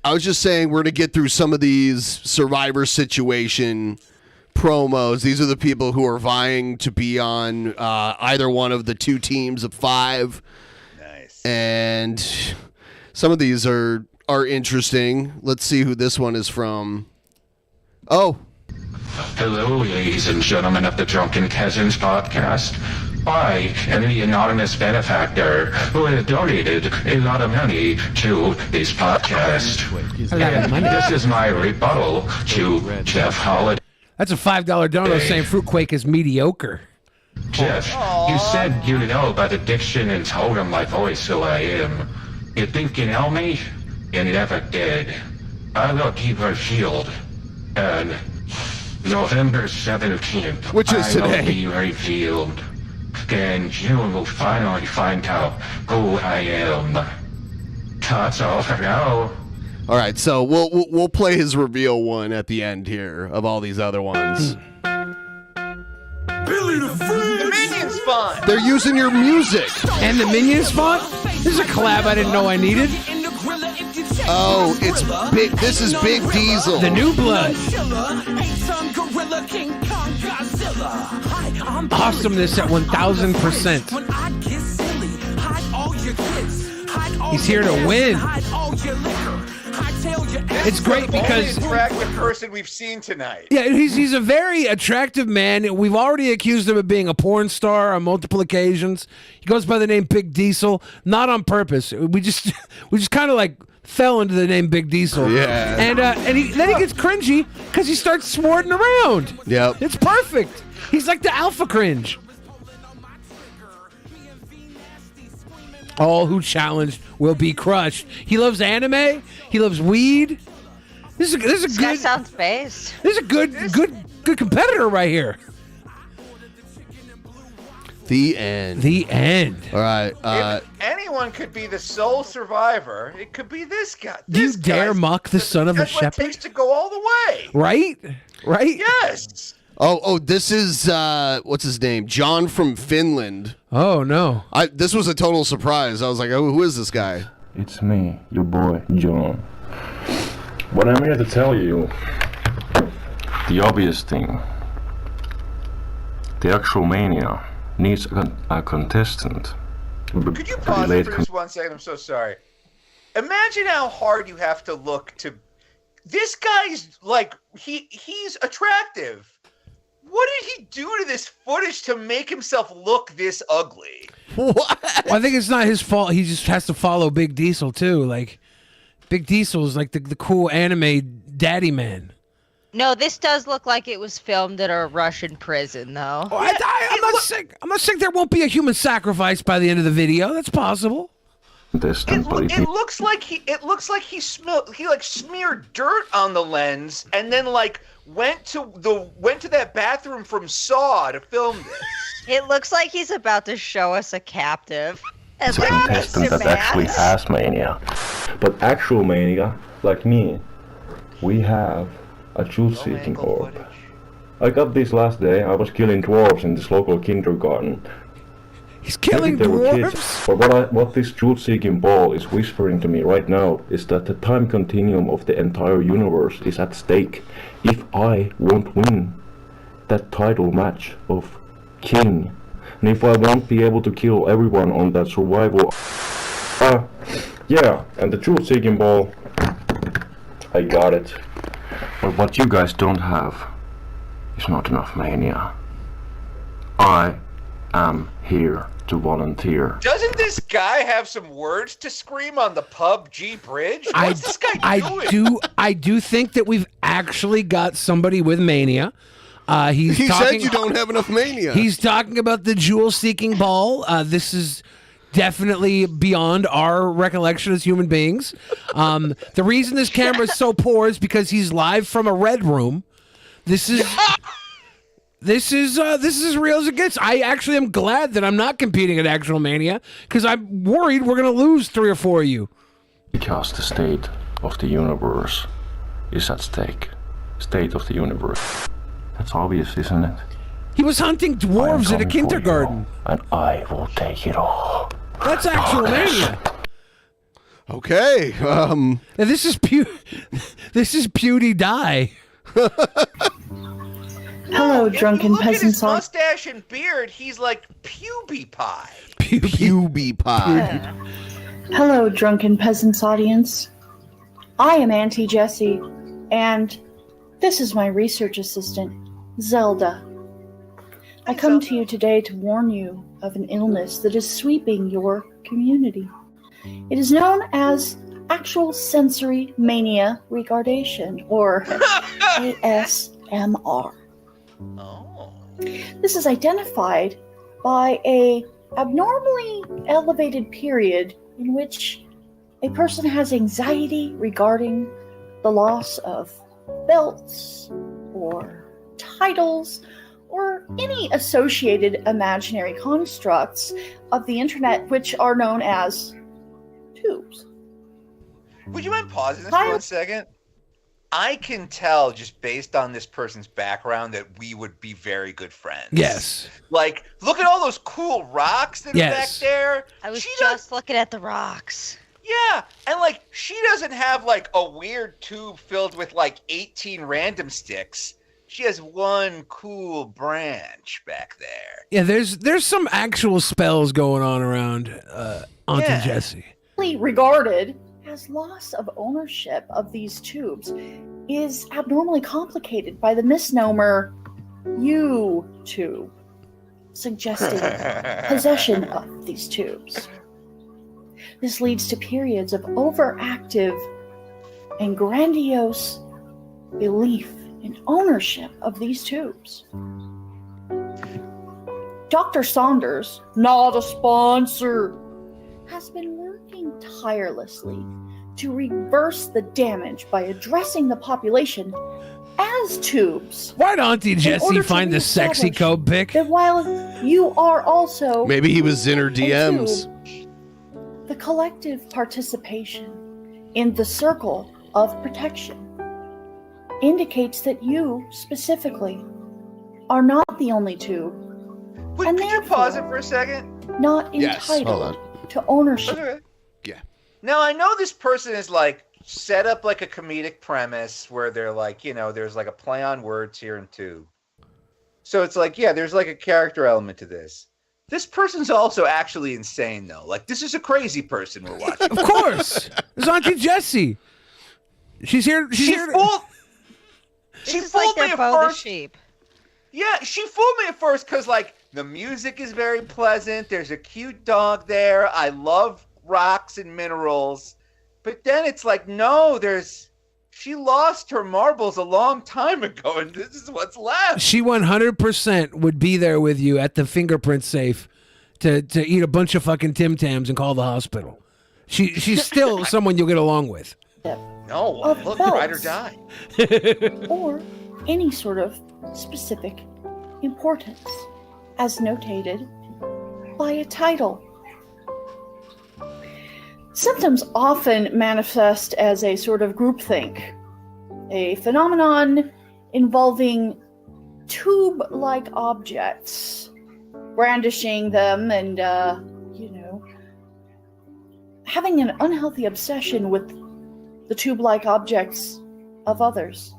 I was just saying we're gonna get through some of these Survivor situation promos. These are the people who are vying to be on either one of the two teams of 5. Nice. And some of these are interesting. Let's see who this one is from. Oh. Hello, ladies and gentlemen of the Drunken Peasants podcast. I am the anonymous benefactor who has donated a lot of money to this podcast. And this is my rebuttal to Jeff Holiday. That's a $5 dono saying Fruit Quake is mediocre. Jeff, you said you know about addiction and told him my voice who I am. You think you know me? You never did. I will keep her shield. And November 17th, which is I will today, be revealed. And you will finally find out who I am. That's all for now. All right, so we'll play his reveal one at the end here of all these other ones. Billy the Fridge! The Minions font! They're using your music. And the Minions font? This is a collab I didn't know I needed. Oh, it's big. This is Big Diesel. The New Blood. Awesomeness at 1000%. He's here to win. It's great because the only attractive person we've seen tonight. yeah, he's a very attractive man. We've already accused him of being a porn star on multiple occasions. He goes by the name Big Diesel, not on purpose. We just kind of like fell into the name Big Diesel. Yeah. And then he gets cringy because he starts snorting around. Yep. It's perfect. He's like the alpha cringe. All who challenged will be crushed. He loves anime. He loves weed. This is This a guy good. sounds based. This is a good competitor right here. The end. The end. All right. If anyone could be the sole survivor, it could be this guy. Do you dare mock the son of a That's what it shepherd? takes to go all the way. Right? Right? Yes. Oh, this is what's his name? John from Finland. Oh no. This was a total surprise. I was like, oh, who is this guy? It's me, your boy, John. What I'm here to tell you, the obvious thing, the actual mania needs a contestant. Could you pause for just 1 second? I'm so sorry. Imagine how hard you have to look to. This guy's like he's attractive. What did he do to this footage to make himself look this ugly? What? Well, I think it's not his fault. He just has to follow Big Diesel too. Like Big Diesel is like the cool anime daddy man. No, this does look like it was filmed at a Russian prison, though. Oh, I'm not saying there won't be a human sacrifice by the end of the video. That's possible. It looks like he smeared dirt on the lens and then like went to that bathroom from Saw to film this. It looks like he's about to show us a captive. It's a contestant that actually has mania. But actual mania, like me, we have a truth-seeking orb. I got this last day. I was killing dwarves in this local kindergarten. He's killing Maybe they were dwarves? kids, but what this truth-seeking ball is whispering to me right now is that the time continuum of the entire universe is at stake if I won't win that title match of king, and if I won't be able to kill everyone on that survival. Yeah, and the truth-seeking ball, I got it. But what you guys don't have is not enough mania. I am here to volunteer. Doesn't this guy have some words to scream on the PUBG bridge? What's this guy doing? I do think that we've actually got somebody with mania. He said you don't have enough mania. He's talking about the jewel-seeking ball. This is definitely beyond our recollection as human beings. The reason this camera is so poor is because he's live from a red room. This is as real as it gets. I actually am glad that I'm not competing at Actual Mania because I'm worried we're gonna lose 3 or 4 of you. Because the state of the universe is at stake. State of the universe. That's obvious, isn't it? He was hunting dwarves at a kindergarten. And I will take it all. That's Actual Mania. Okay. Now, this is Pewdie Die. Hello, Drunken Look at his Peasants. mustache and beard. He's like Pewbie Pie. Pewbie Pie. Hello, Drunken Peasants audience. I am Auntie Jessie, and this is my research assistant, Zelda. I come to you today to warn you of an illness that is sweeping your community. It is known as actual sensory mania retardation, or ASMR. This is identified by a abnormally elevated period in which a person has anxiety regarding the loss of belts or titles or any associated imaginary constructs of the internet, which are known as tubes. Would you mind pausing this for 1 second? I can tell just based on this person's background that we would be very good friends. Yes. Like, look at all those cool rocks that are back there. I was just looking at the rocks. Yeah, and like she doesn't have like a weird tube filled with like 18 random sticks. She has one cool branch back there. Yeah, there's some actual spells going on around Aunt and Jessie. Regarded as loss of ownership of these tubes is abnormally complicated by the misnomer U-tube, suggesting possession of these tubes. This leads to periods of overactive and grandiose belief in ownership of these tubes. Dr. Saunders, not a sponsor, has been working tirelessly to reverse the damage by addressing the population as tubes. Why'd Auntie Jessie find the sexy code pic? That while you are also Maybe he was in her DMs. the collective participation in the circle of protection indicates that you specifically are not the only tube, Wait, could you pause it for a second? not Yes, hold entitled to ownership. Okay. Yeah. Now I know this person is like set up like a comedic premise where they're like, there's like a play on words here and tube. So it's like, yeah, there's like a character element to this. This person's also actually insane though. Like this is a crazy person we're watching. Of course. It's Auntie Jessie. She's here. She's here. She It's like fooled me they're at both first. sheep. Yeah, she fooled me at first because like the music is very pleasant. There's a cute dog there. I love rocks and minerals. But then it's like, no, she lost her marbles a long time ago, and this is what's left. She 100% would be there with you at the fingerprint safe to eat a bunch of fucking Tim Tams and call the hospital. She's still someone you'll get along with. No, Of look, belts. ride or die. or any sort of specific importance, as notated by a title. Symptoms often manifest as a sort of groupthink, a phenomenon involving tube-like objects, brandishing them and, having an unhealthy obsession with the tube-like objects of others.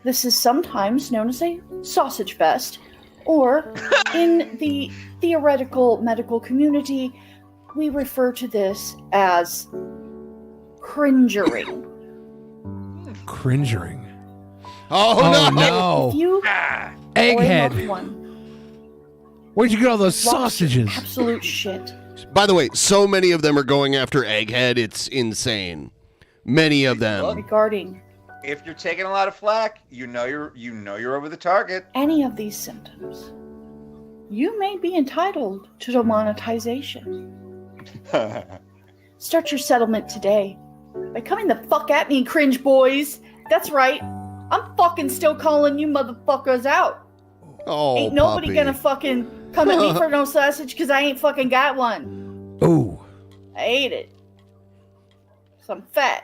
This is sometimes known as a sausage fest, or in the theoretical medical community, we refer to this as cringering. Cringering. Oh, no. If you Egghead. or a loved one Where'd you get all those lost sausages? absolute shit. By the way, so many of them are going after Egghead. It's insane. Many of them. Regarding If you're taking a lot of flack, you know you're over the target. any of these symptoms, you may be entitled to demonetization. Start your settlement today by coming the fuck at me, cringe boys. That's right. I'm fucking still calling you motherfuckers out. Oh, ain't nobody puppy. gonna fucking come at me for no sausage because I ain't fucking got one. Ooh. I ate it. So I'm fat.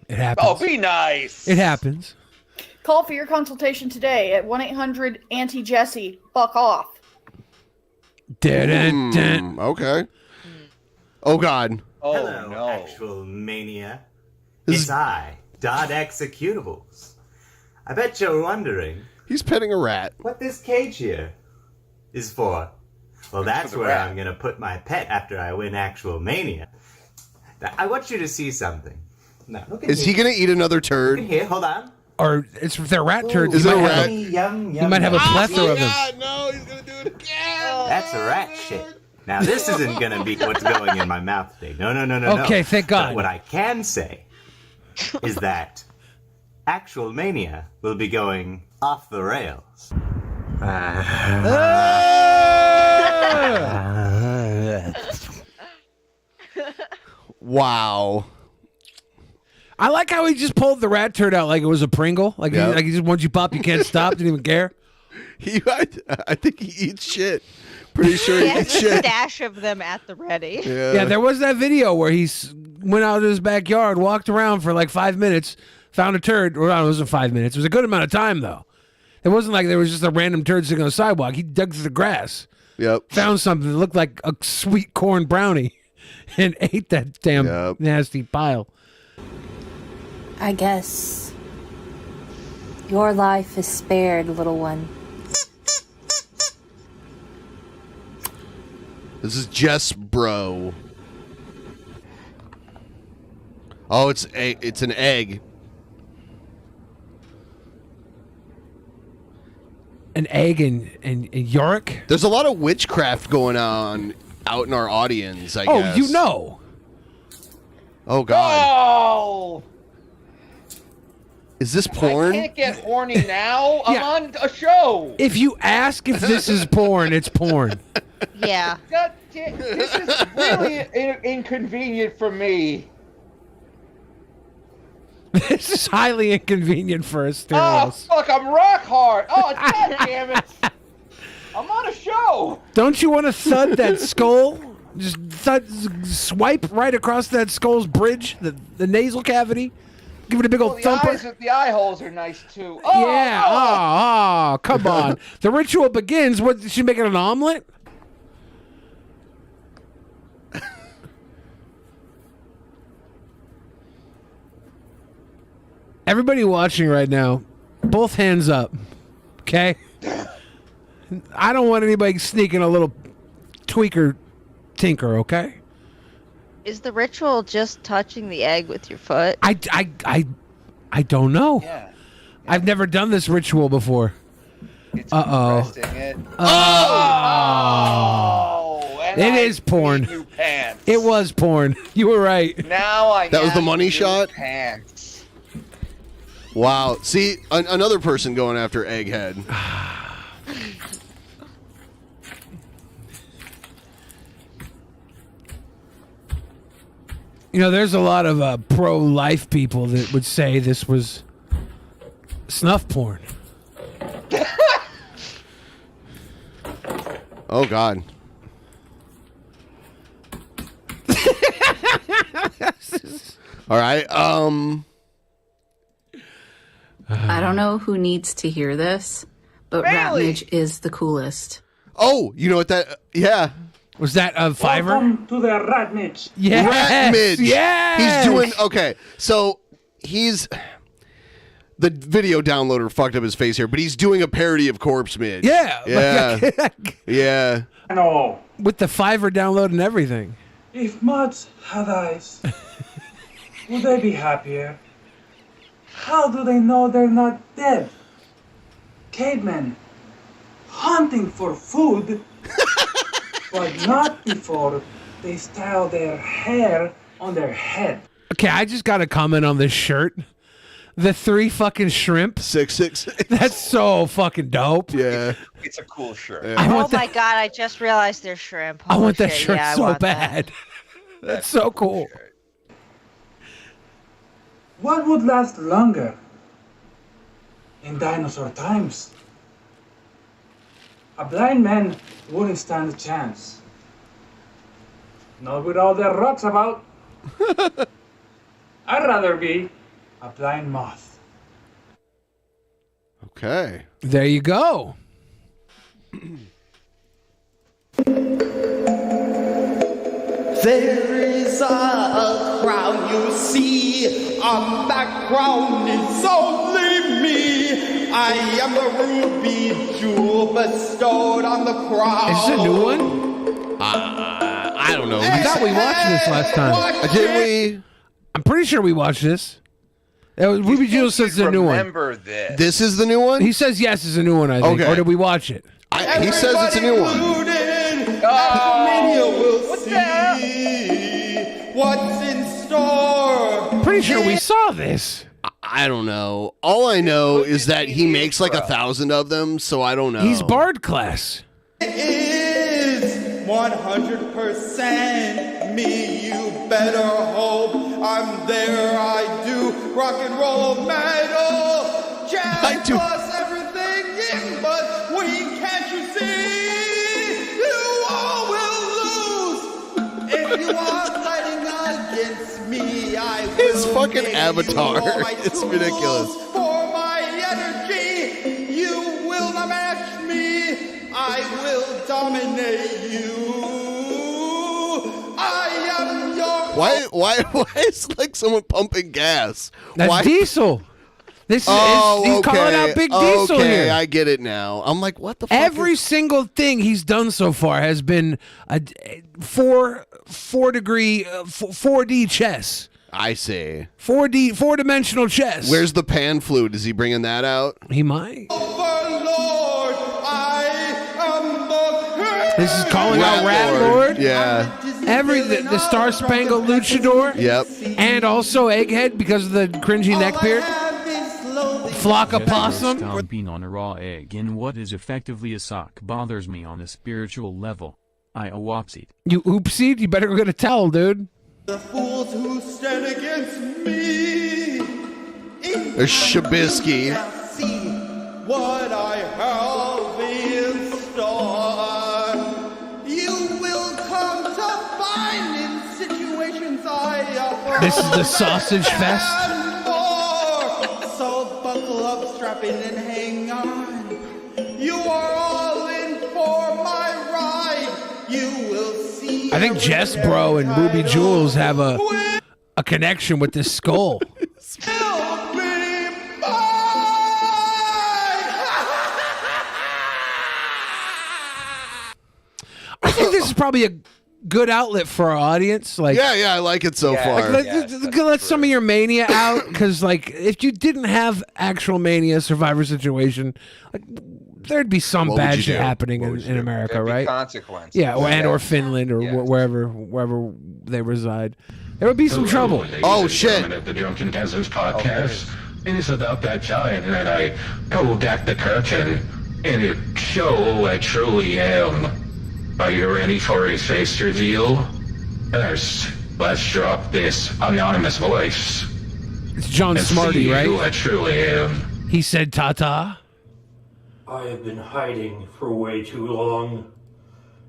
It happens. Oh, be nice. It happens. Call for your consultation today at 1-800-ANTI-JESSE. Fuck off. Okay. Oh, God. Oh, Hello, no. actual mania. It's I, Dot Executables. I bet you're wondering He's petting a rat. what this cage here is for. Well, that's the where rat. I'm gonna put my pet after I win actual mania. Now, I want you to see something. Now, look at Is he here. going to eat another turd? Look at here, hold on. Or it's if they're rat turds. Is you it a might rat? have Yum, you yum, might have a yum. plethora of them. No, he's going to do it again. That's a rat shit. Now, this isn't gonna be what's going in my mouth today. No. Okay, thank God. But what I can say is that actual mania will be going off the rails. Wow. I like how he just pulled the rat turd out like it was a Pringle. Like, Yeah. he just once you pop, you can't stop. Didn't even care. I think he eats shit. Pretty sure He he has eats a shit. stash of them at the ready. Yeah, there was that video where he went out to his backyard, walked around for like 5 minutes, found a turd. Well, no, it wasn't 5 minutes. It was a good amount of time, though. It wasn't like there was just a random turd sitting on the sidewalk. He dug through the grass. Yep. Found something that looked like a sweet corn brownie and ate that damn nasty pile. I guess your life is spared, little one. This is Jess Bro. Oh, it's an egg. An egg and Yorick? There's a lot of witchcraft going on out in our audience, I guess. you know. Oh, God. Oh! Is this porn? I can't get horny now. I'm on a show. If you ask if this is porn, it's porn. Yeah. This is really inconvenient for me. This is highly inconvenient for Oh, Asterios. fuck, I'm rock hard. Oh, god damn it. I'm on a show. Don't you want to thud that skull? Just swipe right across that skull's bridge, the nasal cavity. Give it a big old thumper. The eye holes are nice too. Oh, Yeah. Oh, come on. The ritual begins. What? Did she make it an omelet? Everybody watching right now, both hands up. Okay? I don't want anybody sneaking a little tweaker tinker, okay? Is the ritual just touching the egg with your foot? I don't know. Yeah. I've never done this ritual before. Resting it. And It I is porn. need new pants. It was porn. You were right. Now I That was the have money new shot? Pants. Wow. See, another person going after Egghead. You know, there's a lot of pro-life people that would say this was snuff porn. Oh, God. All right. I don't know who needs to hear this, but Really? Ratmage is the coolest. Oh, you know what that... Yeah. Was that a Fiverr? Welcome to the Ratmage. Yes. Ratmage. Yes. He's doing... Okay, so he's... The video downloader fucked up his face here, but he's doing a parody of Corpse Midge. Yeah. Yeah. Yeah. No. With the Fiverr download and everything. If mods had eyes, would they be happier? How do they know they're not dead? Cavemen, hunting for food, but not before they style their hair on their head. Okay, I just got to comment on this shirt. The 3 fucking shrimp. 666. That's so fucking dope. Yeah. It's a cool shirt. I Oh want my god, I just realized they're shrimp. I Holy want that shit, shirt yeah, I so want that. bad. That's so cool. What would last longer in dinosaur times? A blind man wouldn't stand a chance. Not with all the rocks about. I'd rather be a blind moth. Okay. There you go. There is a crown you see, on that crown is only me. I am the ruby jewel bestowed on the crown. Is this a new one? I don't know. I thought we watched this last time. Did we? I'm pretty sure we watched this. Ruby Jewel says it's a new one. Remember this. This is the new one? He says yes, it's a new one, I think. Okay. Or did we watch it? He says it's a new one. What's that? What's in store? Pretty sure we saw this. I don't know. All I know is that he makes like 1,000 of them, so I don't know. He's Bard class. It is 100% me. You better hope I'm there. I do rock and roll metal. Jazz plus everything in between. Can't you see? You all will lose if you are fighting against me. I will His fucking make avatar. you all my It's tools ridiculous. For my energy, you will not match me. I will dominate you. I am your. Why is like someone pumping gas? That's Why? Diesel. This Oh, is he's okay. calling out Big Diesel Okay, here. I get it now. I'm like, what the fuck? Every single thing he's done so far has been a 4D chess. I see. 4D, four-dimensional chess. Where's the pan flute? Is he bringing that out? He might. Overlord, I am the This is calling out Rat Lord. Yeah. The Star Spangled Luchador. Yep. And also Egghead because of the cringy neckbeard. Flock of Possum. Stomping on a raw egg in what is effectively a sock bothers me on a spiritual level. I whoopsied. You oopsied? You better go get a towel, dude. The fools who stand against me. There's Shabisky. See what I have in store. You will come to find in situations I offer. This is the Sausage Fest. And more. So buckle up, strap in, and hang on. You are all in for my ride. You will see. I think Jess Bro and Ruby Jules have a connection with this skull. I think this is probably a good outlet for our audience. Like, yeah, I like it so far. Let some of your mania out, because like if you didn't have actual mania Survivor situation, like there'd be some What would bad you shit do? happening in America, There'd be right? consequences. Yeah, or Finland or wherever they reside. There would be some trouble. Oh shit! At the Drunken Peasants podcast. It is about that time that I pulled back the curtain and it show I truly am. Are you ready for a face reveal? First, let's drop this anonymous voice. It's John and Smarty, see right? Who I truly am. He said "ta-ta." I have been hiding for way too long.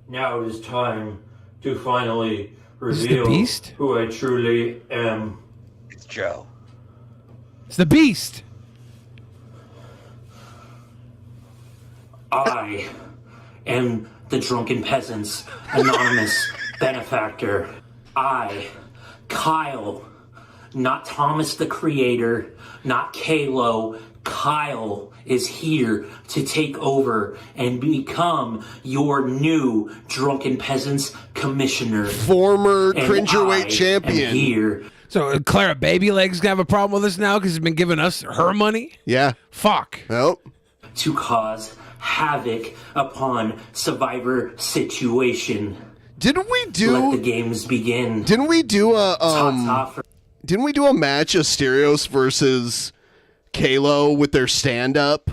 Now it is time to finally This is the reveal Beast? who I truly am. It's Joe. It's the Beast. I am the Drunken Peasants Anonymous Benefactor. I, Kyle, not Thomas the Creator, not Kalo, Kyle is here to take over and become your new Drunken Peasants Commissioner. Former And cringerweight I champion. am here So Clara Baby Legs gonna have a problem with us now because he's been giving us her money? Yeah. Fuck. Nope. to cause havoc upon Survivor situation. Didn't we do? Let the games begin. Didn't we do a Didn't we do a match Asterios versus Kalo with their stand up?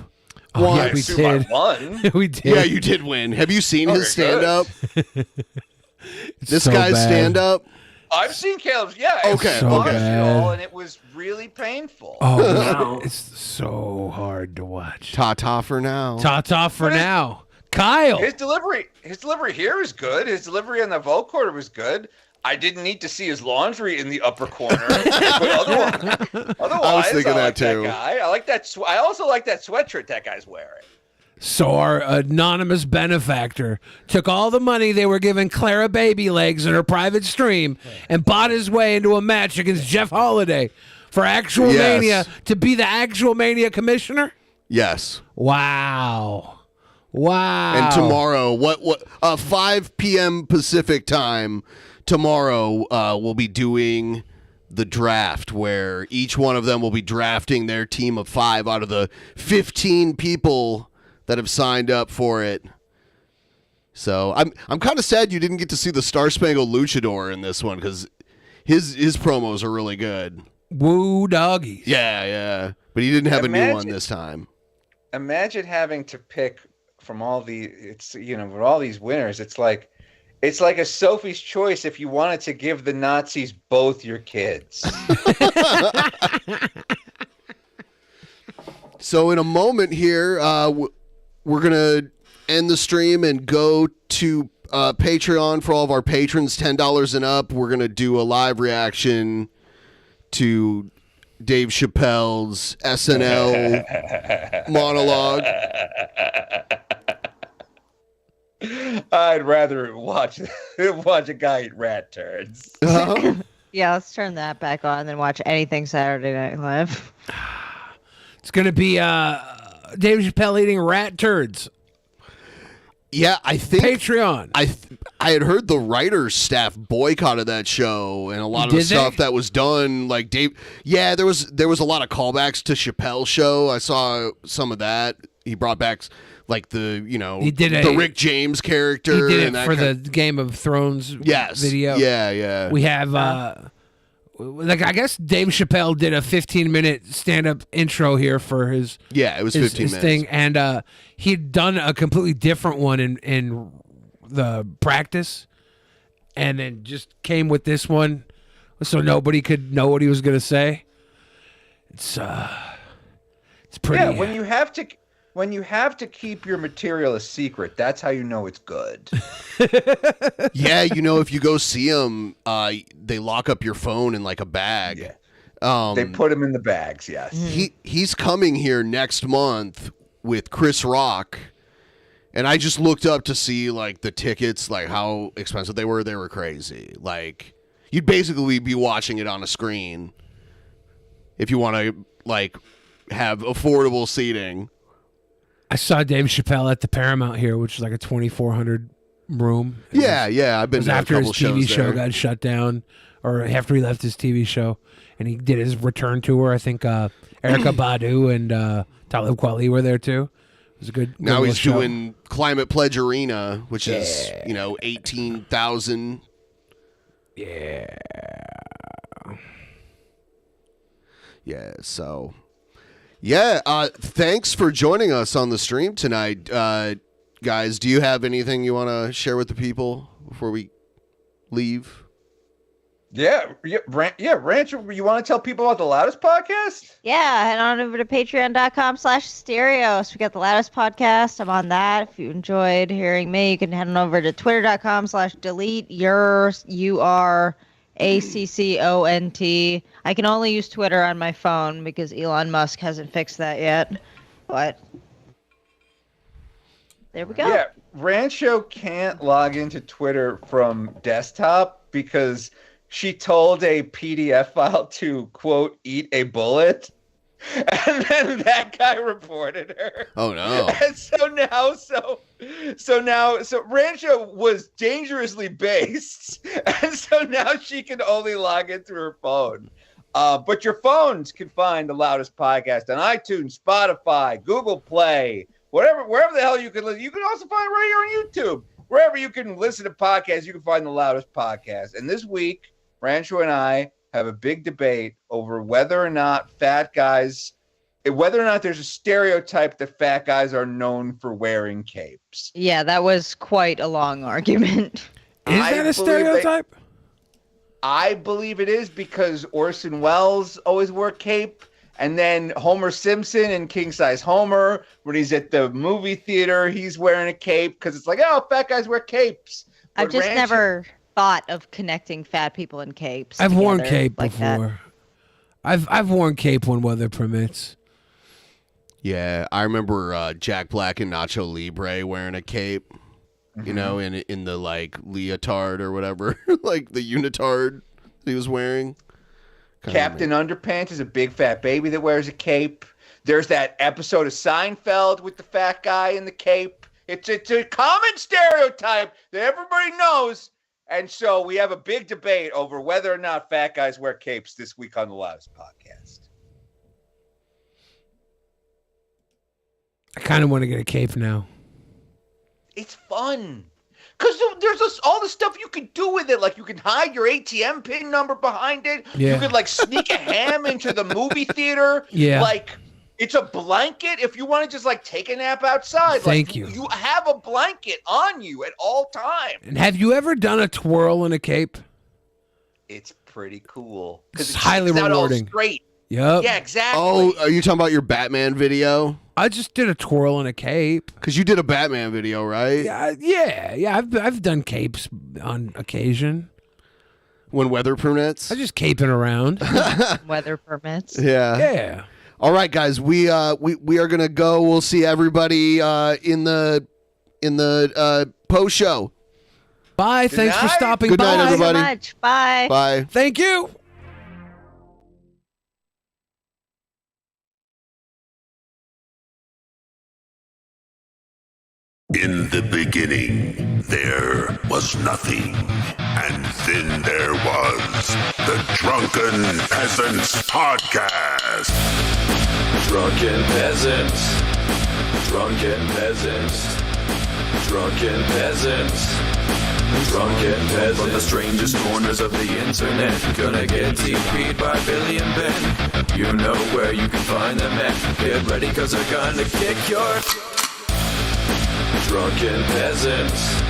Oh, yeah, we did. We did. Yeah, you did win. Have you seen his stand up? This so guy's bad. stand up. I've seen Caleb's. Yeah. Okay, I watched okay. it all, and it was really painful. Oh, it's so hard to watch. Ta-ta for now. Ta-ta for now. Kyle. His delivery here was good. His delivery on the vote quarter was good. I didn't need to see his laundry in the upper corner. But otherwise, thinking I like that too. guy. I like that. I also like that sweatshirt that guy's wearing. So our anonymous benefactor took all the money they were giving Clara Baby Legs in her private stream and bought his way into a match against Jeff Holiday for actual Yes. Mania to be the actual Mania commissioner? Yes. Wow. Wow. And tomorrow, 5 p.m. Pacific time, tomorrow we'll be doing the draft where each one of them will be drafting their team of 5 out of the 15 people that have signed up for it. So I'm kind of sad you didn't get to see the Star Spangled Luchador in this one because his promos are really good. Woo doggies. Yeah. But he didn't have a new one Imagine- this time. Imagine having to pick from all with all these winners. It's like a Sophie's Choice if you wanted to give the Nazis both your kids. So in a moment here, we're going to end the stream and go to Patreon for all of our patrons, $10 and up. We're going to do a live reaction to Dave Chappelle's SNL monologue. I'd rather watch a guy eat rat turds. Yeah, let's turn that back on and then watch anything Saturday Night Live. It's going to be Dave Chappelle eating rat turds. Yeah, I think Patreon. I had heard the writers staff boycotted that show, and a lot of the Did they? stuff that was done, like Dave. Yeah, there was a lot of callbacks to Chappelle's show. I saw some of that. He brought back like the He did the Rick James character. He did and it that for kind the Game of Thrones Yes. video. Yeah. We have like I guess Dave Chappelle did a 15-minute stand-up intro here for his it was 15 his minutes. thing, and he'd done a completely different one in the practice, and then just came with this one, so nobody could know what he was gonna say. It's pretty. Yeah, when you have to keep your material a secret, that's how you know it's good. Yeah, if you go see him, they lock up your phone in like a bag. Yeah. They put him in the bags. Yes. He's coming here next month with Chris Rock, and I just looked up to see like the tickets, like how expensive they were. They were crazy. Like you'd basically be watching it on a screen if you want to like have affordable seating. I saw Dave Chappelle at the Paramount here, which is like a 2,400 room. Yeah, I've It been was to a after his couple TV shows show there. got shut down, or after he left his TV show, and he did his return tour. I think Erykah Badu and Talib Kweli were there too. It was a good. Now good he's little show. doing Climate Pledge Arena, which is 18,000. Yeah. Yeah. So. Yeah, thanks for joining us on the stream tonight. Guys, do you have anything you want to share with the people before we leave? Rancher, you want to tell people about the Loudest podcast? Yeah, head on over to patreon.com/Asterios. We got the Loudest podcast. I'm on that. If you enjoyed hearing me, you can head on over to twitter.com/delete your ACCONT. I can only use Twitter on my phone because Elon Musk hasn't fixed that yet. But there we go. Yeah, Rancho can't log into Twitter from desktop because she told a PDF file to, quote, eat a bullet. And then that guy reported her. Oh no! And so now Rancho was dangerously based, and so now she can only log in through her phone. But your phones can find the Loudest podcast on iTunes, Spotify, Google Play, wherever the hell you can listen. You can also find it right here on YouTube. Wherever you can listen to podcasts, you can find the Loudest podcast. And this week, Rancho and I have a big debate over whether or not there's a stereotype that fat guys are known for wearing capes. Yeah, that was quite a long argument. Is that a stereotype? I believe it is because Orson Welles always wore a cape. And then Homer Simpson and King Size Homer, when he's at the movie theater, he's wearing a cape because it's like, oh, fat guys wear capes. I've But just Rancho- never thought of connecting fat people in capes. I've worn together cape like that. before. I've worn cape when weather permits. Yeah, I remember Jack Black and Nacho Libre wearing a cape. You know, in the like leotard or whatever, like the unitard that he was wearing. Captain Underpants is a big fat baby that wears a cape. There's that episode of Seinfeld with the fat guy in the cape. It's a common stereotype that everybody knows. And so we have a big debate over whether or not fat guys wear capes this week on the Loudest podcast. I kind of want to get a cape now. It's fun. Because there's all the stuff you can do with it. Like, you can hide your ATM PIN number behind it. Yeah. You could, like, sneak a ham into the movie theater. Yeah. Like, it's a blanket if you want to just, like, take a nap outside. Thank like, you. You have a blanket on you at all times. And have you ever done a twirl in a cape? It's pretty cool. Because It's highly not all rewarding. straight. Yep. Yeah, exactly. Oh, are you talking about your Batman video? I just did a twirl in a cape. Because you did a Batman video, right? Yeah. I've done capes on occasion. When weather permits? I just caping around. Weather permits. Yeah. Yeah. All right, guys. We are gonna go. We'll see everybody in the post show. Bye. Thanks for stopping Good by. night, everybody. So much. Bye. Bye. Thank you. In the beginning, there was nothing. And then there was the Drunken Peasants Podcast. Drunken Peasants. Drunken Peasants. Drunken Peasants. Drunken Peasants. From the strangest corners of the internet, gonna get TP'd by Billy and Ben. You know where you can find them at. Get ready, cause they're gonna kick your Drunken Peasants.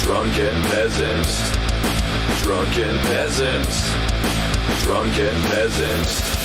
Drunken Peasants. Drunken Peasants. Drunken Peasants.